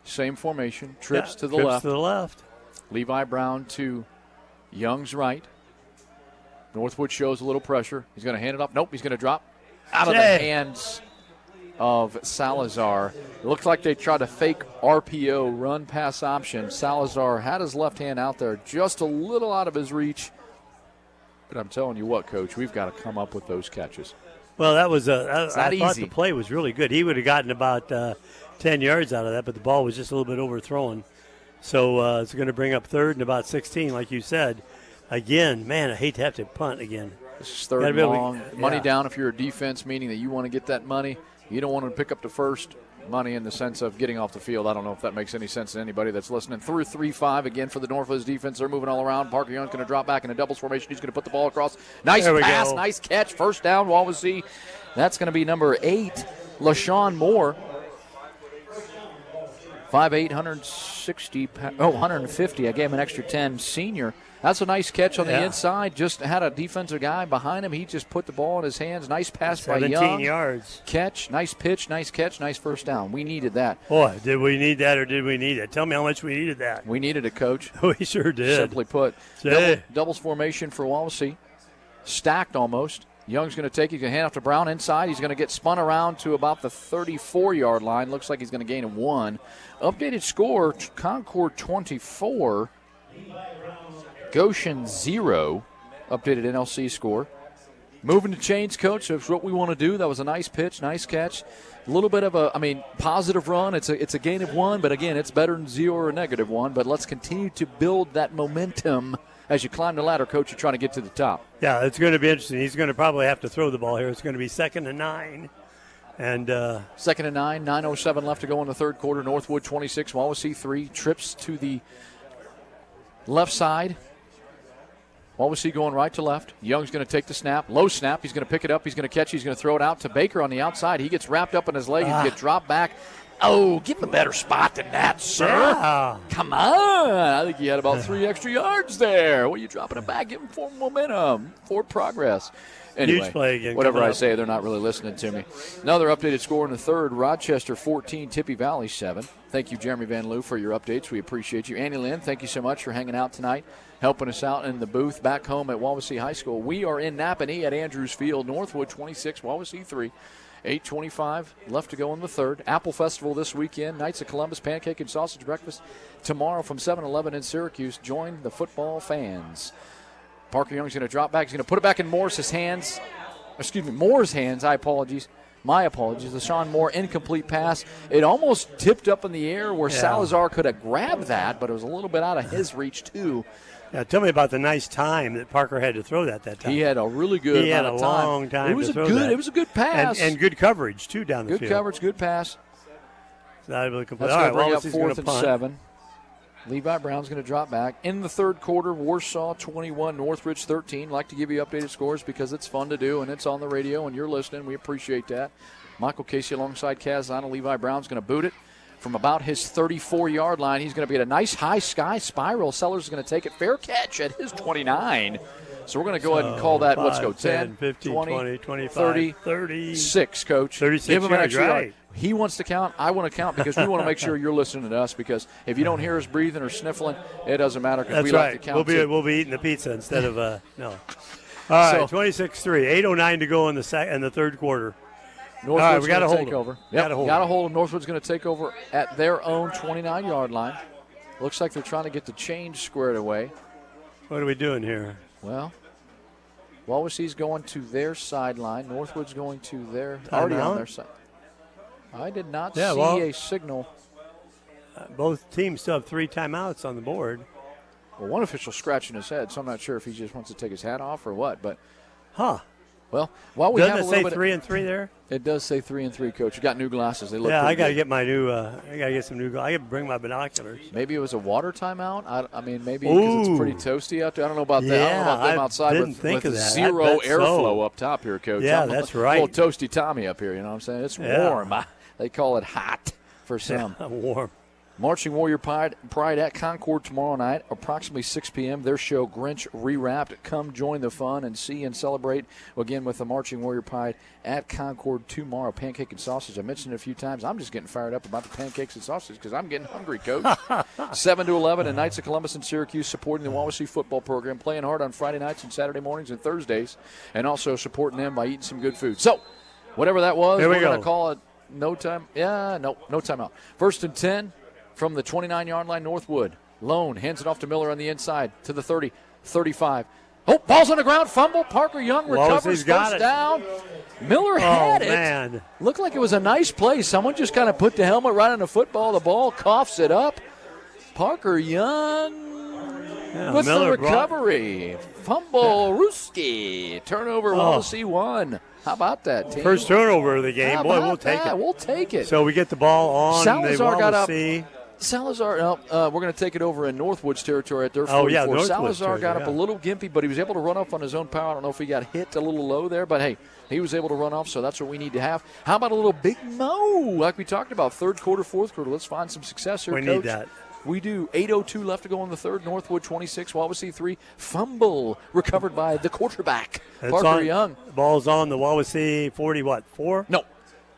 Same formation. Trips to the left.
To the left.
Levi Brown to Young's right. Northwood shows a little pressure. He's going to hand it off. Nope, he's going to drop out of the hands of Salazar. It looked like they tried to fake RPO, run pass option. Salazar had his left hand out there just a little out of his reach. But I'm telling you what, Coach, we've got to come up with those catches.
Well, that was I thought
easy.
the play was really good. He would have gotten about 10 yards out of that, but the ball was just a little bit overthrown. So it's going to bring up third and about 16, like you said. Again, man, I hate to have to punt again.
This is third and long. Money down if you're a defense, meaning that you want to get that money. You don't want to pick up the first money in the sense of getting off the field. I don't know if that makes any sense to anybody that's listening. Through 3-5 again for the Northwoods defense. They're moving all around. Parker Young's going to drop back in a doubles formation. He's going to put the ball across. Nice pass, nice catch. First down, Wawasee. That's going to be number 8, LaShawn Moore. 5'8", 150. I gave him an extra 10. Senior. That's a nice catch on the inside. Just had a defensive guy behind him. He just put the ball in his hands. Nice pass by Young.
17 yards.
Catch. Nice pitch. Nice catch. Nice first down. We needed that.
Boy, did we need that or did we need it? Tell me how much we needed that.
We needed it, Coach.
We sure did.
Simply put. Doubles formation for Wawasee. Stacked almost. Young's going to take it. He's going to hand off to Brown inside. He's going to get spun around to about the 34-yard line. Looks like he's going to gain a 1. Updated score, Concord 24. Goshen 0. Updated NLC score. Moving to chains, Coach. That's what we want to do. That was a nice pitch, nice catch. A little bit of a, positive run. It's a gain of 1, but again, it's better than 0 or a negative 1. But let's continue to build that momentum as you climb the ladder, Coach. You're trying to get to the top.
Yeah, it's going to be interesting. He's going to probably have to throw the ball here. It's going to be 2nd and 9. And
2nd and 9, 9:07 left to go in the third quarter. Northwood 26, Wawasee 3. Trips to the left side. Wawasee going right to left. Young's going to take the snap. Low snap. He's going to pick it up. He's going to catch it. He's going to throw it out to Baker on the outside. He gets wrapped up in his leg. He's going to get dropped back. Oh, give him a better spot than that, sir.
Yeah.
Come on. I think he had about 3 extra yards there. What are you dropping him back? Give him forward momentum, forward progress. Anyway,
huge play again.
Whatever I say, they're not really listening to me. Another updated score in the third. Rochester 14, Tippy Valley 7. Thank you, Jeremy Van Loo, for your updates. We appreciate you. Annie Lynn, thank you so much for hanging out tonight, helping us out in the booth back home at Wawasee High School. We are in Napanee at Andrews Field. Northwood 26, Wawasee 3. 8:25 left to go in the third. Apple Festival this weekend. Knights of Columbus pancake and sausage breakfast tomorrow from 7-Eleven in Syracuse. Join the football fans. Parker Young's going to drop back. He's going to put it back in Moore's hands. My apologies. LaShawn Moore, incomplete pass. It almost tipped up in the air where Salazar could have grabbed that, but it was a little bit out of his reach, too.
Yeah, tell me about the nice time that Parker had to throw that time.
He had a really good amount of time.
He had a long time
It was
to throw
good.
that.
It was a good pass.
And good coverage, too, down the field.
Good coverage, good pass.
That's going
to bring up 4th and 7. Levi Brown's going to drop back. In the third quarter, Warsaw 21, Northridge 13. Like to give you updated scores because it's fun to do, and it's on the radio, and you're listening. We appreciate that. Michael Casey alongside Kaz Zana. Levi Brown's going to boot it from about his 34-yard line. He's going to be at a nice high sky spiral. Sellers is going to take it. Fair catch at his 29. So we're going to go ahead and call that, 10,
15, 20, 25,
30,
36,
Coach.
36
Give him an extra
right.
yard. He wants to count. I want to count because we want to make sure you're listening to us because if you don't hear us breathing or sniffling, it doesn't matter because
That's
we
right.
like to count
We'll be eating the pizza instead of no. All right, 26-3. 8:09 to go in the third quarter.
Northwood's
we got to
take
hold
over.
Got to hold
him. Northwood's going to take over at their own 29-yard line. Looks like they're trying to get the change squared away.
What are we doing here?
Well, Wawasee's going to their sideline. Northwood's going to their already on their side. I did not see a signal.
Both teams still have 3 timeouts on the board.
Well, one official's scratching his head, so I'm not sure if he just wants to take his hat off or what. But, well, while we
Doesn't
have
it
a
say
little bit
3 and 3 there?
It does say 3 and 3, Coach. You got new glasses. They look
I got to
good.
get my new. I got to get some new. I got to bring my binoculars.
Maybe it was a water timeout. I mean, maybe because it's pretty toasty out there. I don't know about that. I don't know about them outside with zero airflow up top here, Coach.
Yeah, that's right.
A little toasty Tommy up here. You know what I'm saying? It's warm. They call it hot for some.
Warm.
Marching Warrior Pride at Concord tomorrow night, approximately 6 p.m. Their show, Grinch Rewrapped. Come join the fun and see and celebrate again with the Marching Warrior Pride at Concord tomorrow. Pancake and sausage. I mentioned it a few times. I'm just getting fired up about the pancakes and sausage because I'm getting hungry, Coach. 7 to 11 and Knights of Columbus and Syracuse supporting the Wawasee football program, playing hard on Friday nights and Saturday mornings and Thursdays, and also supporting them by eating some good food. So, whatever that was, we're going to call it No time. Yeah, no timeout. 1st and 10 from the 29-yard line, Northwood. Lone hands it off to Miller on the inside to the 30, 35. Oh, ball's on the ground, fumble. Parker Young recovers, first down. Miller had it.
Man.
Looked like it was a nice play. Someone just kind of put the helmet right on the football. The ball coughs it up. Parker Young with the recovery. Fumble, Ruski. Turnover, Wawasee 1. How about that, team?
First turnover of the game. Boy, we'll take it.
We'll take it.
So we get the ball on
Salazar
the
got up.
Wawasee.
Salazar, we're going to take it over in Northwood's territory at their 44.
Northwood's
Salazar got up
territory,
a little gimpy, but he was able to run off on his own power. I don't know if he got hit a little low there, but hey, he was able to run off, so that's what we need to have. How about a little Big Mo, like we talked about, third quarter, fourth quarter? Let's find some success here,
We
Coach.
need that.
We do. 8:02 left to go in the third. Northwood 26, Wawasee 3. Fumble recovered by the quarterback, Parker Young.
Ball's on the Wawasee 4?
No,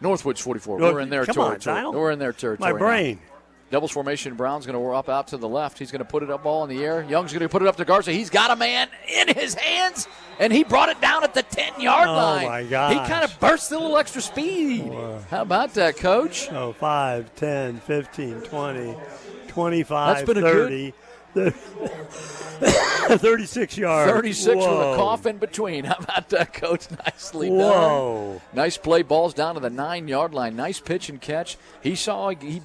Northwood's 44.
North,
We're in their
come
territory.
on, Donald.
We're in their territory.
My brain.
Now. Doubles formation. Brown's going to up out to the left. He's going to put it up ball in the air. Young's going to put it up to Garza. He's got a man in his hands, and he brought it down at the 10-yard line.
Oh, my gosh.
He kind of burst a little extra speed. How about that, Coach?
5, 10, 15, 20, 25,
That's been
30. 36 yards.
36
Whoa.
with a cough in between. How about that, Coach? Nicely
Whoa.
done. Nice play. Ball's down to the 9-yard line. Nice pitch and catch. He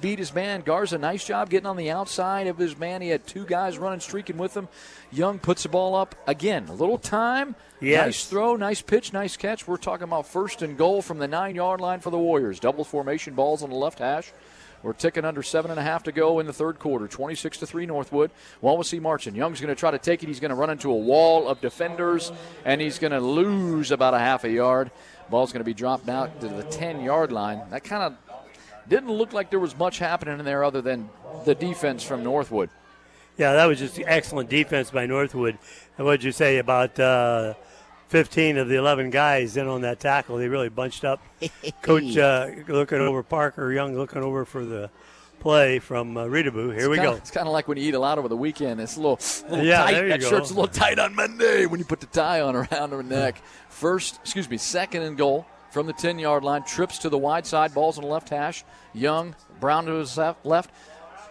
beat his man. Garza, nice job getting on the outside of his man. He had two guys running, streaking with him. Young puts the ball up. Again, a little time.
Yes.
Nice throw, nice pitch, nice catch. We're talking about 1st and goal from the 9-yard line for the Warriors. Double formation, balls on the left hash. We're ticking under 7.5 to go in the third quarter. 26-3 Northwood. Wawasee marching. Young's going to try to take it. He's going to run into a wall of defenders, and he's going to lose about a half a yard. Ball's going to be dropped out to the 10-yard line. That kind of didn't look like there was much happening in there other than the defense from Northwood.
Yeah, that was just excellent defense by Northwood. And what did you say about 15 of the 11 guys in on that tackle? They really bunched up. Coach looking over, Parker Young looking over for the play from Reedaboo. Here we go.
It's kind of like when you eat a lot over the weekend. It's a little
yeah,
tight.
there you
That
go.
shirt's a little tight on Monday when you put the tie on around her neck. 2nd and goal from the 10-yard line. Trips to the wide side. Ball's on the left hash. Young, Brown to his left.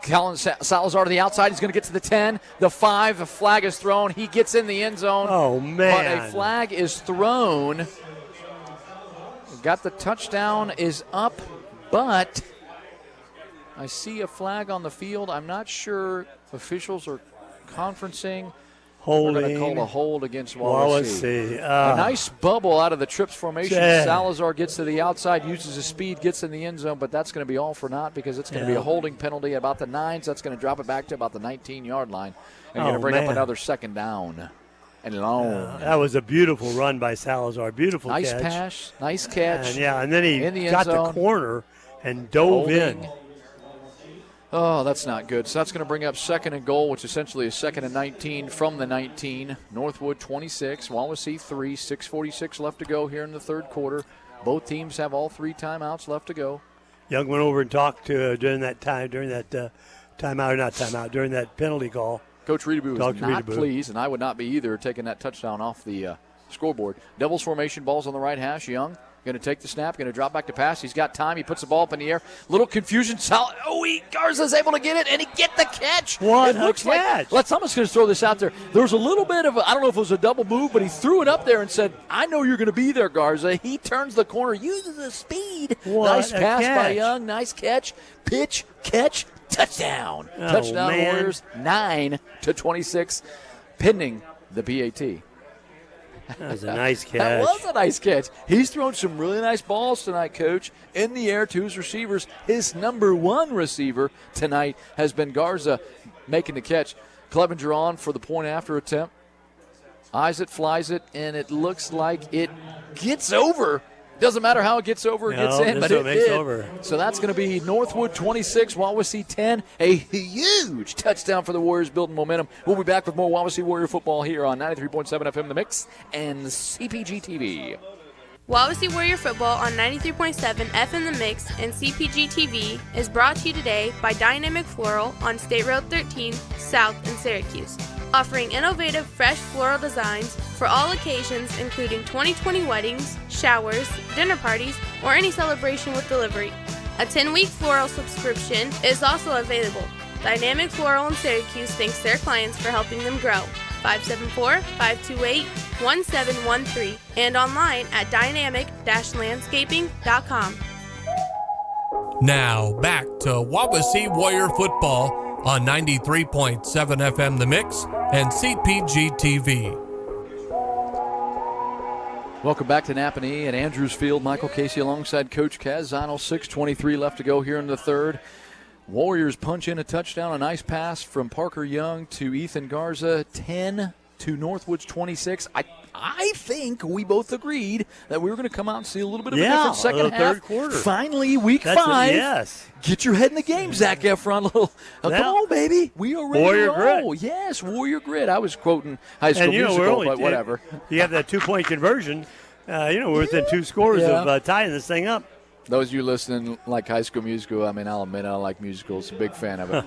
Colin Salazar to the outside. He's going to get to the 10, the 5. The flag is thrown. He gets in the end zone.
Oh, man.
But a flag is thrown. Got the touchdown is up, but I see a flag on the field. I'm not sure officials are conferencing.
Holding.
We're going to call a hold against Wawasee.
Wawasee.
A nice bubble out of the trips formation.
Yeah.
Salazar gets to the outside, uses his speed, gets in the end zone, but that's going to be all for naught because it's going to be a holding penalty at about the 9s. That's going to drop it back to about the 19-yard line. And going to bring up another 2nd down and long.
That was a beautiful run by Salazar. Beautiful
nice
catch.
Pass, nice catch.
And then he
in the
got
end zone.
the corner and dove in.
Oh, that's not good. So that's going to bring up 2nd and goal, which essentially is 2nd and 19 from the 19. Northwood 26, Wawasee 3, 6:46 left to go here in the third quarter. Both teams have all 3 timeouts left to go.
Young went over and talked to during that penalty call.
Coach Reedaboo was not pleased, and I would not be either, taking that touchdown off the scoreboard. Doubles formation, balls on the right hash. Young going to take the snap, going to drop back to pass. He's got time. He puts the ball up in the air. Little confusion. Garza's able to get it, and he get the catch.
What
it
a
looks
catch.
Like, I'm just going to throw this out there. There was a little bit of, I don't know if it was a double move, but he threw it up there and said, I know you're going to be there, Garza. He turns the corner, uses his speed. Nice pass by Young. Nice catch. Pitch, catch, touchdown. Touchdown
man.
Warriors, 9-26, pending the PAT.
That was a nice catch.
That was a nice catch. He's thrown some really nice balls tonight, Coach, in the air to his receivers. His number 1 receiver tonight has been Garza making the catch. Clevenger on for the point after attempt. Eyes it, flies it, and it looks like it gets over. Doesn't matter how it gets over, it gets in, but it did.
Over.
So that's going to be Northwood 26, Wawasee 10. A huge touchdown for the Warriors, building momentum. We'll be back with more Wawasee Warrior football here on 93.7 FM The Mix and CPG-TV.
Wawasee Warrior Football on 93.7 FM The Mix and CPG-TV is brought to you today by Dynamic Floral on State Road 13, South in Syracuse. Offering innovative, fresh floral designs for all occasions, including 2020 weddings, showers, dinner parties, or any celebration with delivery. A 10-week floral subscription is also available. Dynamic Floral in Syracuse thanks their clients for helping them grow. 574-528-1713 and online at dynamic-landscaping.com.
Now, back to Wawasee Warrior Football on 93.7 FM The Mix and CPG-TV.
Welcome back to Napanee at Andrews Field. Michael Casey alongside Coach Kaz Zinal. 6:23 left to go here in the third. Warriors punch in a touchdown, a nice pass from Parker Young to Ethan Garza, 10 to Northwood's 26. I think we both agreed that we were going to come out and see a little bit of a different second half.
Third quarter.
Finally, week 5.
Yes.
Get your head in the game, Zach Efron. Come on, baby. We are ready
Warrior
to roll.
Grit.
Yes, Warrior Grit. I was quoting High School Musical, but whatever.
You have that 2-point conversion. We're within 2 scores of tying this thing up.
Those of you listening like High School Musical, I mean, I'll admit I like musicals. A big fan of it.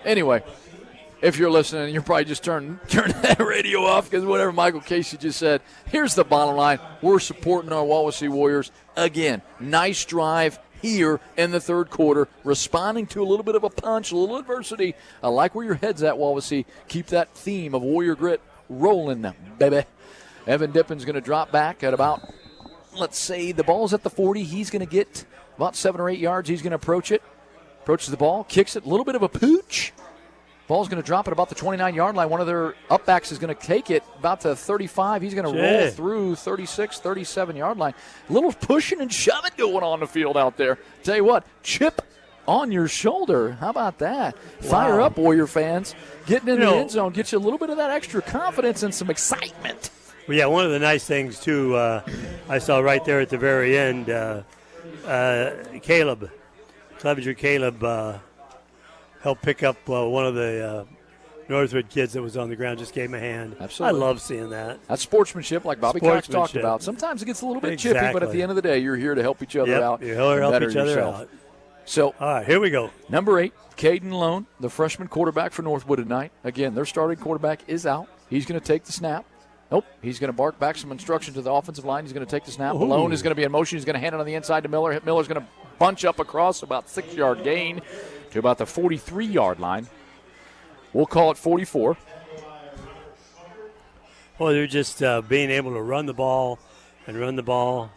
Anyway, if you're listening, you're probably just turn that radio off because whatever Michael Casey just said. Here's the bottom line. We're supporting our Wawasee Warriors. Again, nice drive here in the third quarter, responding to a little bit of a punch, a little adversity. I like where your head's at, Wawasee. Keep that theme of Warrior Grit rolling, baby. Evan Dippin's going to drop back at about, let's say, the ball's at the 40. He's going to get about 7 or 8 yards. He's going to approach it. Approaches the ball, kicks it, a little bit of a pooch. Ball's going to drop at about the 29-yard line. One of their upbacks is going to take it about to 35. He's going to roll through 36, 37-yard line. A little pushing and shoving going on the field out there. Tell you what, chip on your shoulder. How about that? Wow. Fire up, Warrior fans. Getting in the end zone gets you a little bit of that extra confidence and some excitement.
Well, yeah, one of the nice things, too, I saw right there at the very end, Clevenger Caleb helped pick up one of the Northwood kids that was on the ground, just gave him a hand.
Absolutely.
I love seeing that.
That's sportsmanship like Bobby Cox talked about. Sometimes it gets a little bit chippy, but at the end of the day, you're here to help each other out.
You're here to help each other out.
So,
all right, here we go.
Number 8, Caden Lone, the freshman quarterback for Northwood tonight. Again, their starting quarterback is out. He's going to take the snap. Nope. He's going to bark back some instruction to the offensive line. He's going to take the snap. Malone is going to be in motion. He's going to hand it on the inside to Miller. Miller's going to bunch up across about 6-yard gain to about the 43-yard line. We'll call it 44.
Well, they're just being able to run the ball and run the ball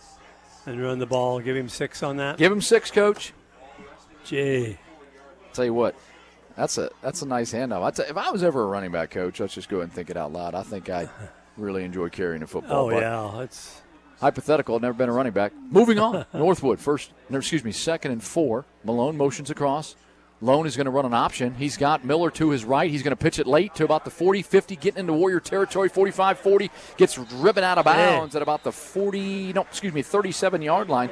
and run the ball. Give him 6 on that.
Give him 6, Coach.
Gee.
Tell you what, that's a nice handoff. If I was ever a running back coach, let's just go ahead and think it out loud. I think I'd really enjoy carrying the football.
Oh, yeah. It's
hypothetical. I've never been a running back. Moving on. Northwood, 2nd and 4. Malone motions across. Lone is going to run an option. He's got Miller to his right. He's going to pitch it late to about the 40, 50, getting into Warrior territory, 45, 40. Gets driven out of bounds at about the 37-yard line.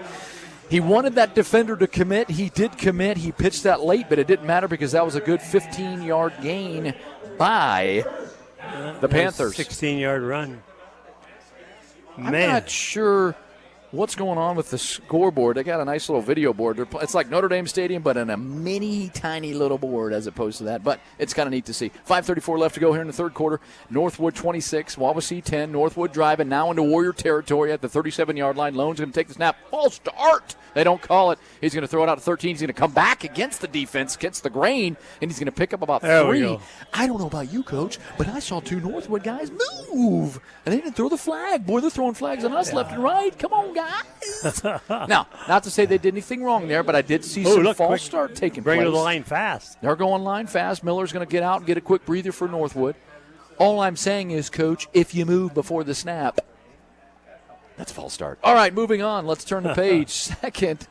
He wanted that defender to commit. He did commit. He pitched that late, but it didn't matter because that was a good 15-yard gain by the Panthers.
16-yard run.
I'm not sure what's going on with the scoreboard. They got a nice little video board. It's like Notre Dame Stadium, but in a mini, tiny little board as opposed to that. But it's kind of neat to see. 5:34 left to go here in the third quarter. Northwood 26, Wawasee 10. Northwood driving now into Warrior territory at the 37-yard line. Lone's going to take the snap. False start. They don't call it. He's going to throw it out to 13. He's going to come back against the defense, against the grain, and he's going to pick up about 3. I don't know about you, Coach, but I saw 2 Northwood guys move, and they didn't throw the flag. Boy, they're throwing flags on us left and right. Come on, guys. Now, not to say they did anything wrong there, but I did see some false start taking place.
Bring it to the line fast.
They're going line fast. Miller's going to get out and get a quick breather for Northwood. All I'm saying is, Coach, if you move before the snap, that's a false start. All right, moving on. Let's turn the page. 2nd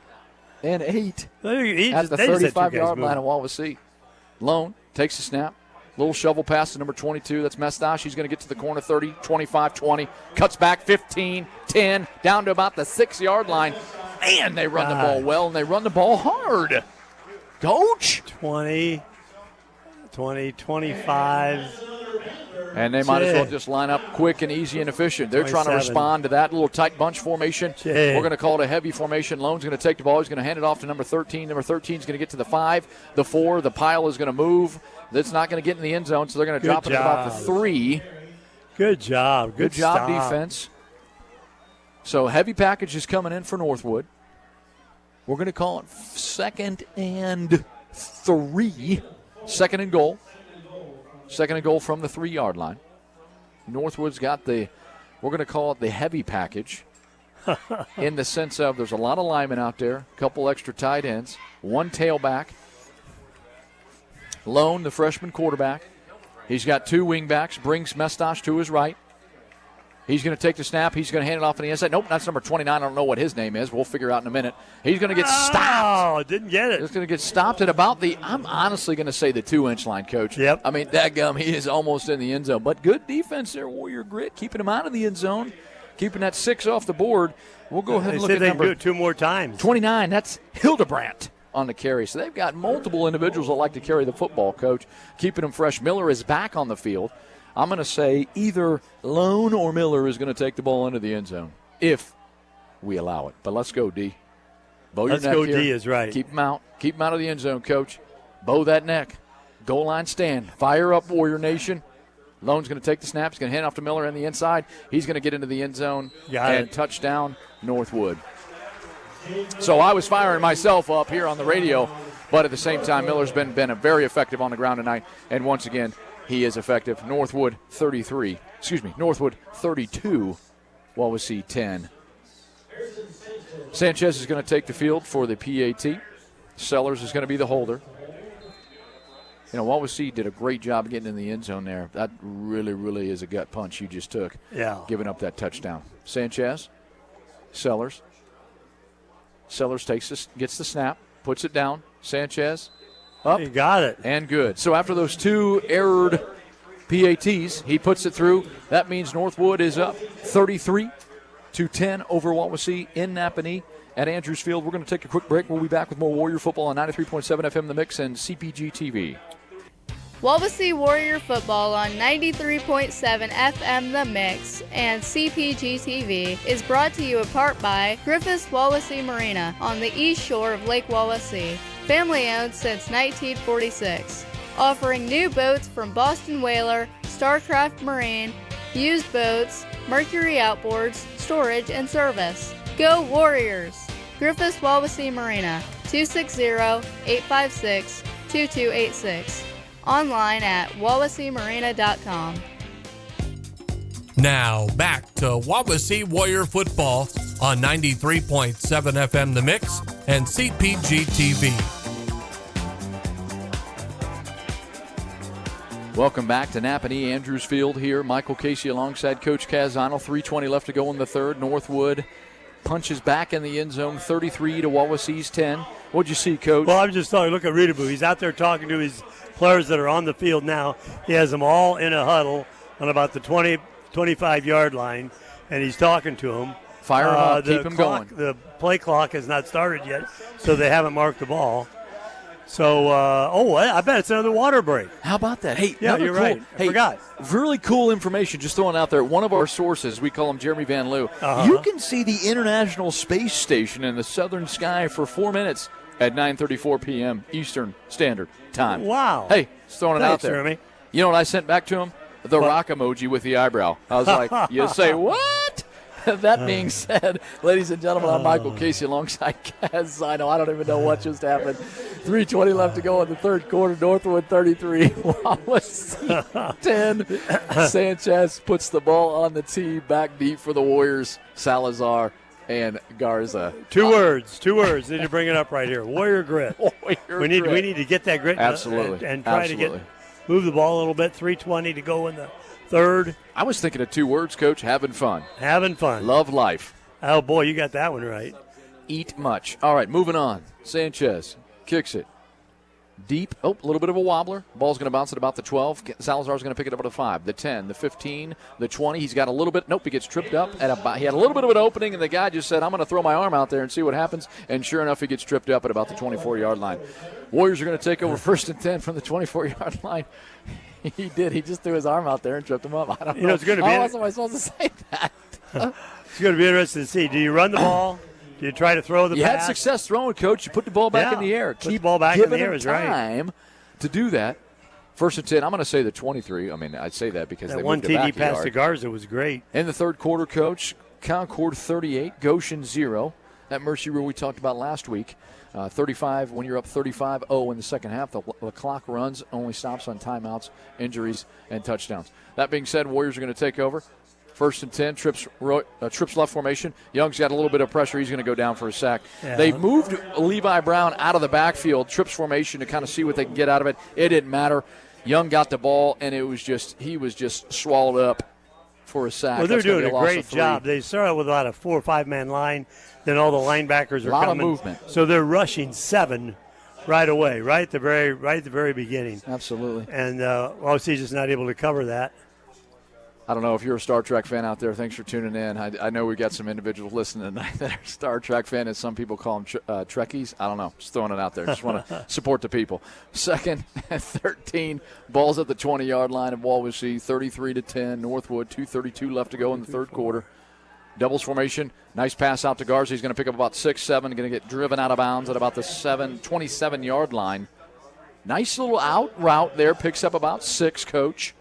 and 8 at the 35-yard line of Wawasee. Lone takes the snap. Little shovel pass to number 22. That's Mestash. He's going to get to the corner 30, 25, 20. Cuts back 15, 10, down to about the 6-yard line. Man, they run the ball well, and they run the ball hard. Coach?
20, 25.
And they might as well just line up quick and easy and efficient. They're trying to respond to that little tight bunch formation. We're going to call it a heavy formation. Lone's going to take the ball. He's going to hand it off to number 13. Number 13 is going to get to the 5, the 4. The pile is going to move. That's not going to get in the end zone, so they're going to drop it at about the 3.
Good job.
Good job
stop.
defense. So heavy package is coming in for Northwood. We're going to call it 2nd and 3. 2nd and goal. 2nd and goal from the 3-yard line. Northwood's got we're going to call it the heavy package in the sense of there's a lot of linemen out there, a couple extra tight ends, one tailback. Lone, the freshman quarterback. He's got 2 wingbacks, brings Mestache to his right. He's going to take the snap. He's going to hand it off on the inside. Nope, that's number 29. I don't know what his name is. We'll figure out in a minute. He's going to get stopped.
Oh, didn't get it.
He's going to get stopped at about I'm honestly going to say the 2-inch line, Coach.
Yep.
I mean, dadgum, he is almost in the end zone. But good defense there, Warrior Grit, keeping him out of the end zone, keeping that 6 off the board. We'll go ahead and look at
they
number
do it 2 more times.
29. That's Hildebrandt on the carry. So they've got multiple individuals that like to carry the football, Coach, keeping them fresh. Miller is back on the field. I'm going to say either Lone or Miller is going to take the ball into the end zone if we allow it. But let's go, D. Bow your
Let's
neck
go,
here.
D is right.
Keep him out. Keep him out of the end zone, Coach. Bow that neck. Goal line stand. Fire up, Warrior Nation. Lone's going to take the snap. He's going to hand off to Miller on the inside. He's going to get into the end zone. And touchdown, Northwood. So I was firing myself up here on the radio, but at the same time, Miller's been very effective on the ground tonight. And once again, he is effective. Northwood 32, Wawasee 10. Sanchez is going to take the field for the PAT. Sellers is going to be the holder. You know, Wawasee did a great job getting in the end zone there. That really, really is a gut punch you just took.
Yeah.
Giving up that touchdown. Sanchez, Sellers. Sellers gets the snap, puts it down. Sanchez, up.
He got it.
And good. So after those 2 errored PATs, he puts it through. That means Northwood is up 33-10 over Wawasee in Napanee at Andrews Field. We're going to take a quick break. We'll be back with more Warrior football on 93.7 FM The Mix and CPG-TV.
Wawasee Warrior Football on 93.7 FM The Mix and CPG-TV is brought to you in part by Griffith's Wawasee Marina on the east shore of Lake Wawasee. Family owned since 1946. Offering new boats from Boston Whaler, Starcraft Marine, used boats, Mercury Outboards, storage, and service. Go Warriors! Griffith's Wawasee Marina, 260-856-2286. Online at wawaseemarina.com.
Now back to Wawasee Warrior Football on 93.7 FM The Mix and CPG-TV.
Welcome back to Napanee Andrews Field here. Michael Casey alongside Coach Kazano. 3:20 left to go in the third. Northwood punches back in the end zone, 33 to Wawasee's 10. What'd you see, Coach?
Well, I'm just talking. Look at Reedabu. He's out there talking to his players that are on the field now. He has them all in a huddle on about the 20, 25-yard line, and he's talking to them.
Fire him up. Keep him going.
The play clock has not started yet, so they haven't marked the ball. So, I bet it's another water break.
How about that? Hey,
yeah, you're right. I forgot.
Really cool information just throwing out there. One of our sources, we call him Jeremy Van Loo. You can see the International Space Station in the southern sky for 4 minutes at 9:34 p.m. Eastern Standard Time.
Wow.
Hey, just throwing it out there.
Jeremy.
You know what I sent back to him? The rock emoji with the eyebrow. I was like, you say what? That being said, ladies and gentlemen, I'm Michael Casey alongside Kaz. I don't even know what just happened. 3:20 left to go in the third quarter. Northwood 33, Wawasee 10. Sanchez puts the ball on the tee, back deep for the Warriors. Salazar and Garza.
Two words. Need to bring it up right here. Warrior grit. We need to get that grit.
Absolutely.
And try to move the ball a little bit. 3:20 to go in the third.
I was thinking of 2 words, Coach. Having fun.
Having fun.
Love life.
Oh, boy, you got that one right.
Eat much. All right, moving on. Sanchez kicks it. Deep. Oh, a little bit of a wobbler. Ball's going to bounce at about the 12. Salazar's going to pick it up at the 5, the 10, the 15, the 20. He's got a little bit. Nope, he gets tripped up. He had a little bit of an opening, and the guy just said, I'm going to throw my arm out there and see what happens. And sure enough, he gets tripped up at about the 24-yard line. Warriors are going to take over 1st and 10 from the 24-yard line. He did. He just threw his arm out there and tripped him up. I don't know.
It's going to be.
How else am I supposed to say that?
It's going to be interesting to see. Do you run the ball? Do you try to throw the pass?
You had success throwing, Coach. You put the ball back in the air.
Put the ball back in the air is
time
right.
to do that. First and 10, I'm going to say the 23. I mean, I'd say that because
that
they
one
moved it back
TD
a
pass
yard.
to Garza was great.
In the third quarter, Coach, Concord 38, Goshen 0. That mercy rule we talked about last week. 35, when you're up 35-0 in the second half, the clock runs, only stops on timeouts, injuries, and touchdowns. That being said, Warriors are going to take over. First and 10, trips left formation. Young's got a little bit of pressure. He's going to go down for a sack.
Yeah.
They moved Levi Brown out of the backfield, trips formation, to kind of see what they can get out of it. It didn't matter. Young got the ball, and he was just swallowed up for a sack.
Well, they're
That's gonna
doing
be
a
loss
great
of 3.
job. They started with about a 4 or 5 man line. Then all the linebackers are
A lot of
coming.
movement.
So they're rushing 7 right away, right at the very beginning.
Absolutely.
And Wawasee just not able to cover that.
I don't know if you're a Star Trek fan out there. Thanks for tuning in. I know we got some individuals listening tonight that are Star Trek fans, and some people call them Trekkies. I don't know. Just throwing it out there. Just want to support the people. Second and 13. Ball's at the 20-yard line of Wawasee. 33-10. Northwood. 2:32 left to go in the third quarter. Doubles formation. Nice pass out to Garza. He's going to pick up about 6-7. Going to get driven out of bounds at about the 27-yard line. Nice little out route there. Picks up about 6, Coach.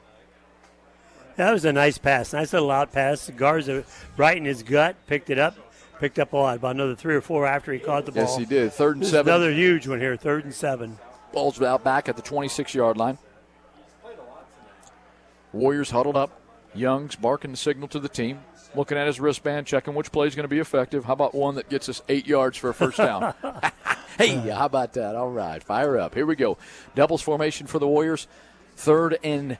That was a nice pass. Nice little out pass. Garza right in his gut, picked it up. Picked up about another 3 or 4 after he caught the ball.
Yes, he did. 3rd and
This
7.
Is another huge one here, 3rd and 7.
Ball's out back at the 26-yard line. Warriors huddled up. Young's barking the signal to the team. Looking at his wristband, checking which play is going to be effective. How about one that gets us 8 yards for a first down? Hey, how about that? All right, fire up. Here we go. Doubles formation for the Warriors. 3rd and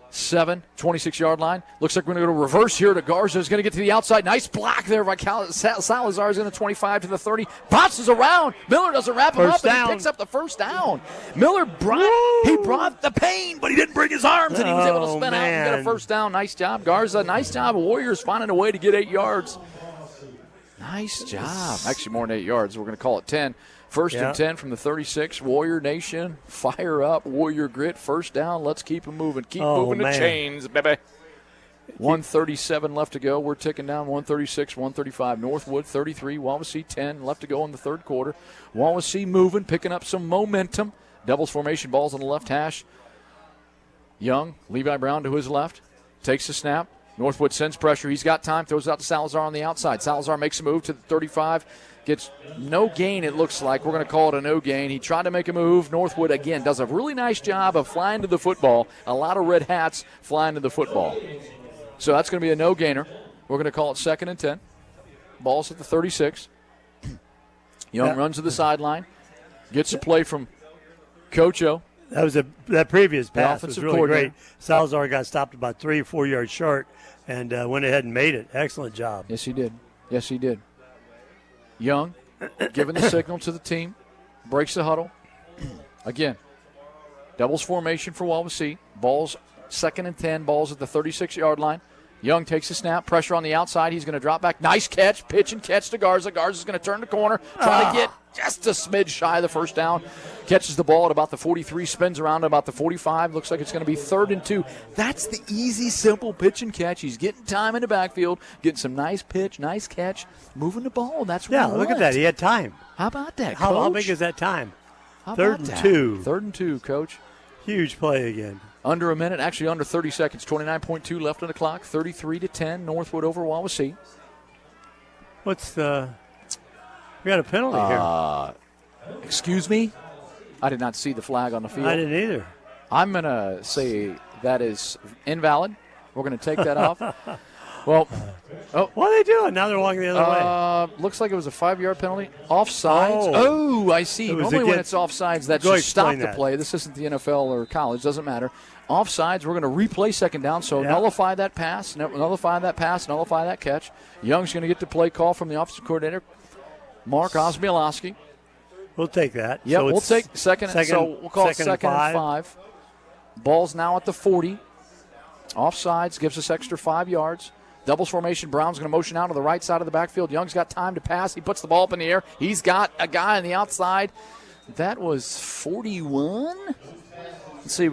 7, 26-yard line. Looks like we're going to go to reverse here to Garza. Is going to get to the outside. Nice block there by Salazar. Is in the 25 to the 30. Bounces around. Miller doesn't wrap him up, and he picks up the first down. Miller brought the pain, but he didn't bring his arms, and he was able to spin out and get a first down. Nice job, Garza. Nice job. Warriors finding a way to get 8 yards. Nice job. Actually, more than 8 yards. We're going to call it 10. First and 10 from the 36. Warrior Nation, fire up. Warrior grit, first down. Let's keep them moving. Keep moving the chains, baby. 1:37 left to go. We're ticking down. 1:36, 1:35. Northwood 33. Wawasee 10 left to go in the third quarter. Wawasee moving, picking up some momentum. Doubles formation, balls on the left hash. Young, Levi Brown to his left, takes the snap. Northwood sends pressure. He's got time, throws out to Salazar on the outside. Salazar makes a move to the 35. Gets no gain, it looks like. We're going to call it a no gain. He tried to make a move. Northwood, again, does a really nice job of flying to the football. A lot of red hats flying to the football. So that's going to be a no gainer. We're going to call it 2nd and 10. Ball's at the 36. Young runs to the sideline. Gets a play from Coach O.
That previous pass was really
coordinator.
great. Salazar got stopped about 3 or 4 yards short and went ahead and made it. Excellent job.
Yes, he did. Yes, he did. Young giving the signal to the team. Breaks the huddle. Again, doubles formation for Wawasee. Ball's 2nd and 10. Ball's at the 36-yard line. Young takes a snap. Pressure on the outside. He's going to drop back. Nice catch. Pitch and catch to Garza. Garza's going to turn the corner. Trying to get just a smidge shy of the first down. Catches the ball at about the 43. Spins around at about the 45. Looks like it's going to be 3rd and 2. That's the easy, simple pitch and catch. He's getting time in the backfield. Getting some nice pitch, nice catch. Moving the ball. That's what
look at that. He had time.
How about that,
How
Coach?
big is that time?
How
3rd
about
and
that?
2.
3rd and 2, Coach.
Huge play again.
Under a minute, actually under 30 seconds. 29.2 left on the clock. 33-10. Northwood over Wawasee.
We got a penalty here.
Excuse me? I did not see the flag on the field.
I didn't either.
I'm going to say that is invalid. We're going to take that off. Well,
what are they doing? Now they're walking the other way.
Looks like it was a 5-yard penalty. Offsides. Oh, I see. Normally when it's offsides, that's just stop the play. This isn't the NFL or college. Doesn't matter. Offsides, we're going to replay 2nd down, so nullify that pass, nullify that catch. Young's going to get the play call from the offensive coordinator, Mark Osmielowski.
We'll take that.
Yeah,
so
we'll take second. So we'll call it 2nd and 5. Ball's now at the 40. Offsides gives us extra 5 yards. Doubles formation. Brown's going to motion out to the right side of the backfield. Young's got time to pass. He puts the ball up in the air. He's got a guy on the outside. That was 41. Let's see.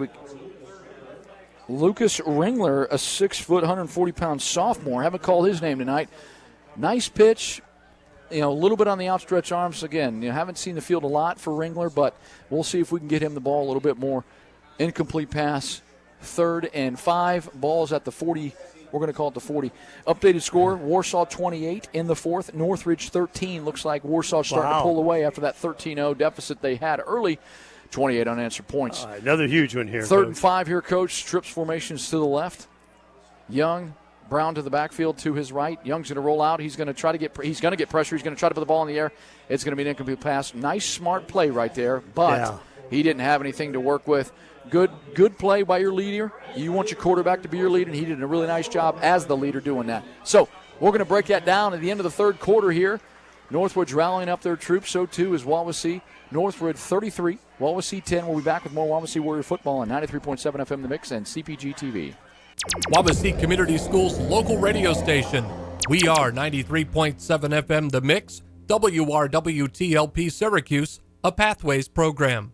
Lucas Ringler, a 6-foot, 140-pound sophomore. Haven't called his name tonight. Nice pitch. A little bit on the outstretched arms. Again, haven't seen the field a lot for Ringler, but we'll see if we can get him the ball a little bit more Incomplete pass, 3rd and 5. Ball's at the 40. We're going to call it the 40. Updated score, Warsaw 28 in the 4th. Northridge 13. Looks like Warsaw's starting to pull away after that 13-0 deficit they had early. 28 unanswered points.
Another huge one here.
3rd and 5 here, Coach. Trips formations to the left. Young, Brown to the backfield to his right. Young's going to roll out. He's going to try to get pressure. He's going to try to put the ball in the air. It's going to be an incomplete pass. Nice, smart play right there, but he didn't have anything to work with. Good play by your leader. You want your quarterback to be your leader, and he did a really nice job as the leader doing that. So we're going to break that down at the end of the 3rd quarter here. Northwood's rallying up their troops. So, too, is Wawasee. Northwood 33, Wawasee 10. We'll be back with more Wawasee Warrior football on 93.7 FM The Mix and CPG-TV.
Wawasee Community Schools local radio station. We are 93.7 FM The Mix, WRWTLP Syracuse, a Pathways program.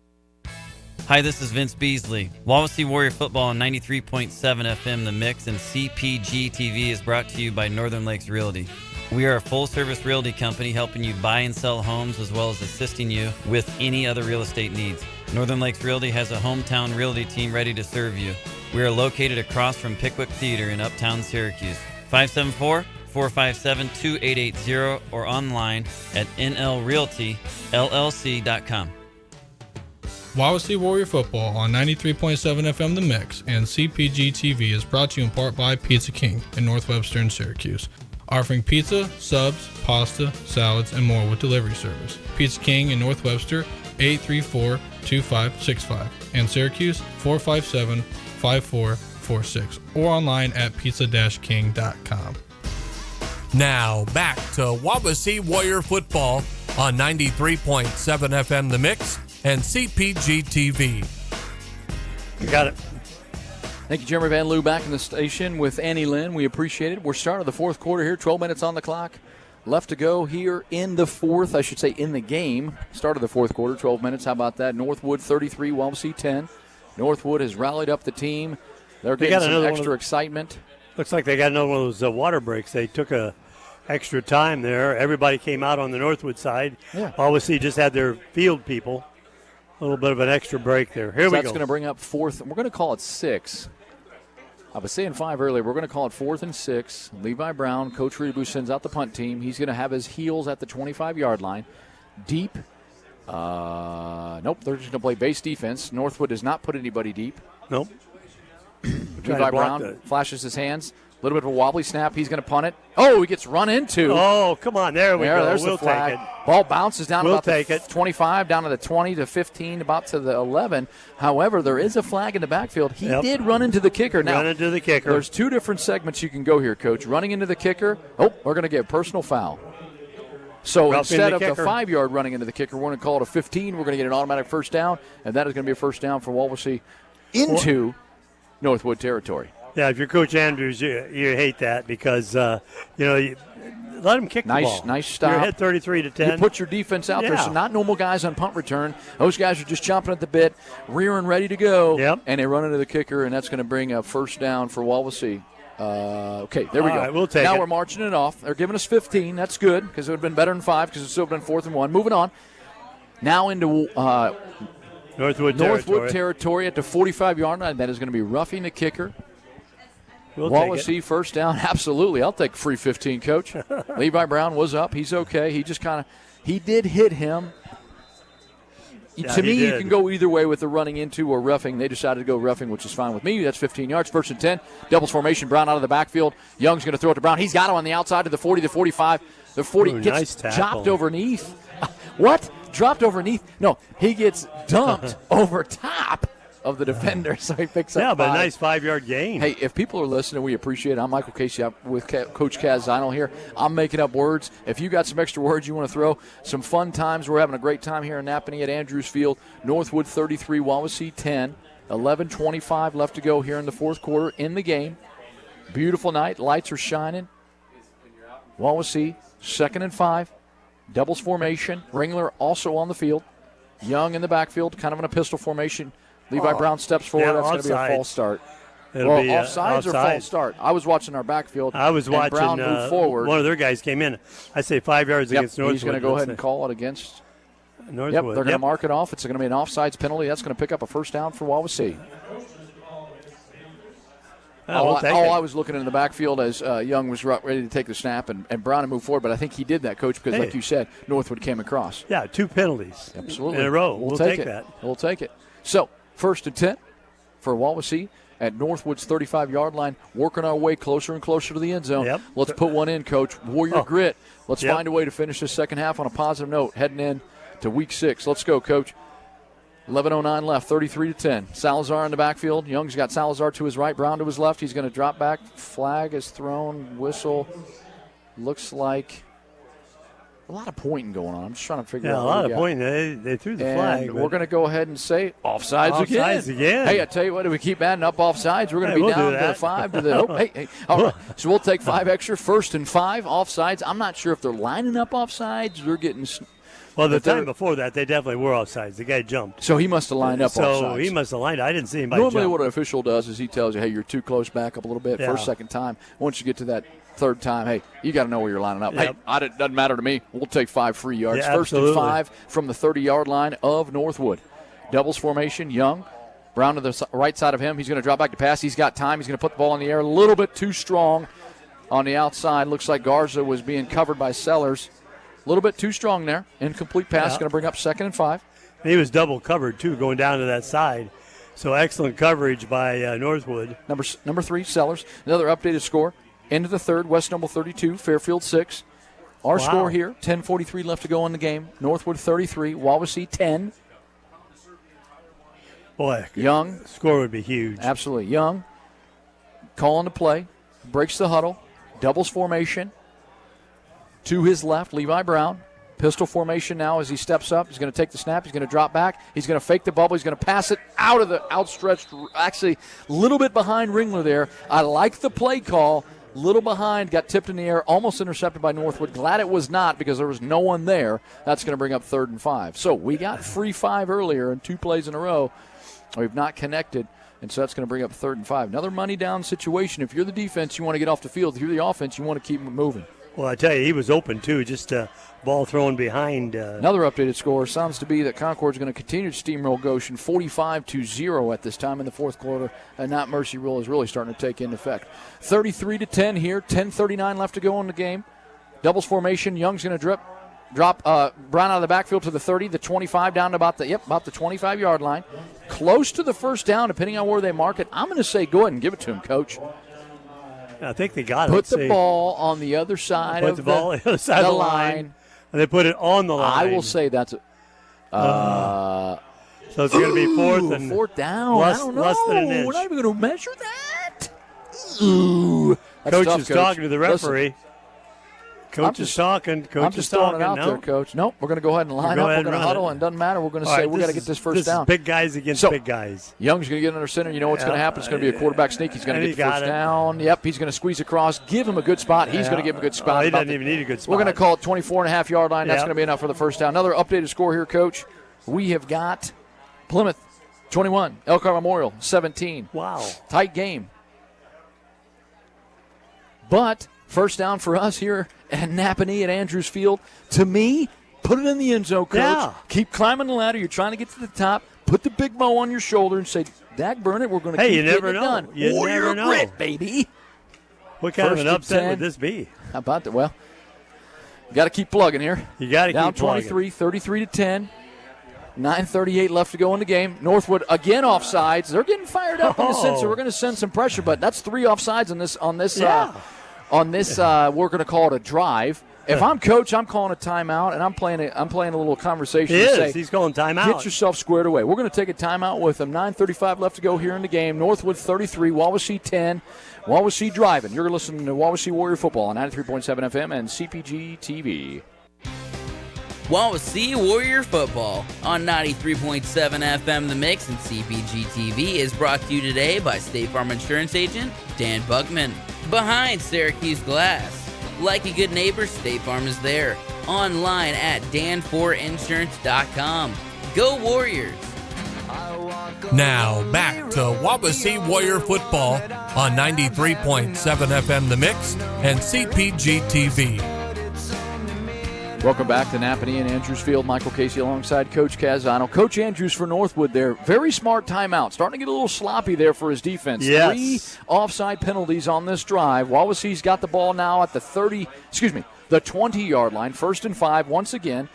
Hi, this is Vince Beasley. Wawasee Warrior Football on 93.7 FM The Mix and CPG-TV is brought to you by Northern Lakes Realty. We are a full-service realty company helping you buy and sell homes as well as assisting you with any other real estate needs. Northern Lakes Realty has a hometown realty team ready to serve you. We are located across from Pickwick Theater in Uptown Syracuse. 574-457-2880 or online at nlrealtyllc.com.
Wawasee Warrior Football on 93.7 FM The Mix and CPG-TV is brought to you in part by Pizza King in North Webster and Syracuse, offering pizza, subs, pasta, salads, and more with delivery service. Pizza King in North Webster, 834-2565, and Syracuse, 457-5446, or online at pizza-king.com.
Now, back to Wawasee Warrior Football on 93.7 FM The Mix and CPG-TV.
You got it.
Thank you, Jeremy Van Loo, back in the station with Annie Lynn. We appreciate it. We're starting the 4th quarter here, 12 minutes on the clock. Left to go here in the 4th, I should say in the game. Start of the 4th quarter, 12 minutes. How about that? Northwood 33, Wawasee 10. Northwood has rallied up the team. They're getting some extra excitement.
Looks like they got another one of those water breaks. They took a extra time there. Everybody came out on the Northwood side.
Yeah.
Wawasee just had their field people. A little bit of an extra break there. Here we go.
That's going to bring up 4th. We're going to call it 6. I was saying 5 earlier. We're going to call it 4th and 6. Levi Brown, Coach Reebu sends out the punt team. He's going to have his heels at the 25-yard line. Deep. Nope, they're just going to play base defense. Northwood does not put anybody deep.
Nope.
Levi Brown flashes his hands. A little bit of a wobbly snap. He's going to punt it. Oh, he gets run into.
Oh, come on. There we go.
There's
we'll
the flag.
take it.
Ball bounces down about
take
the 25, down to the 20, to 15, about to the 11. However, there is a flag in the backfield. He did run into the kicker. Now,
run into the kicker.
There's 2 different segments you can go here, Coach. Running into the kicker. Oh, we're going to get a personal foul. So instead of the 5-yard running into the kicker, we're going to call it a 15. We're going to get an automatic first down, and that is going to be a first down for Wawasee into Northwood territory.
Yeah, if you're Coach Andrews, you hate that because, you let him kick the ball.
Nice stop.
You're ahead 33-10.
You put your defense out there, so not normal guys on punt return. Those guys are just chomping at the bit, rearing, ready to go, and they run into the kicker, and that's going to bring a first down for Wawasee. Okay, there we go.
Right, we'll take
now
it.
We're marching it off. They're giving us 15. That's good because it would have been better than 5 because it's still been 4th and 1. Moving on. Now into
Northwood
territory at the 45-yard line. That is going to be roughing the kicker. Wawasee first down, absolutely. I'll take free 15, Coach. Levi Brown was up. He's okay. He just he did hit him. To me, you can go either way with the running into or roughing. They decided to go roughing, which is fine with me. That's 15 yards. 1st and 10. Doubles formation. Brown out of the backfield. Young's going to throw it to Brown. He's got him on the outside to the 40, the 45. The 40 gets dropped overneath. What? Dropped overneath? No, he gets dumped over top of the defender, so he picks up 5.
But a nice 5-yard gain.
Hey, if people are listening, we appreciate it. I'm Michael Casey with Coach Kaz Zinal here. I'm making up words. If you got some extra words you want to throw, some fun times. We're having a great time here in Napanee at Andrews Field. Northwood 33, Wawasee 10. 11:25 left to go here in the 4th quarter in the game. Beautiful night. Lights are shining. Wawasee, 2nd and 5. Doubles formation. Ringler also on the field. Young in the backfield, kind of in a pistol formation. Levi Brown steps forward. That's going to be a false start.
It'll be
offsides or false start? I was watching our backfield.
I was watching.
Brown moved forward.
One of their guys came in. I say 5 yards against Northwood.
He's going to go ahead and call it against.
Northwood.
Yep, they're going to mark it off. It's going to be an offsides penalty. That's going to pick up a first down for Wawasee. I was looking in the backfield as Young was ready to take the snap and Brown to move forward, but I think he did that, Coach, because like you said, Northwood came across.
Yeah, 2 penalties.
Absolutely.
In a row.
We'll
take
it.
that.
We'll take it. So, 1st and 10 for Wawasee at Northwood's 35-yard line, working our way closer and closer to the end zone.
Yep.
Let's put one in, Coach. Warrior grit. Let's find a way to finish this second half on a positive note, heading in to week 6. Let's go, Coach. 11:09 left, 33-10. Salazar in the backfield. Young's got Salazar to his right, Brown to his left. He's going to drop back. Flag is thrown. Whistle. Looks like a lot of pointing going on. I'm just trying to figure out.
Yeah, a lot of pointing. They threw the flag.
We're going to go ahead and say offsides
again.
Hey, I tell you what, if we keep adding up offsides, we're going to be down to 5 to the. Hey. All right. So we'll take 5 extra. 1st and 5 offsides. I'm not sure if they're lining up offsides. They're getting.
Well, the time before that, they definitely were offsides. The guy jumped.
So he must have lined up offsides.
So he must have lined up. I didn't see anybody
Normally
jump.
what an official does is he tells you, hey, you're too close, back up a little bit.
Yeah.
First, second time. Once you get to that third time, hey, you got to know where you're lining up.
Yep.
Hey, it doesn't matter to me. We'll take 5 free yards.
Yeah,
1st and 5 from the 30-yard line of Northwood. Doubles formation, Young. Brown to the right side of him. He's going to drop back to pass. He's got time. He's going to put the ball in the air a little bit too strong on the outside. Looks like Garza was being covered by Sellers. A little bit too strong there. Incomplete pass, going to bring up 2nd and 5.
He was double covered, too, going down to that side. So excellent coverage by Northwood.
Number 3, Sellers. Another updated score. End of the third, West Noble 32, Fairfield 6. Our score here, 10:43 left to go in the game. Northwood 33, Wawasee 10.
Boy,
Young.
Score would be huge.
Absolutely. Young calling the play, breaks the huddle, doubles formation. To his left, Levi Brown. Pistol formation now as he steps up. He's going to take the snap. He's going to drop back. He's going to fake the bubble. He's going to pass it out of the outstretched, actually a little bit behind Ringler there. I like the play call. Little behind, got tipped in the air, almost intercepted by Northwood. Glad it was not because there was no one there. That's going to bring up 3rd and 5. So we got free 5 earlier and 2 plays in a row. We've not connected, and so that's going to bring up 3rd and 5. Another money down situation. If you're the defense, you want to get off the field. If you're the offense, you want to keep moving.
Well, I tell you, he was open, too, just ball thrown behind.
Another updated score sounds to be that Concord's going to continue to steamroll Goshen 45-0 at this time in the fourth quarter, and that mercy rule is really starting to take into effect. 33-10 here, 10:39 left to go in the game. Doubles formation, Young's going to drop Brown out of the backfield to the 30, the 25, down to about the 25-yard line. Close to the first down, depending on where they mark it. I'm going to say go ahead and give it to him, Coach.
I think they got it.
Put the ball on the other side of the line.
And they put it on the line.
I will say that's
so it's going to be
fourth down.
Less,
I don't know.
Less than an inch.
We're not even going to measure that. Ooh.
Coach is talking to the referee. Coach is talking. Coach
I'm just throwing it out there, Coach. Nope, we're going to go ahead and line up. We're going to huddle, and doesn't matter. We're going to say we got to get this first down.
Is big guys against big guys.
Young's going to get under center. You know what's going to happen? It's going to be a quarterback sneak. He's going to get the first down. Yep, he's going to squeeze across, give him a good spot. He's going to give him a good spot.
He doesn't even need a good spot.
We're going to call it 24.5-yard line. That's going to be enough for the first down. Another updated score here, Coach. We have got Plymouth 21, Elkhart Memorial 17.
Wow.
Tight game. But first down for us here at Napanee at Andrews Field. To me, put it in the end zone, Coach.
Yeah.
Keep climbing the ladder. You're trying to get to the top. Put the big bow on your shoulder and say, Dak, burn it. We're going to keep getting it done.
You never know.
Grit, baby.
What kind of an upset would this be?
How about that? Well, you got to keep plugging here.
You got to keep
plugging. Down 23, 33-10. 9:38 left to go in the game. Northwood again offsides. They're getting fired up in the sense that we're going to send some pressure, but that's 3 offsides on this. We're going to call it a drive. If I'm coach, I'm calling a timeout, and I'm playing a little conversation.
He's calling timeout.
Get yourself squared away. We're going to take a timeout with them. 9:35 left to go here in the game. Northwood 33, Wawasee 10. Wawasee driving. You're listening to Wawasee Warrior Football on 93.7 FM and CPG-TV.
Wawasee Warrior Football on 93.7 FM The Mix and CPG-TV is brought to you today by State Farm Insurance Agent Dan Bugman. Behind Syracuse Glass. Like a good neighbor, State Farm is there. Online at dan4insurance.com. Go Warriors!
Now back to Wawasee Warrior Football on 93.7 FM The Mix and CPG-TV.
Welcome back to Napanee and Andrews Field. Michael Casey alongside Coach Casano. Coach Andrews for Northwood there. Very smart timeout. Starting to get a little sloppy there for his defense.
Yes.
3 offside penalties on this drive. Wawasee's got the ball now at the 20-yard line. 1st and 5 once again.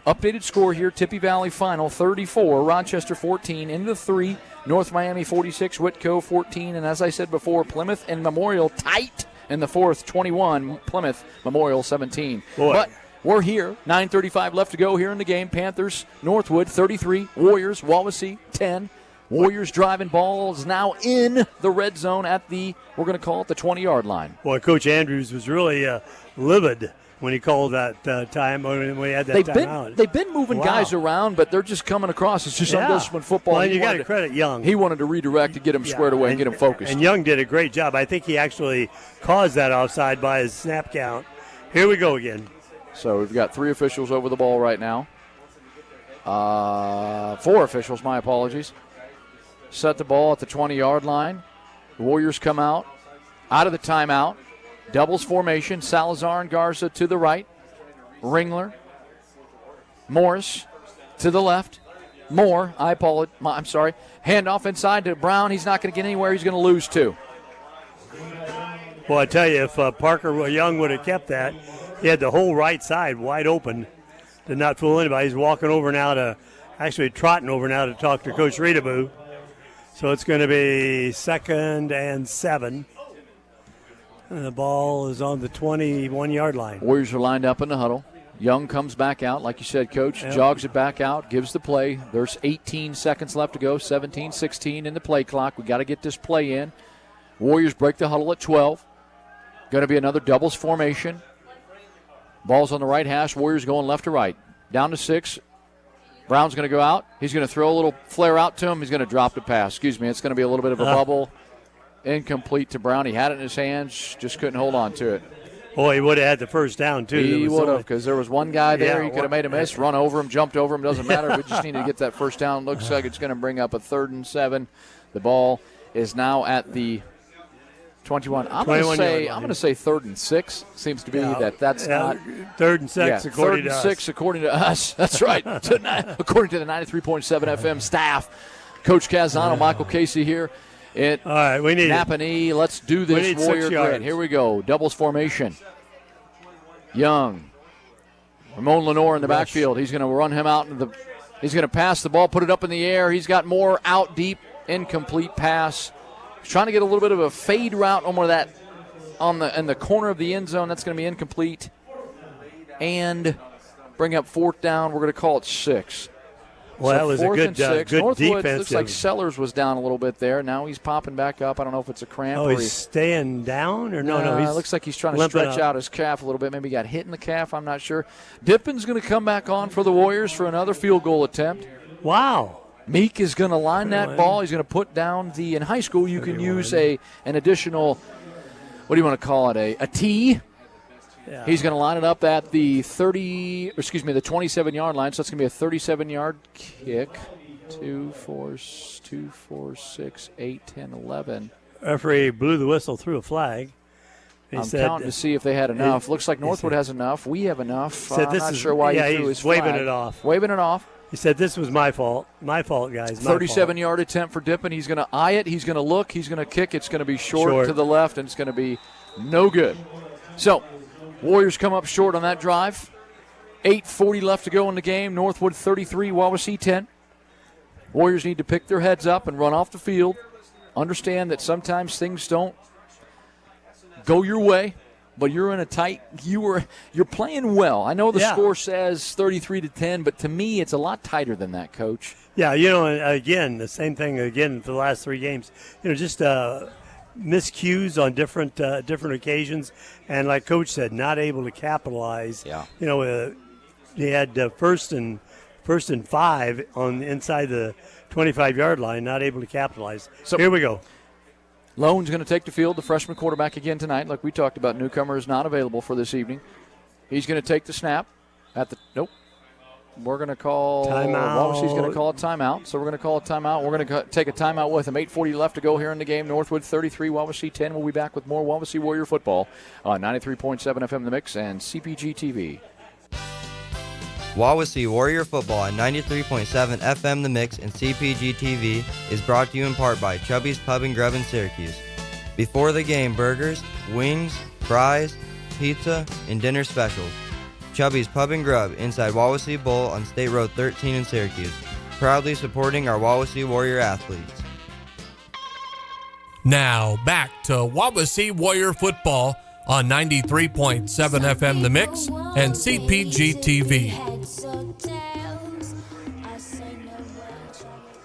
Updated score here, Tippy Valley final 34, Rochester 14, into 3, North Miami 46, Whitco 14, and as I said before, Plymouth and Memorial tight in the 4th, 21, Plymouth, Memorial 17.
Boy.
But we're here, 9:35 left to go here in the game. Panthers, Northwood 33, Warriors, Wawasee 10. Warriors driving balls now in the red zone at the, we're going to call it the 20-yard line.
Boy, Coach Andrews was really livid when he called that time, when he had that timeout.
They've been moving guys around, but they're just coming across. It's just undisciplined football.
Well, you got to credit Young.
He wanted to redirect to get him squared away and get him focused.
And Young did a great job. I think he actually caused that offside by his snap count. Here we go again.
So we've got 3 officials over the ball right now. 4 officials, my apologies. Set the ball at the 20-yard line. The Warriors come out of the timeout. Doubles formation. Salazar and Garza to the right. Ringler. Morris to the left. Moore, I'm sorry. Handoff inside to Brown. He's not going to get anywhere. He's going to lose 2.
Well, I tell you, if Parker Young would have kept that, he had the whole right side wide open. Did not fool anybody. He's trotting over now to talk to Coach Reedaboo. So it's going to be 2nd and 7. And the ball is on the 21-yard line.
Warriors are lined up in the huddle. Young comes back out, like you said, Coach, jogs it back out, gives the play. There's 18 seconds left to go, 17-16 in the play clock. We got to get this play in. Warriors break the huddle at 12. Going to be another doubles formation. Ball's on the right hash. Warriors going left to right. Down to 6. Brown's going to go out. He's going to throw a little flare out to him. He's going to drop the pass. Excuse me. It's going to be a little bit of a bubble. Incomplete to Brown. He had it in his hands, just couldn't hold on to it.
Boy, he would have had the first down, too.
He would have, because there was one guy there. He could have made a miss, run over him, jumped over him. Doesn't matter. We just needed to get that first down. Looks like it's going to bring up a 3rd and 7. The ball is now at the 21. I'm going to say 3rd and 6. Seems to be that's not
3rd and 6 according to us.
3rd and 6 according to us. That's right. According to the 93.7 FM staff. Coach Casano, Michael Casey here. All
right, we need
Napanee. Let's do this Warrior grid. Here we go. Doubles formation. Young. Ramon Lenore in the backfield. He's going to run him out he's going to pass the ball, put it up in the air. He's got more out deep, incomplete pass. He's trying to get a little bit of a fade route on that in the corner of the end zone. That's going to be incomplete. And bring up 4th down. We're going to call it 6.
Well, that was a good
Northwood,
defense.
Looks like Sellers was down a little bit there. Now he's popping back up. I don't know if it's a cramp.
Oh, he's staying down? Or no,
it looks like he's trying to stretch out his calf a little bit. Maybe he got hit in the calf. I'm not sure. Dippin's going to come back on for the Warriors for another field goal attempt.
Wow.
Meek is going to line that ball. He's going to put down in high school, you can use an additional, what do you want to call it, a tee. Yeah. He's going to line it up at the 27-yard line, so it's going to be a 37-yard kick. 2, 4, 6, 8, 10, 11.
Referee blew the whistle, threw a flag.
I'm counting to see if they had enough. Looks like Northwood has enough. We have enough. I'm not sure why he threw his flag.
Waving it off.
Waving it off.
He said, this was my fault. My fault, guys.
37-yard attempt for Dippin. He's going to eye it. He's going to look. He's going to kick. It's going to be short to the left, and it's going to be no good. So, Warriors come up short on that drive. 8:40 left to go in the game. Northwood 33, Wawasee 10. Warriors need to pick their heads up and run off the field. Understand that sometimes things don't go your way, but you're in a tight. You're playing well. I know the score says 33-10, but to me, it's a lot tighter than that, Coach.
Yeah, again, the same thing again for the last 3 games. Just miscues on different occasions, and like Coach said, not able to capitalize.
Yeah.
They had first and 5 on inside the 25-yard line, not able to capitalize. So here we go.
Lone's going to take the field, the freshman quarterback again tonight. Like we talked about, newcomer is not available for this evening. He's going to take the snap nope. We're going to call
timeout.
He's going to call a timeout. So we're going to call a timeout. We're going to take a timeout with him. 8:40 left to go here in the game. Northwood 33, Wawasee 10. We'll be back with more Wawasee Warrior football on 93.7 FM The Mix and CPG-TV.
Wawasee Warrior Football on 93.7 FM The Mix and CPG-TV is brought to you in part by Chubby's Pub and Grub in Syracuse. Before the game, burgers, wings, fries, pizza, and dinner specials. Chubby's Pub and Grub inside Wawasee Bowl on State Road 13 in Syracuse. Proudly supporting our Wawasee Warrior athletes.
Now, back to Wawasee Warrior Football on 93.7 FM The Mix and CPG-TV.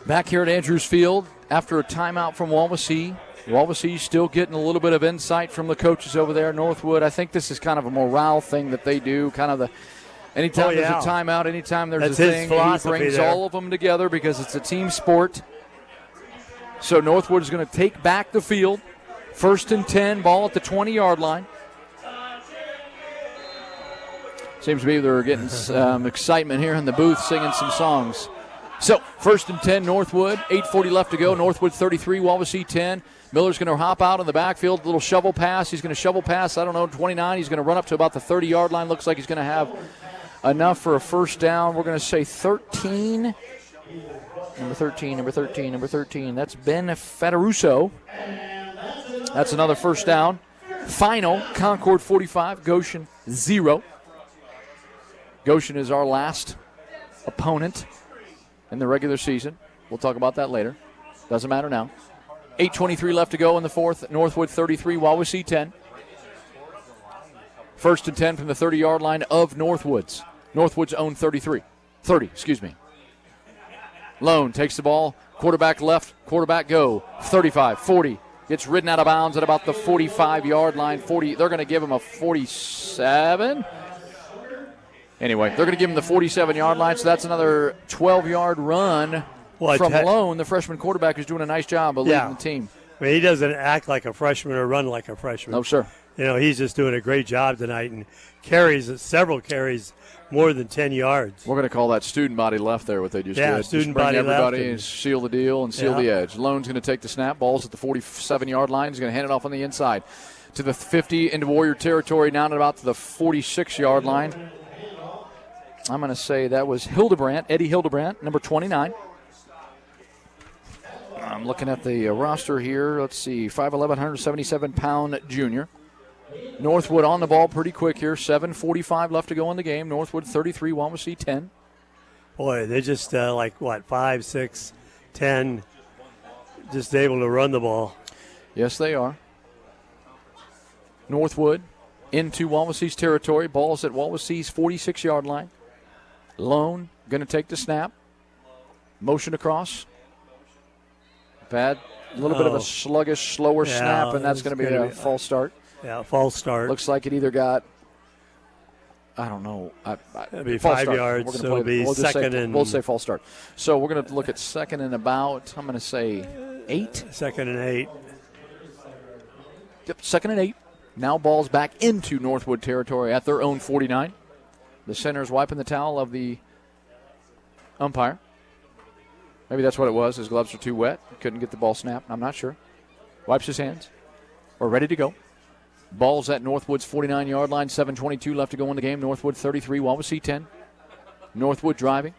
Back here at Andrews Field after a timeout from Wawasee. Wawasee still getting a little bit of insight from the coaches over there. Northwood, I think this is kind of a morale thing that they do, kind of the anytime there's a timeout, anytime there's a thing, he brings all of them together because it's a team sport. So Northwood is going to take back the field. 1st and 10, ball at the 20-yard line. Seems to be they're getting some excitement here in the booth, singing some songs. So 1st and 10, Northwood, 8:40 left to go. Northwood 33, Wawasee 10. Miller's going to hop out in the backfield, little shovel pass. He's going to shovel pass, 29. He's going to run up to about the 30-yard line. Looks like he's going to have enough for a first down. We're going to say 13. Number 13. That's Ben Federuso. That's another first down. Final, Concord 45, Goshen 0. Goshen is our last opponent in the regular season. We'll talk about that later. Doesn't matter now. 8:23 left to go in the fourth. Northwood 33, Wawasee 10. 1st and 10 from the 30-yard line of Northwood's. Northwood's own 30, excuse me. Lone takes the ball, quarterback left, quarterback go, 35, 40. Gets ridden out of bounds at about the 45-yard line. 40. They're going to give him a 47. Anyway, they're going to give him the 47-yard line, so that's another 12-yard run from Lone. The freshman quarterback is doing a nice job of leading the team.
I mean, he doesn't act like a freshman or run like a freshman.
No, sir.
You know, he's just doing a great job tonight and carries several carries more than 10 yards.
We're going to call that student body left there, what they just did.
Student
just bring
body
everybody
left.
And seal the deal and seal the edge. Lone's going to take the snap. Ball's at the 47-yard line. He's going to hand it off on the inside to the 50 into Warrior territory, down at about to the 46-yard line. I'm going to say that was Eddie Hildebrandt, number 29. I'm looking at the roster here. Let's see, 5'11", 177-pound junior. Northwood on the ball pretty quick here. 7:45 left to go in the game. Northwood 33, Wawasee 10.
Boy, they're just 5, 6, 10, just able to run the ball.
Yes, they are. Northwood into Wawasee's territory. Ball's at Wawasee's 46-yard line. Lone going to take the snap. Motion across. A little bit of a sluggish, slower snap, and that's going to be a false start.
Yeah, false start.
Looks like it either got, I don't know.
It'll be 5 yards, so it'll be
we'll say false start. So we're going to look at second and about, I'm going to say 8.
2nd and 8.
Yep, 2nd and 8. Now ball's back into Northwood territory at their own 49. The center's wiping the towel of the umpire. Maybe that's what it was. His gloves were too wet. Couldn't get the ball snapped. I'm not sure. Wipes his hands. We're ready to go. Ball's at Northwood's 49-yard line. 7:22 left to go in the game. Northwood 33, Wawasee 10. Northwood driving.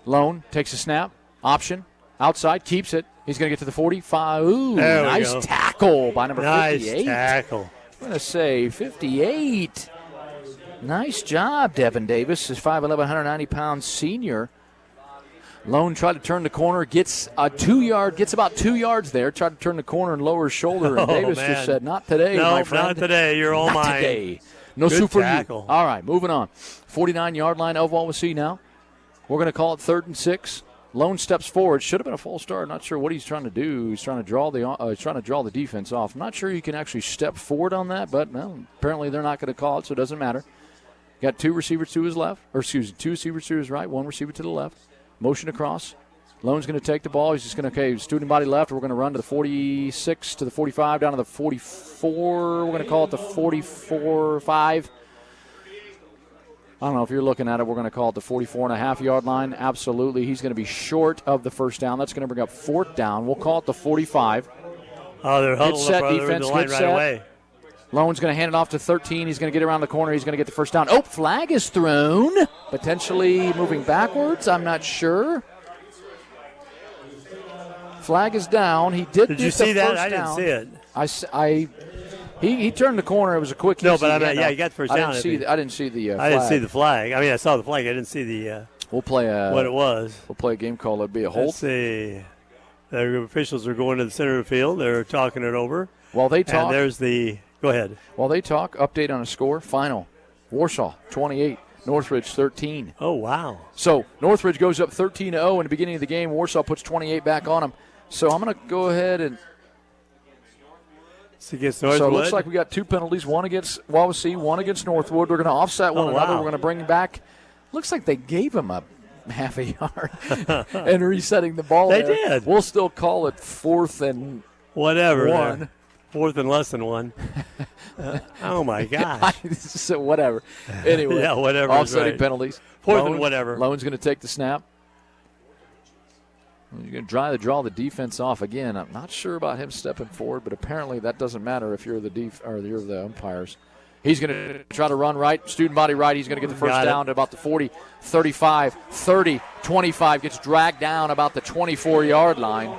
Lone takes a snap. Option. Outside. Keeps it. He's going to get to the 45. Ooh, nice tackle by number 58.
Nice tackle.
I'm going to say 58. Nice job, Devin Davis. His 5'11", 190-pound senior. Lone tried to turn the corner, gets about 2 yards there. Tried to turn the corner and lower his shoulder, and Davis just said, "Not today, my friend.
Not today. You're all mine.
Not today. No
Good
soup for
tackle.
you." All right, moving on. 49-yard line of Wawasee now. We're going to call it 3rd and 6. Lone steps forward. Should have been a false start. Not sure what he's trying to do. He's trying to draw the defense off. I'm not sure you can actually step forward on that, but apparently they're not going to call it, so it doesn't matter. Got 2 receivers to his left, 2 receivers to his right, 1 receiver to the left. Motion across. Lone's going to take the ball. He's just going to, student body left. We're going to run to the 46, to the 45, down to the 44. We're going to call it the 44-5. I don't know if you're looking at it. We're going to call it the 44.5-yard line. Absolutely. He's going to be short of the first down. That's going to bring up 4th down. We'll call it the 45.
Oh, they're huddled
set
up
defense,
the line
get
right
set.
away.
Lone's going to hand it off to 13. He's going to get around the corner. He's going to get the first down. Oh, flag is thrown. Potentially moving backwards. I'm not sure. Flag is down. He did
you see that? I didn't see it.
He turned the corner. It was a quick.
No, but he got the first down.
I didn't see the flag.
I didn't see the flag. I mean, I saw the flag. I didn't see the.
We'll play
what it was.
We'll play a game called it'd be a hold.
Let's see. The officials are going to the center of the field. They're talking it over.
While they talk.
And there's the. Go ahead.
While they talk, update on a score. Final. Warsaw 28. Northridge 13.
Oh, wow.
So Northridge goes up 13-0 in the beginning of the game. Warsaw puts 28 back on them. So I'm going to go ahead and.
So it
looks like we got 2 penalties, one against Wawasee, one against Northwood. We're going to offset one another.
Wow.
We're going to bring back. Looks like they gave him a half a yard and resetting the ball.
They
there.
did.
We'll still call it 4th and
whatever.
1.
4th and less than 1. Oh, my gosh.
So whatever. Anyway.
Yeah, whatever.
Offsetting
right.
penalties.
4th and whatever.
Lone's going to take the snap. You're going to draw the defense off again. I'm not sure about him stepping forward, but apparently that doesn't matter if you're you're the umpires. He's going to try to run right, student body right. He's going to get the first down to about the 40, 35, 30, 25. Gets dragged down about the 24-yard line.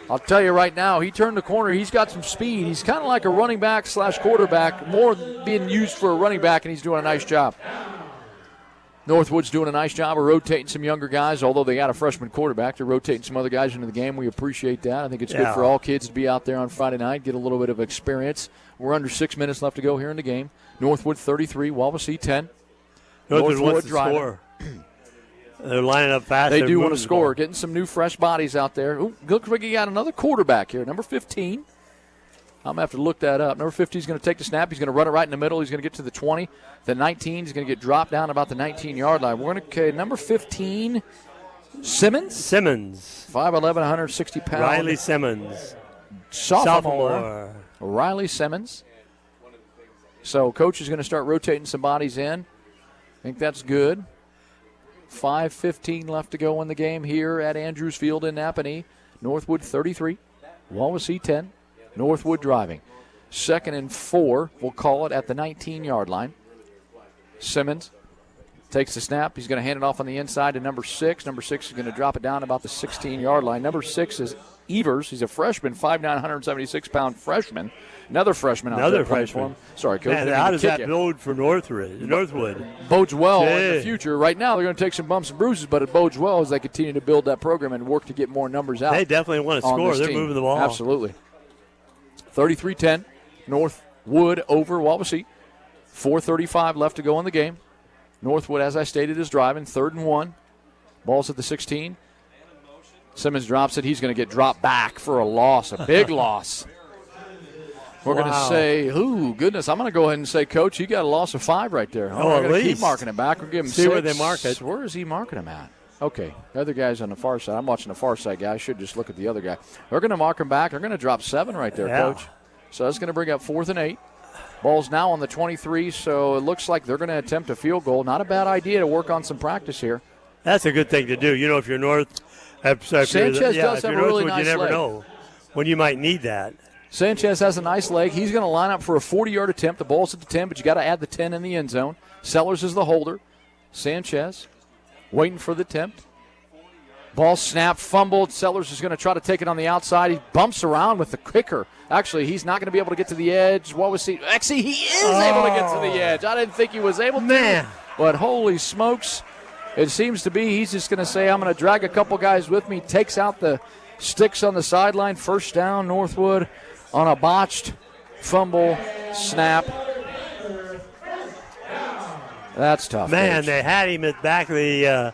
I'll tell you right now, he turned the corner. He's got some speed. He's kind of like a running back / quarterback, more being used for a running back, and he's doing a nice job. Northwood's doing a nice job of rotating some younger guys, although they got a freshman quarterback. They're rotating some other guys into the game. We appreciate that. I think it's good for all kids to be out there on Friday night, get a little bit of experience. We're under 6 minutes left to go here in the game. Northwood 33, Wawasee 10.
Northwood wants to score. They're lining up fast.
They do want to score. Getting some new, fresh bodies out there. Ooh, looks like you got another quarterback here, number 15. I'm going to have to look that up. Number 15 is going to take the snap. He's going to run it right in the middle. He's going to get to the 20. The 19 is going to get dropped down about the 19-yard line. We're going to number 15, Simmons. 5'11", 160 pounds.
Riley Simmons.
Sophomore. Riley Simmons. So coach is going to start rotating some bodies in. I think that's good. 5:15 left to go in the game here at Andrews Field in Napanee. Northwood 33, Wawasee 10. Northwood driving. 2nd and 4, we'll call it, at the 19-yard line. Simmons takes the snap. He's going to hand it off on the inside to number 6. Number 6 is going to drop it down about the 16-yard line. Number 6 is Evers. He's a freshman, 5'9", 176-pound freshman. Another freshman out there playing for him. Sorry, Coach.
Man, how does that bode for Northwood?
Bodes well in the future. Right now, they're going to take some bumps and bruises, but it bodes well as they continue to build that program and work to get more numbers out.
They definitely want to score. They're moving the ball.
Absolutely. 33-10, Northwood over Wawasee. 4:35 left to go in the game. Northwood, as I stated, is driving. 3rd and 1. Ball's at the 16. Simmons drops it. He's going to get dropped back for a loss, a big loss. We're going to say, goodness, I'm going to go ahead and say, Coach, you got a loss of 5 right there.
We're
going to keep marking it back. We'll give him 6.
Where they mark it.
Where is he marking him at? Okay, the other guy's on the far side. I'm watching the far side guy. I should just look at the other guy. They're going to mark him back. They're going to drop 7 right there, Coach. So that's going to bring up 4th and 8. Ball's now on the 23, so it looks like they're going to attempt a field goal. Not a bad idea to work on some practice here.
That's a good thing to do. You know, if you're
Sanchez does have a really nice
leg. You never
leg.
know when you might need that.
Sanchez has a nice leg. He's going to line up for a 40-yard attempt. The ball's at the 10, but you got to add the 10 in the end zone. Sellers is the holder. Sanchez waiting for the attempt. Ball snapped, fumbled. Sellers is going to try to take it on the outside. He bumps around with the kicker. Actually, he's not going to be able to get to the edge. What was he? Actually, he is able to get to the edge. I didn't think he was able to. But holy smokes, it seems to be he's just going to say, I'm going to drag a couple guys with me. Takes out the sticks on the sideline. First down, Northwood on a botched fumble snap. That's tough.
Man,
Coach.
they had him at back of the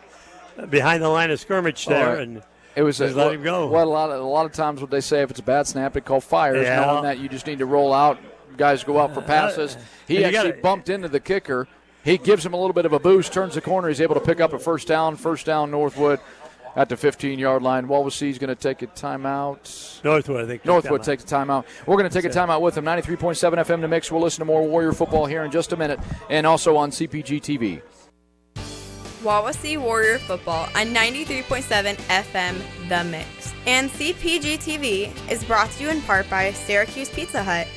behind the line of scrimmage there, and
it was
let him go.
What a lot of times what they say, if it's a bad snap, they call fires,
Yeah.
knowing that you just need to roll out. Guys go out for passes. He actually bumped into the kicker. He gives him a little bit of a boost, turns the corner. He's able to pick up a first down. First down, Northwood at the 15-yard line. Wawasee's going to take a timeout.
Northwood, I think.
Northwood takes a timeout. We're going to take a timeout with him. 93.7 FM The Mix. We'll listen to more Warrior football here in just a minute, and also on CPG-TV.
Wawasee Warrior Football on 93.7 FM The Mix. And CPG-TV is brought to you in part by Syracuse Pizza Hut.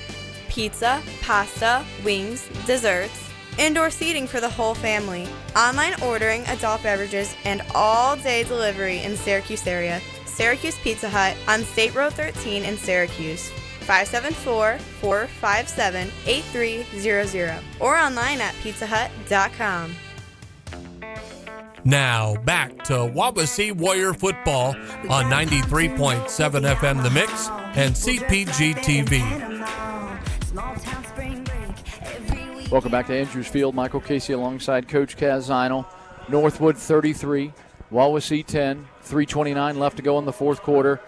pizza, pasta, wings, desserts, indoor seating for the whole family, online ordering, adult beverages, and all-day delivery in Syracuse area. Syracuse Pizza Hut on State Road 13 in Syracuse. 574-457-8300 or online at pizzahut.com.
Now, back to Wawasee Warrior Football on 93.7 FM The Mix and CPG-TV.
Welcome back to Andrews Field. Michael Casey alongside Coach Kaz Zinel. Northwood 33, Wawasee 10, 3:29 left to go in the fourth quarter.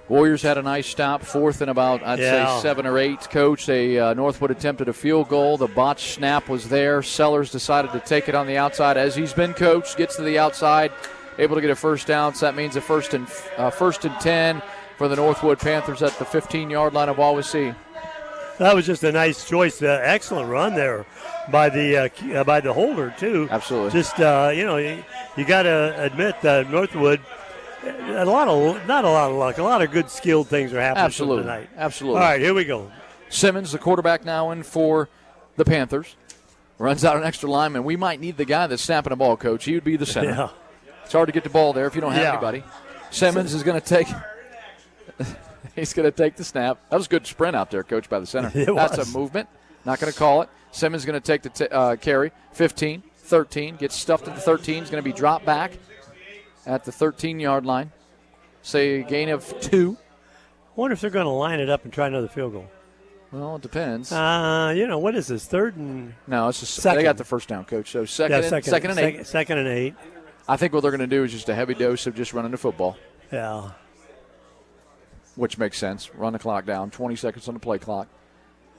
Warriors had a nice stop, fourth and about, I'd say 7 or 8. Coach, Northwood attempted a field goal. The botched snap was there. Sellers decided to take it on the outside as he's been coached. Gets to the outside, able to get a first down. So that means a first and 10 for the Northwood Panthers at the 15-yard line of Wawasee.
That was just a nice choice. Excellent run there by the holder, too.
Absolutely.
Just, you got to admit that Northwood, not a lot of luck. A lot of good skilled things are happening tonight.
Absolutely.
All right, here we go.
Simmons, the quarterback now in for the Panthers. Runs out an extra lineman. We might need the guy that's snapping a ball, Coach. He would be the center.
Yeah.
It's hard to get the ball there if you don't have anybody. Simmons is going to take he's going to take the snap. That was a good sprint out there, Coach, by the center. That's a movement. Not going to call it. Simmons is going to take the carry. 15, 13. Gets stuffed at the 13. Is going to be dropped back at the 13-yard line. Say a gain of 2.
I wonder if they're going to line it up and try another field goal.
Well, it depends.
What is this, third and
No, it's just
second.
They got the first down, Coach. So second and 8.
Second and 8.
I think what they're going to do is just a heavy dose of just running the football.
Yeah.
Which makes sense. Run the clock down. 20 seconds on the play clock.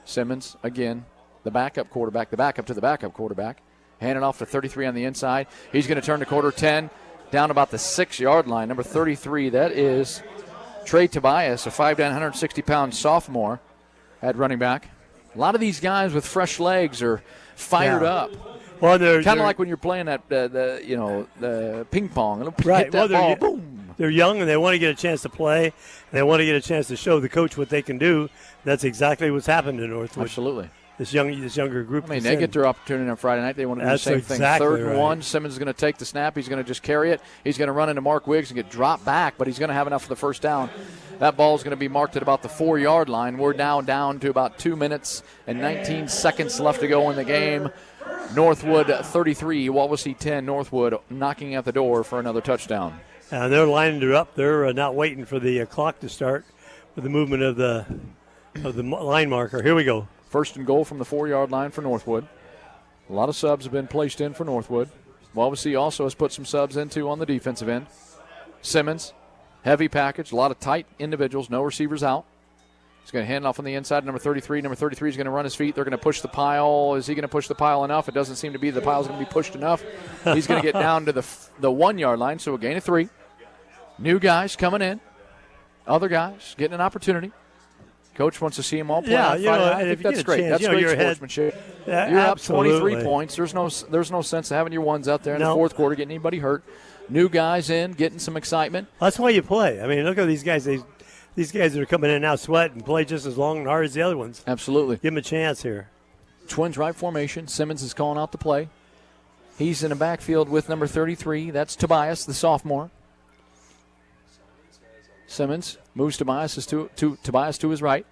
Simmons, again, the backup quarterback, the backup to the backup quarterback. Hand it off to 33 on the inside. He's going to turn to quarter 10, down about the 6-yard line. Number 33, that is Trey Tobias, a 5'9", 160-pound sophomore at running back. A lot of these guys with fresh legs are fired up.
Well, they're
kind of like when you're playing that the ping pong.
Right.
Hit that ball, boom.
They're young and they want to get a chance to play. And they want to get a chance to show the coach what they can do. That's exactly what's happened to Northwood.
Absolutely.
This younger group.
I mean, they get their opportunity on Friday night. They want to do the same thing. Third and 1. Simmons is going to take the snap. He's going to just carry it. He's going to run into Mark Wiggs and get dropped back, but he's going to have enough for the first down. That ball is going to be marked at about the 4-yard line. We're now down to about 2 minutes and 19 seconds left to go in the game. Northwood 33, Wawasee 10. Northwood knocking at the door for another touchdown.
They're lining it up. They're not waiting for the clock to start with the movement of the line marker. Here we go.
First and goal from the 4-yard line for Northwood. A lot of subs have been placed in for Northwood. Wawasee also has put some subs into on the defensive end. Simmons, heavy package, a lot of tight individuals, no receivers out. He's going to hand off on the inside, number 33. Number 33 is going to run his feet. They're going to push the pile. Is he going to push the pile enough? It doesn't seem to be. The pile's going to be pushed enough. He's going to get down to the 1-yard line, so a gain of 3. New guys coming in. Other guys getting an opportunity. Coach wants to see them all play on Friday night. I think that's great. That's great sportsmanship. You're up 23 points. There's no sense of having your ones out there in the fourth quarter, getting anybody hurt. New guys in, getting some excitement.
That's why you play. I mean, look at these guys. These guys that are coming in now sweat and play just as long and hard as the other ones.
Absolutely.
Give them a chance here.
Twins right formation. Simmons is calling out the play. He's in the backfield with number 33. That's Tobias, the sophomore. Simmons moves Tobias to his right.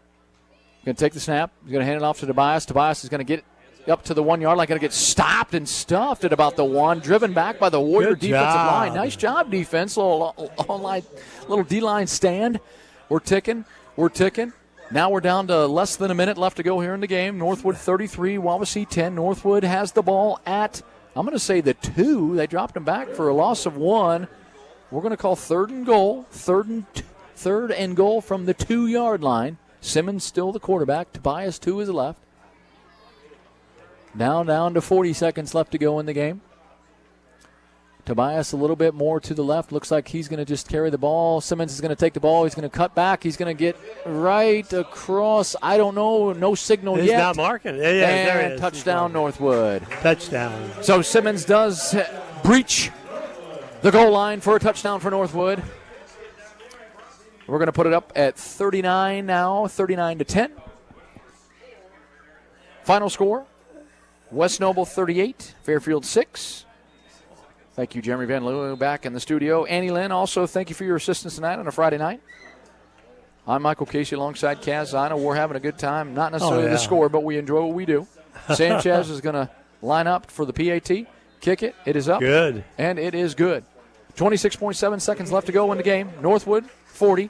Going to take the snap. He's going to hand it off to Tobias. Tobias is going to get up to the 1-yard line. Going to get stopped and stuffed at about the 1. Driven back by the Warrior defensive line. Nice job, defense. Little D-line stand. We're ticking. Now we're down to less than a minute left to go here in the game. Northwood 33, Wawasee 10. Northwood has the ball at, I'm going to say the 2. They dropped him back for a loss of 1. We're going to call third and goal. Third and goal from the 2-yard line. Simmons still the quarterback. Tobias to his left. Now down to 40 seconds left to go in the game. Tobias a little bit more to the left. Looks like he's going to just carry the ball. Simmons is going to take the ball. He's going to cut back. He's going to get right across. I don't know. No signal yet.
He's not marking. Yeah, there it is.
Touchdown, Northwood.
Touchdown.
So Simmons does breach the goal line for a touchdown for Northwood. We're going to put it up at 39 now, 39-10. Final score, West Noble 38, Fairfield 6. Thank you, Jeremy Van Leeuwen, back in the studio. Annie Lynn, also thank you for your assistance tonight on a Friday night. I'm Michael Casey alongside Kaz Zina. We're having a good time. Not necessarily the score, but we enjoy what we do. Sanchez is going to line up for the PAT. Kick it. It is up.
Good.
And it is good. 26.7 seconds left to go in the game. Northwood, 40.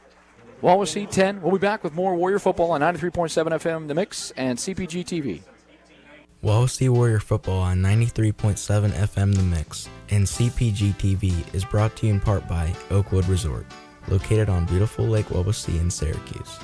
Wawasee, 10. We'll be back with more Warrior football on 93.7 FM The Mix and CPG-TV.
Wawasee Warrior Football on 93.7 FM The Mix and CPG-TV is brought to you in part by Oakwood Resort, located on beautiful Lake Wawasee in Syracuse.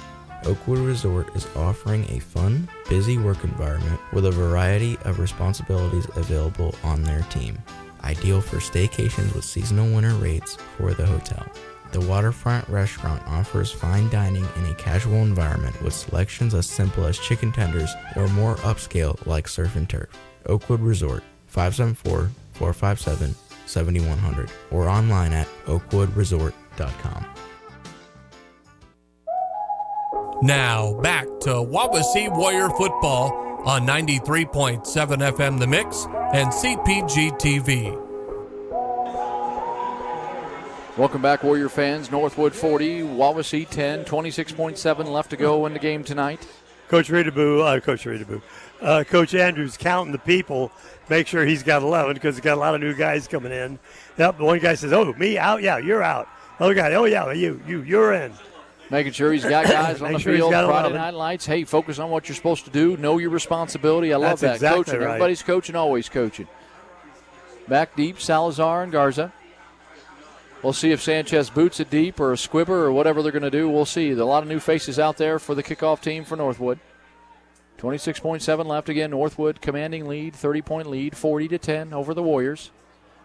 Oakwood Resort is offering a fun, busy work environment with a variety of responsibilities available on their team. Ideal for staycations with seasonal winter rates for the hotel. The waterfront restaurant offers fine dining in a casual environment with selections as simple as chicken tenders or more upscale like surf and turf. Oakwood Resort, 574-457-7100 or online at oakwoodresort.com.
Now, back to Wawasee Warrior Football on 93.7 FM The Mix and CPG-TV.
Welcome back, Warrior fans. Northwood 40, Wawasee 10, 26.7 left to go in the game tonight.
Coach Andrews counting the people, make sure he's got 11 because he's got a lot of new guys coming in. Yep, one guy says, oh, me out? Yeah, you're out. Other guy, oh, yeah, you're in.
Making sure he's got guys on the field. Friday Night Lights. Hey, focus on what you're supposed to do. Know your responsibility. I love that.
Exactly
coaching.
Right.
Everybody's coaching, always coaching. Back deep, Salazar and Garza. We'll see if Sanchez boots it deep or a squibber or whatever they're going to do. We'll see. A lot of new faces out there for the kickoff team for Northwood. 26.7 left again. Northwood commanding lead, 30-point lead, 40-10 over the Warriors.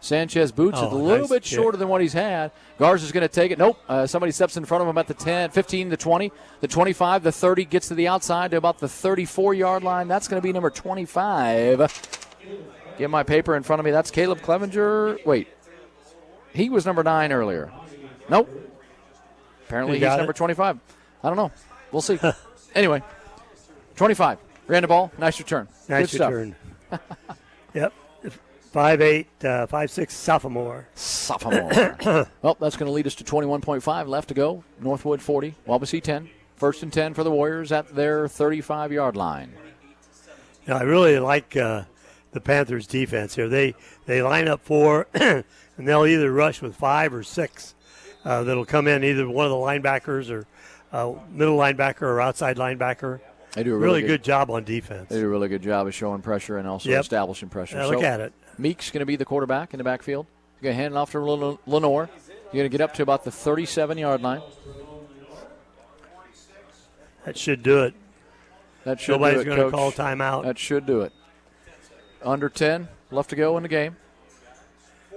Sanchez boots it a little bit shorter than what he's had. Garza's going to take it. Nope. Somebody steps in front of him at the 10, 15, the 20, the 25, the 30, gets to the outside to about the 34-yard line. That's going to be number 25. Get my paper in front of me. That's Caleb Clevenger. Wait. He was number 9 earlier. Nope. Apparently he's number 25. I don't know. We'll see. Anyway, 25. Ran the ball. Nice return.
Nice return. Yep. 5'8", 5'6", sophomore.
Well, that's going to lead us to 21.5 left to go. Northwood 40, Wawasee 10. 1st and 10 for the Warriors at their 35-yard line.
Now, I really like the Panthers' defense here. They line up 4, and they'll either rush with 5 or 6. That'll come in either one of the linebackers or middle linebacker or outside linebacker.
They do a
really good job on defense.
They do a really good job of showing pressure and also establishing pressure.
Look at it.
Meek's going to be the quarterback in the backfield. You're going to hand it off to Lenore. You're going to get up to about the 37-yard line.
That should do it. Nobody's going to call timeout.
That should do it. Under 10 left to go in the game.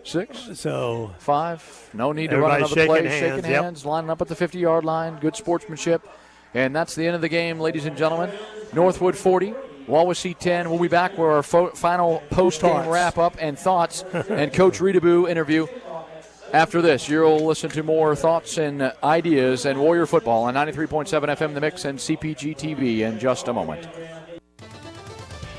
6.
So
5. No need to run another play. Shaking hands.
Yep.
Lining up at the 50-yard line. Good sportsmanship. And that's the end of the game, ladies and gentlemen. Northwood 40, Wawasee 10. We'll be back with our final post-game wrap-up and thoughts and Coach Reedaboo interview. After this, you'll listen to more thoughts and ideas and Warrior football on 93.7 FM The Mix and CPG-TV in just a moment.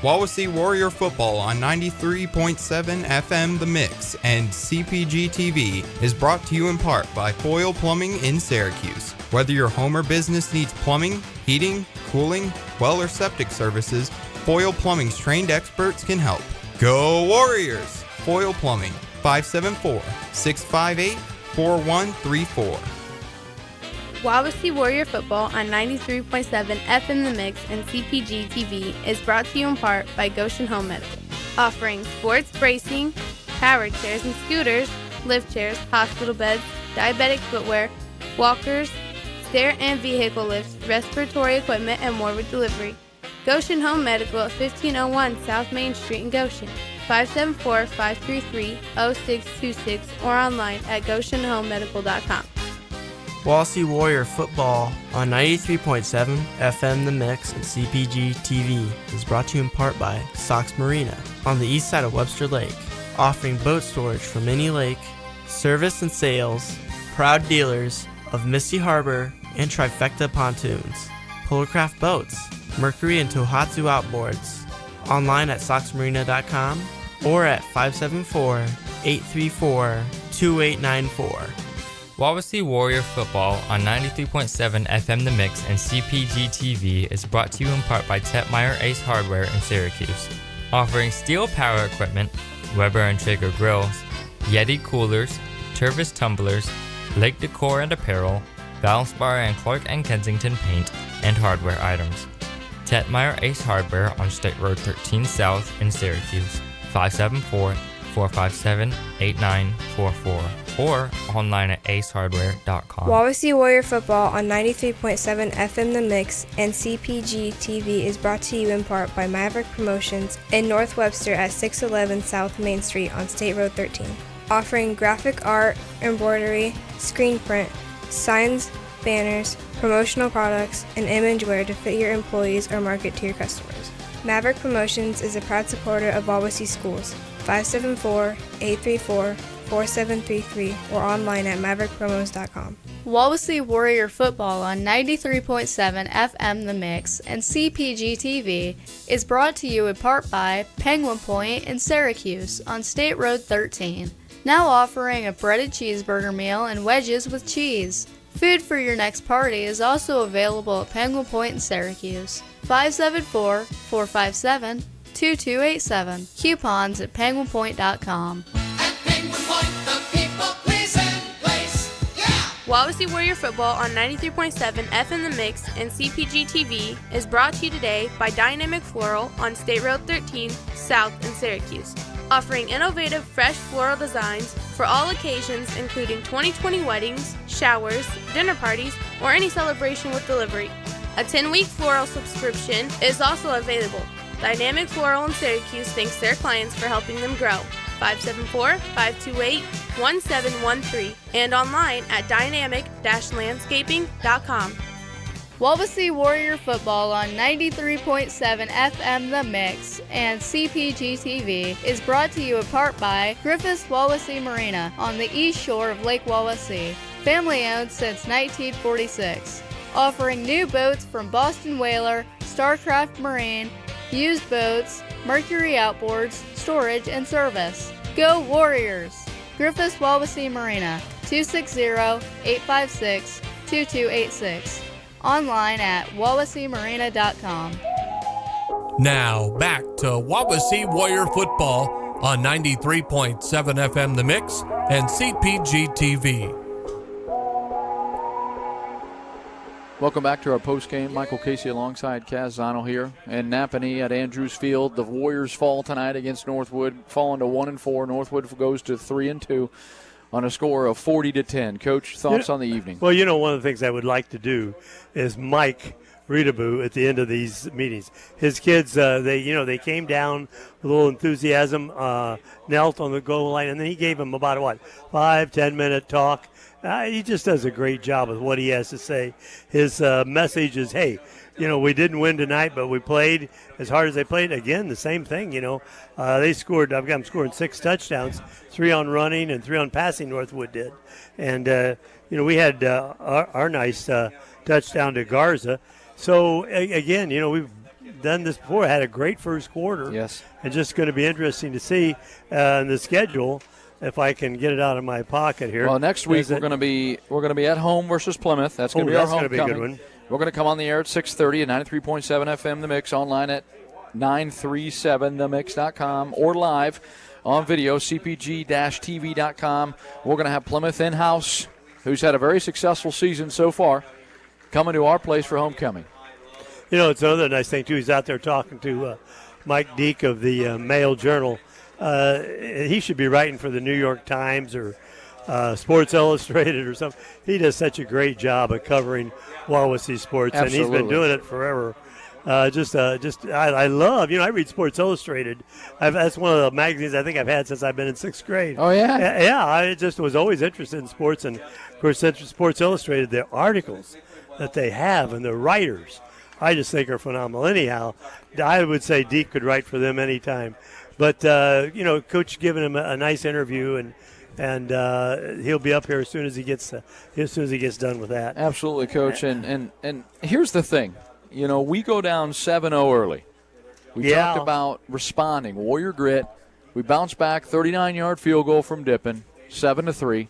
Wawasee Warrior Football on 93.7 FM The Mix and CPG-TV is brought to you in part by Foyle Plumbing in Syracuse. Whether your home or business needs plumbing, heating, cooling, well, or septic services, Foyle Plumbing's trained experts can help. Go Warriors! Foyle Plumbing, 574-658-4134.
Wawasee Warrior Football on 93.7 FM The Mix and CPG-TV is brought to you in part by Goshen Home Medical, offering sports bracing, power chairs and scooters, lift chairs, hospital beds, diabetic footwear, walkers, stair and vehicle lifts, respiratory equipment, and more with delivery. Goshen Home Medical at 1501 South Main Street in Goshen, 574-533-0626 or online at goshenhomemedical.com.
Wawasee Warrior Football on 93.7 FM The Mix and CPG-TV is brought to you in part by Sox Marina on the east side of Webster Lake, offering boat storage from any lake, service and sales, proud dealers of Misty Harbor and Trifecta Pontoons, Polarcraft Boats, Mercury and Tohatsu Outboards, online at soxmarina.com or at 574-834-2894.
Wawasee Warrior Football on 93.7 FM The Mix and CPG-TV is brought to you in part by Tetmeyer Ace Hardware in Syracuse, offering steel power equipment, Weber and Traeger grills, Yeti coolers, Tervis tumblers, Lake Decor and apparel, Valspar and Clark and Kensington paint, and hardware items. Tetmeyer Ace Hardware on State Road 13 South in Syracuse, 574-457-8944, or online at acehardware.com.
Wawasee Warrior Football on 93.7 FM The Mix and CPG-TV is brought to you in part by Maverick Promotions in North Webster at 611 South Main Street on State Road 13, offering graphic art, embroidery, screen print, signs, banners, promotional products, and image wear to fit your employees or market to your customers. Maverick Promotions is a proud supporter of Wawasee Schools, 574-834-4733 or online at maverickpromos.com.
Wawasee Warrior Football on 93.7 FM The Mix and CPG-TV is brought to you in part by Penguin Point in Syracuse on State Road 13, now offering a breaded cheeseburger meal and wedges with cheese. Food for your next party is also available at Penguin Point in Syracuse, 574-457-2287. Coupons at penguinpoint.com.
Wawasee Warrior Football on 93.7 FM The Mix and CPG-TV is brought to you today by Dynamic Floral on State Road 13 South in Syracuse, offering innovative fresh floral designs for all occasions including 2020 weddings, showers, dinner parties, or any celebration with delivery. A 10-week floral subscription is also available. Dynamic Floral in Syracuse thanks their clients for helping them grow. 574-528-1713 and online at dynamic-landscaping.com.
Wawasee Warrior Football on 93.7 FM The Mix and CPG-TV is brought to you in part by Griffith's Wawasee Marina on the east shore of Lake Wawasee, family owned since 1946, offering new boats from Boston Whaler, Starcraft Marine, used boats, Mercury Outboards, storage, and service. Go Warriors! Griffith's Wawasee Marina, 260-856-2286. Online at wawaseemarina.com.
Now back to Wawasee Warrior Football on 93.7 FM The Mix and CPG-TV.
Welcome back to our postgame. Michael Casey alongside Kaz Zano here. And Napanee at Andrews Field. The Warriors fall tonight against Northwood, falling to 1-4. Northwood goes to 3-2 on a score of 40-10. Coach, thoughts on the evening?
Well, one of the things I would like to do is Mike Reedaboo at the end of these meetings. His kids, they came down with a little enthusiasm, knelt on the goal line, and then he gave them about 5-10 minute talk. He just does a great job with what he has to say. His message is, hey, we didn't win tonight, but we played as hard as they played. Again, the same thing, They scored, I've got them scoring 6 touchdowns, 3 on running and 3 on passing, Northwood did. And, we had our nice touchdown to Garza. So, again, we've done this before, had a great first quarter.
Yes.
And just going to be interesting to see in the schedule if I can get it out of my pocket here.
Well, next week we're going to be at home versus Plymouth. That's going to be our homecoming.
That's going to be a good one.
We're going to come on the air at 6:30 at 93.7 FM The Mix, online at 937themix.com or live on video, cpg-tv.com. We're going to have Plymouth in-house, who's had a very successful season so far, coming to our place for homecoming.
It's another nice thing, too. He's out there talking to Mike Deek of the Mail Journal. He should be writing for the New York Times or Sports Illustrated or something. He does such a great job of covering Wawasee sports,
Absolutely.
And he's been doing it forever. I love, I read Sports Illustrated. That's one of the magazines I think I've had since I've been in 6th grade.
Oh, yeah?
Yeah, I just was always interested in sports. And, of course, Sports Illustrated, the articles that they have and the writers, I just think are phenomenal. Anyhow, I would say Deek could write for them anytime. But, Coach giving him a nice interview, and he'll be up here as soon as he gets done with that.
Absolutely, Coach. And here's the thing. We go down 7-0 early. We talked about responding. Warrior grit. We bounced back, 39-yard field goal from Dippin, 7-3.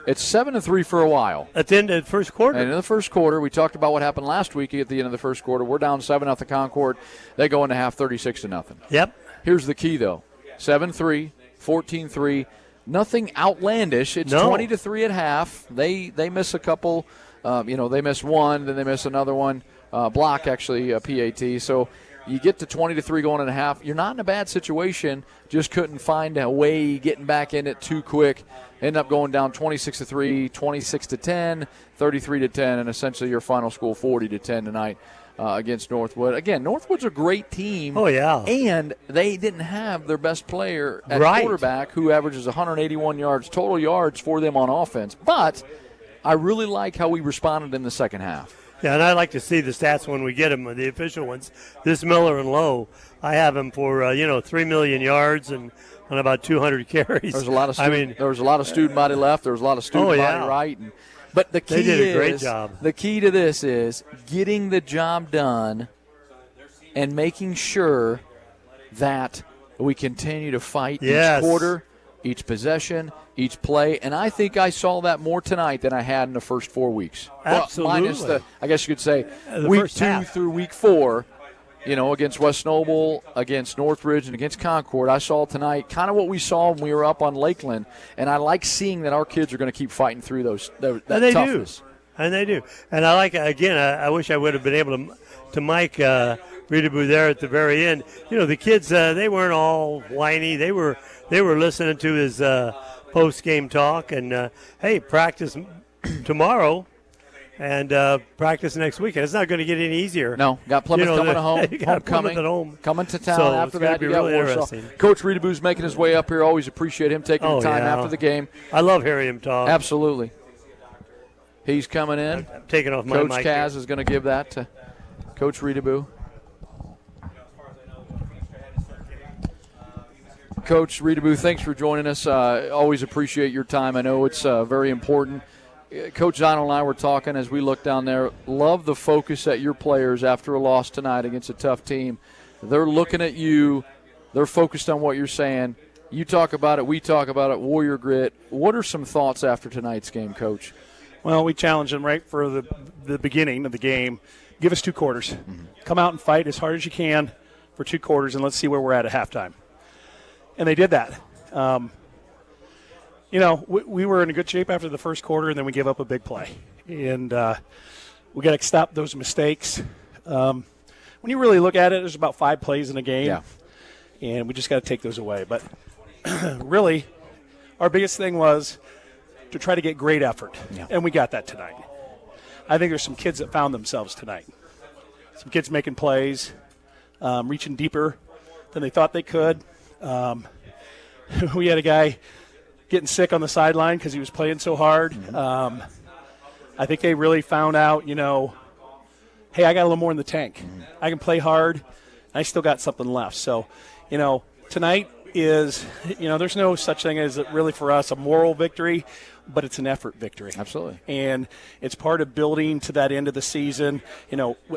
It's 7-3 for a while.
At the end of the first quarter.
And in the first quarter, we talked about what happened last week at the end of the first quarter. We're down 7-0 Concord. They go into half 36-0.
Yep.
Here's the key, though. 7-3, 14-3. Nothing outlandish. It's 20-3 at half. They miss a couple. They miss one, then they miss another one. Block, actually, PAT. So you get to 20-3 going into half. You're not in a bad situation. Just couldn't find a way getting back in it too quick. End up going down 26-3, 26-10, 33-10, and essentially your final score 40-10 tonight against Northwood. Again, Northwood's a great team.
Oh, yeah.
And they didn't have their best player at quarterback, who averages 181 total yards for them on offense. But I really like how we responded in the second half.
Yeah, and I like to see the stats when we get them, the official ones. This Miller and Lowe, I have him for 3 million yards and on about 200 carries.
There was a lot of student body left. There was a lot of student body right. But the key
they did a great job.
The key to this is getting the job done and making sure that we continue to fight each quarter, each possession, each play. And I think I saw that more tonight than I had in the first 4 weeks.
Absolutely.
Minus I guess you could say,
the
week
first
2
half.
through week 4. Against West Noble, against Northridge, and against Concord. I saw tonight kind of what we saw when we were up on Lakeland, and I like seeing that our kids are going to keep fighting through that toughness.
And they do. And I like, again, I wish I would have been able to mic Reedaboo there at the very end. The kids, they weren't all whiny. They were listening to his post-game talk, and, hey, practice tomorrow. And practice next weekend. It's not going to get any easier.
No, got Plymouth coming home.
You got Plymouth at home.
Coming to town
so
after that.
You got really interesting.
Coach Reedaboo's making his way up here. Always appreciate him taking the time after the game.
I love hearing him talk.
Absolutely. He's coming in.
I'm taking off my
Coach
mic.
Kaz is going to give that to Coach Reedaboo. Coach Reedaboo, thanks for joining us. Always appreciate your time. I know it's very important. Coach Donald and I were talking as we look down there. Love the focus at your players after a loss tonight against a tough team. They're looking at you. They're focused on what you're saying. You talk about it. We talk about it. Warrior grit. What are some thoughts after tonight's game, Coach?
Well, we challenged them right for the beginning of the game. Give us 2 quarters. Mm-hmm. Come out and fight as hard as you can for 2 quarters, and let's see where we're at halftime. And they did that. We were in a good shape after the first quarter, and then we gave up a big play. And we got to stop those mistakes. When you really look at it, there's about 5 plays in a game, and we just got to take those away. But really, our biggest thing was to try to get great effort, and we got that tonight. I think there's some kids that found themselves tonight. Some kids making plays, reaching deeper than they thought they could. We had a guy getting sick on the sideline because he was playing so hard.
Mm-hmm.
I think they really found out, hey, I got a little more in the tank.
Mm-hmm.
I can play hard. I still got something left. So, tonight is, there's no such thing as really for us a moral victory, but it's an effort victory.
Absolutely.
And it's part of building to that end of the season.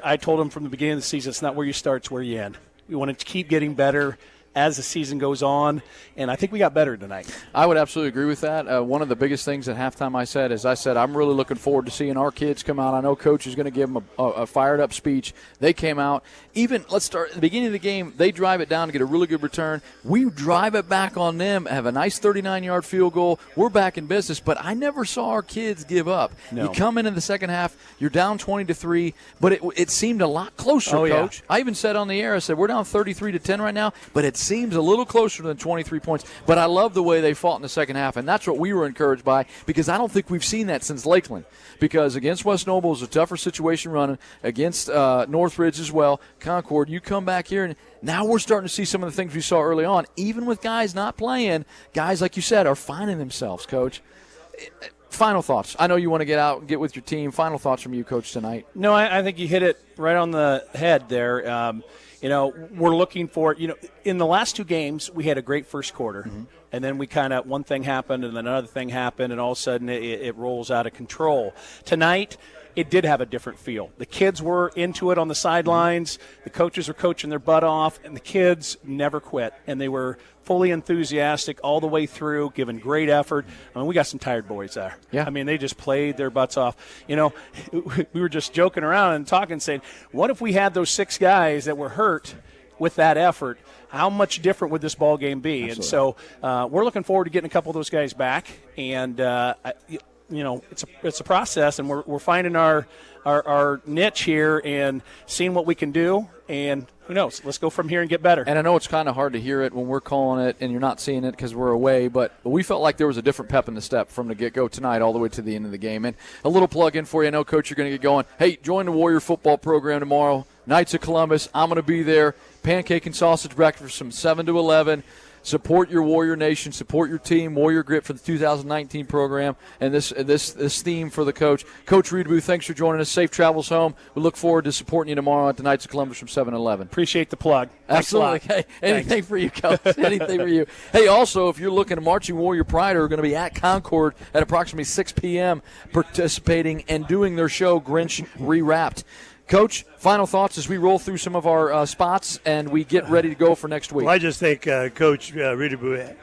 I told them from the beginning of the season, it's not where you start, it's where you end. We want to keep getting better as the season goes on, and I think we got better tonight.
I would absolutely agree with that. One of the biggest things at halftime I said, I'm really looking forward to seeing our kids come out. I know Coach is going to give them a fired-up speech. They came out. Even, let's start at the beginning of the game, they drive it down to get a really good return. We drive it back on them, have a nice 39-yard field goal. We're back in business, but I never saw our kids give up.
No.
You come in the second half, you're down 20-3, but it seemed a lot closer, Coach.
Yeah.
I even said on the air, I said, we're down 33-10 right now, but it seems a little closer than 23 points. But I love the way they fought in the second half, and that's what we were encouraged by, because I don't think we've seen that since Lakeland. Because against West Noble is a tougher situation running, against Northridge as well, Concord, you come back here, and now we're starting to see some of the things we saw early on. Even with guys not playing, guys, like you said, are finding themselves, Coach. Final thoughts. I know you want to get out and get with your team. Final thoughts from you, Coach, tonight.
No, I think you hit it right on the head there. We're looking for, in the last 2 games, we had a great first quarter. Mm-hmm. And then we kind of, one thing happened and then another thing happened, and all of a sudden it rolls out of control. Tonight, it did have a different feel. The kids were into it on the sidelines. The coaches were coaching their butt off, and the kids never quit. And they were fully enthusiastic all the way through, giving great effort. I mean, we got some tired boys there.
Yeah.
I mean, they just played their butts off. You know, we were just joking around and talking, saying, what if we had those 6 guys that were hurt with that effort? How much different would this ball game be? Absolutely. And so we're looking forward to getting a couple of those guys back. And, you know, it's a process, and we're finding our niche here and seeing what we can do. And who knows? Let's go from here and get better.
And I know it's kind of hard to hear it when we're calling it and you're not seeing it because we're away, but we felt like there was a different pep in the step from the get-go tonight all the way to the end of the game. And a little plug-in for you. I know, Coach, you're going to get going. Hey, join the Warrior football program tomorrow. Knights of Columbus. I'm going to be there. Pancake and sausage breakfast from 7 to 11. Support your Warrior Nation. Support your team. Warrior Grit for the 2019 program. And this theme for the coach. Coach Reedaboo, thanks for joining us. Safe travels home. We look forward to supporting you tomorrow at the Knights of Columbus from 7 to 11.
Appreciate the plug.
Absolutely. Hey, anything for you, Coach. Anything for you. Hey, also, if you're looking at Marching Warrior Pride, are going to be at Concord at approximately 6 p.m. participating and doing their show, Grinch Rewrapped. Coach, final thoughts as we roll through some of our spots and we get ready to go for next week.
Well, I just think Coach Reedaboo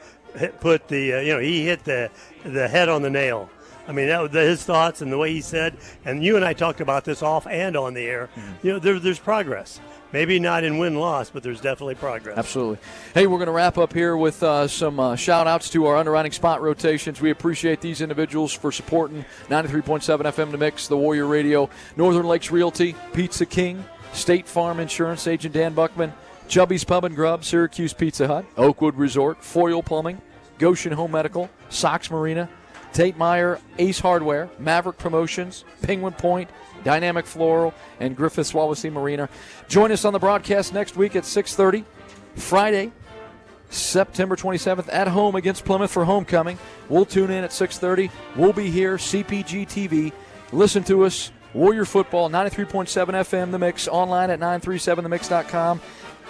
put he hit the head on the nail. I mean, that was his thoughts and the way he said, and you and I talked about this off and on the air. You know, there's progress. Maybe not in win-loss, but there's definitely progress.
Absolutely. Hey, we're going to wrap up here with some shout-outs to our underwriting spot rotations. We appreciate these individuals for supporting 93.7 FM The Mix, the Warrior Radio, Northern Lakes Realty, Pizza King, State Farm Insurance Agent Dan Buckman, Chubby's Pub and Grub, Syracuse Pizza Hut, Oakwood Resort, Foyle Plumbing, Goshen Home Medical, Sox Marina, Tate Meyer, Ace Hardware, Maverick Promotions, Penguin Point, Dynamic Floral, and Griffiths Wawasee Marina. Join us on the broadcast next week at 6:30, Friday, September 27th, at home against Plymouth for homecoming. We'll tune in at 6:30. We'll be here, CPG-TV. Listen to us, Warrior Football, 93.7 FM The Mix, online at 937themix.com,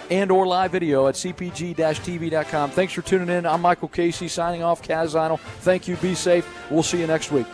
and or live video at cpg-tv.com. Thanks for tuning in. I'm Michael Casey, signing off. Kaz Zinal. Thank you. Be safe. We'll see you next week.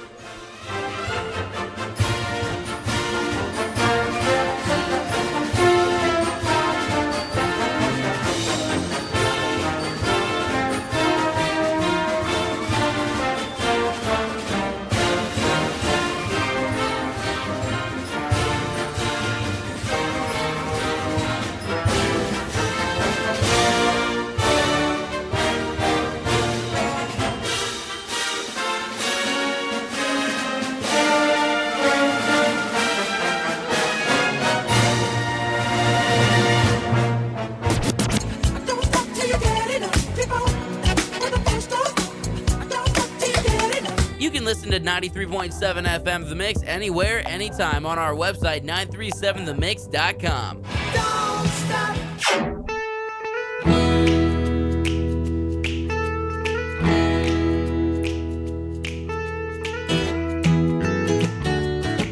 Listen to 93.7 FM The Mix anywhere, anytime on our website, 937themix.com. Don't stop.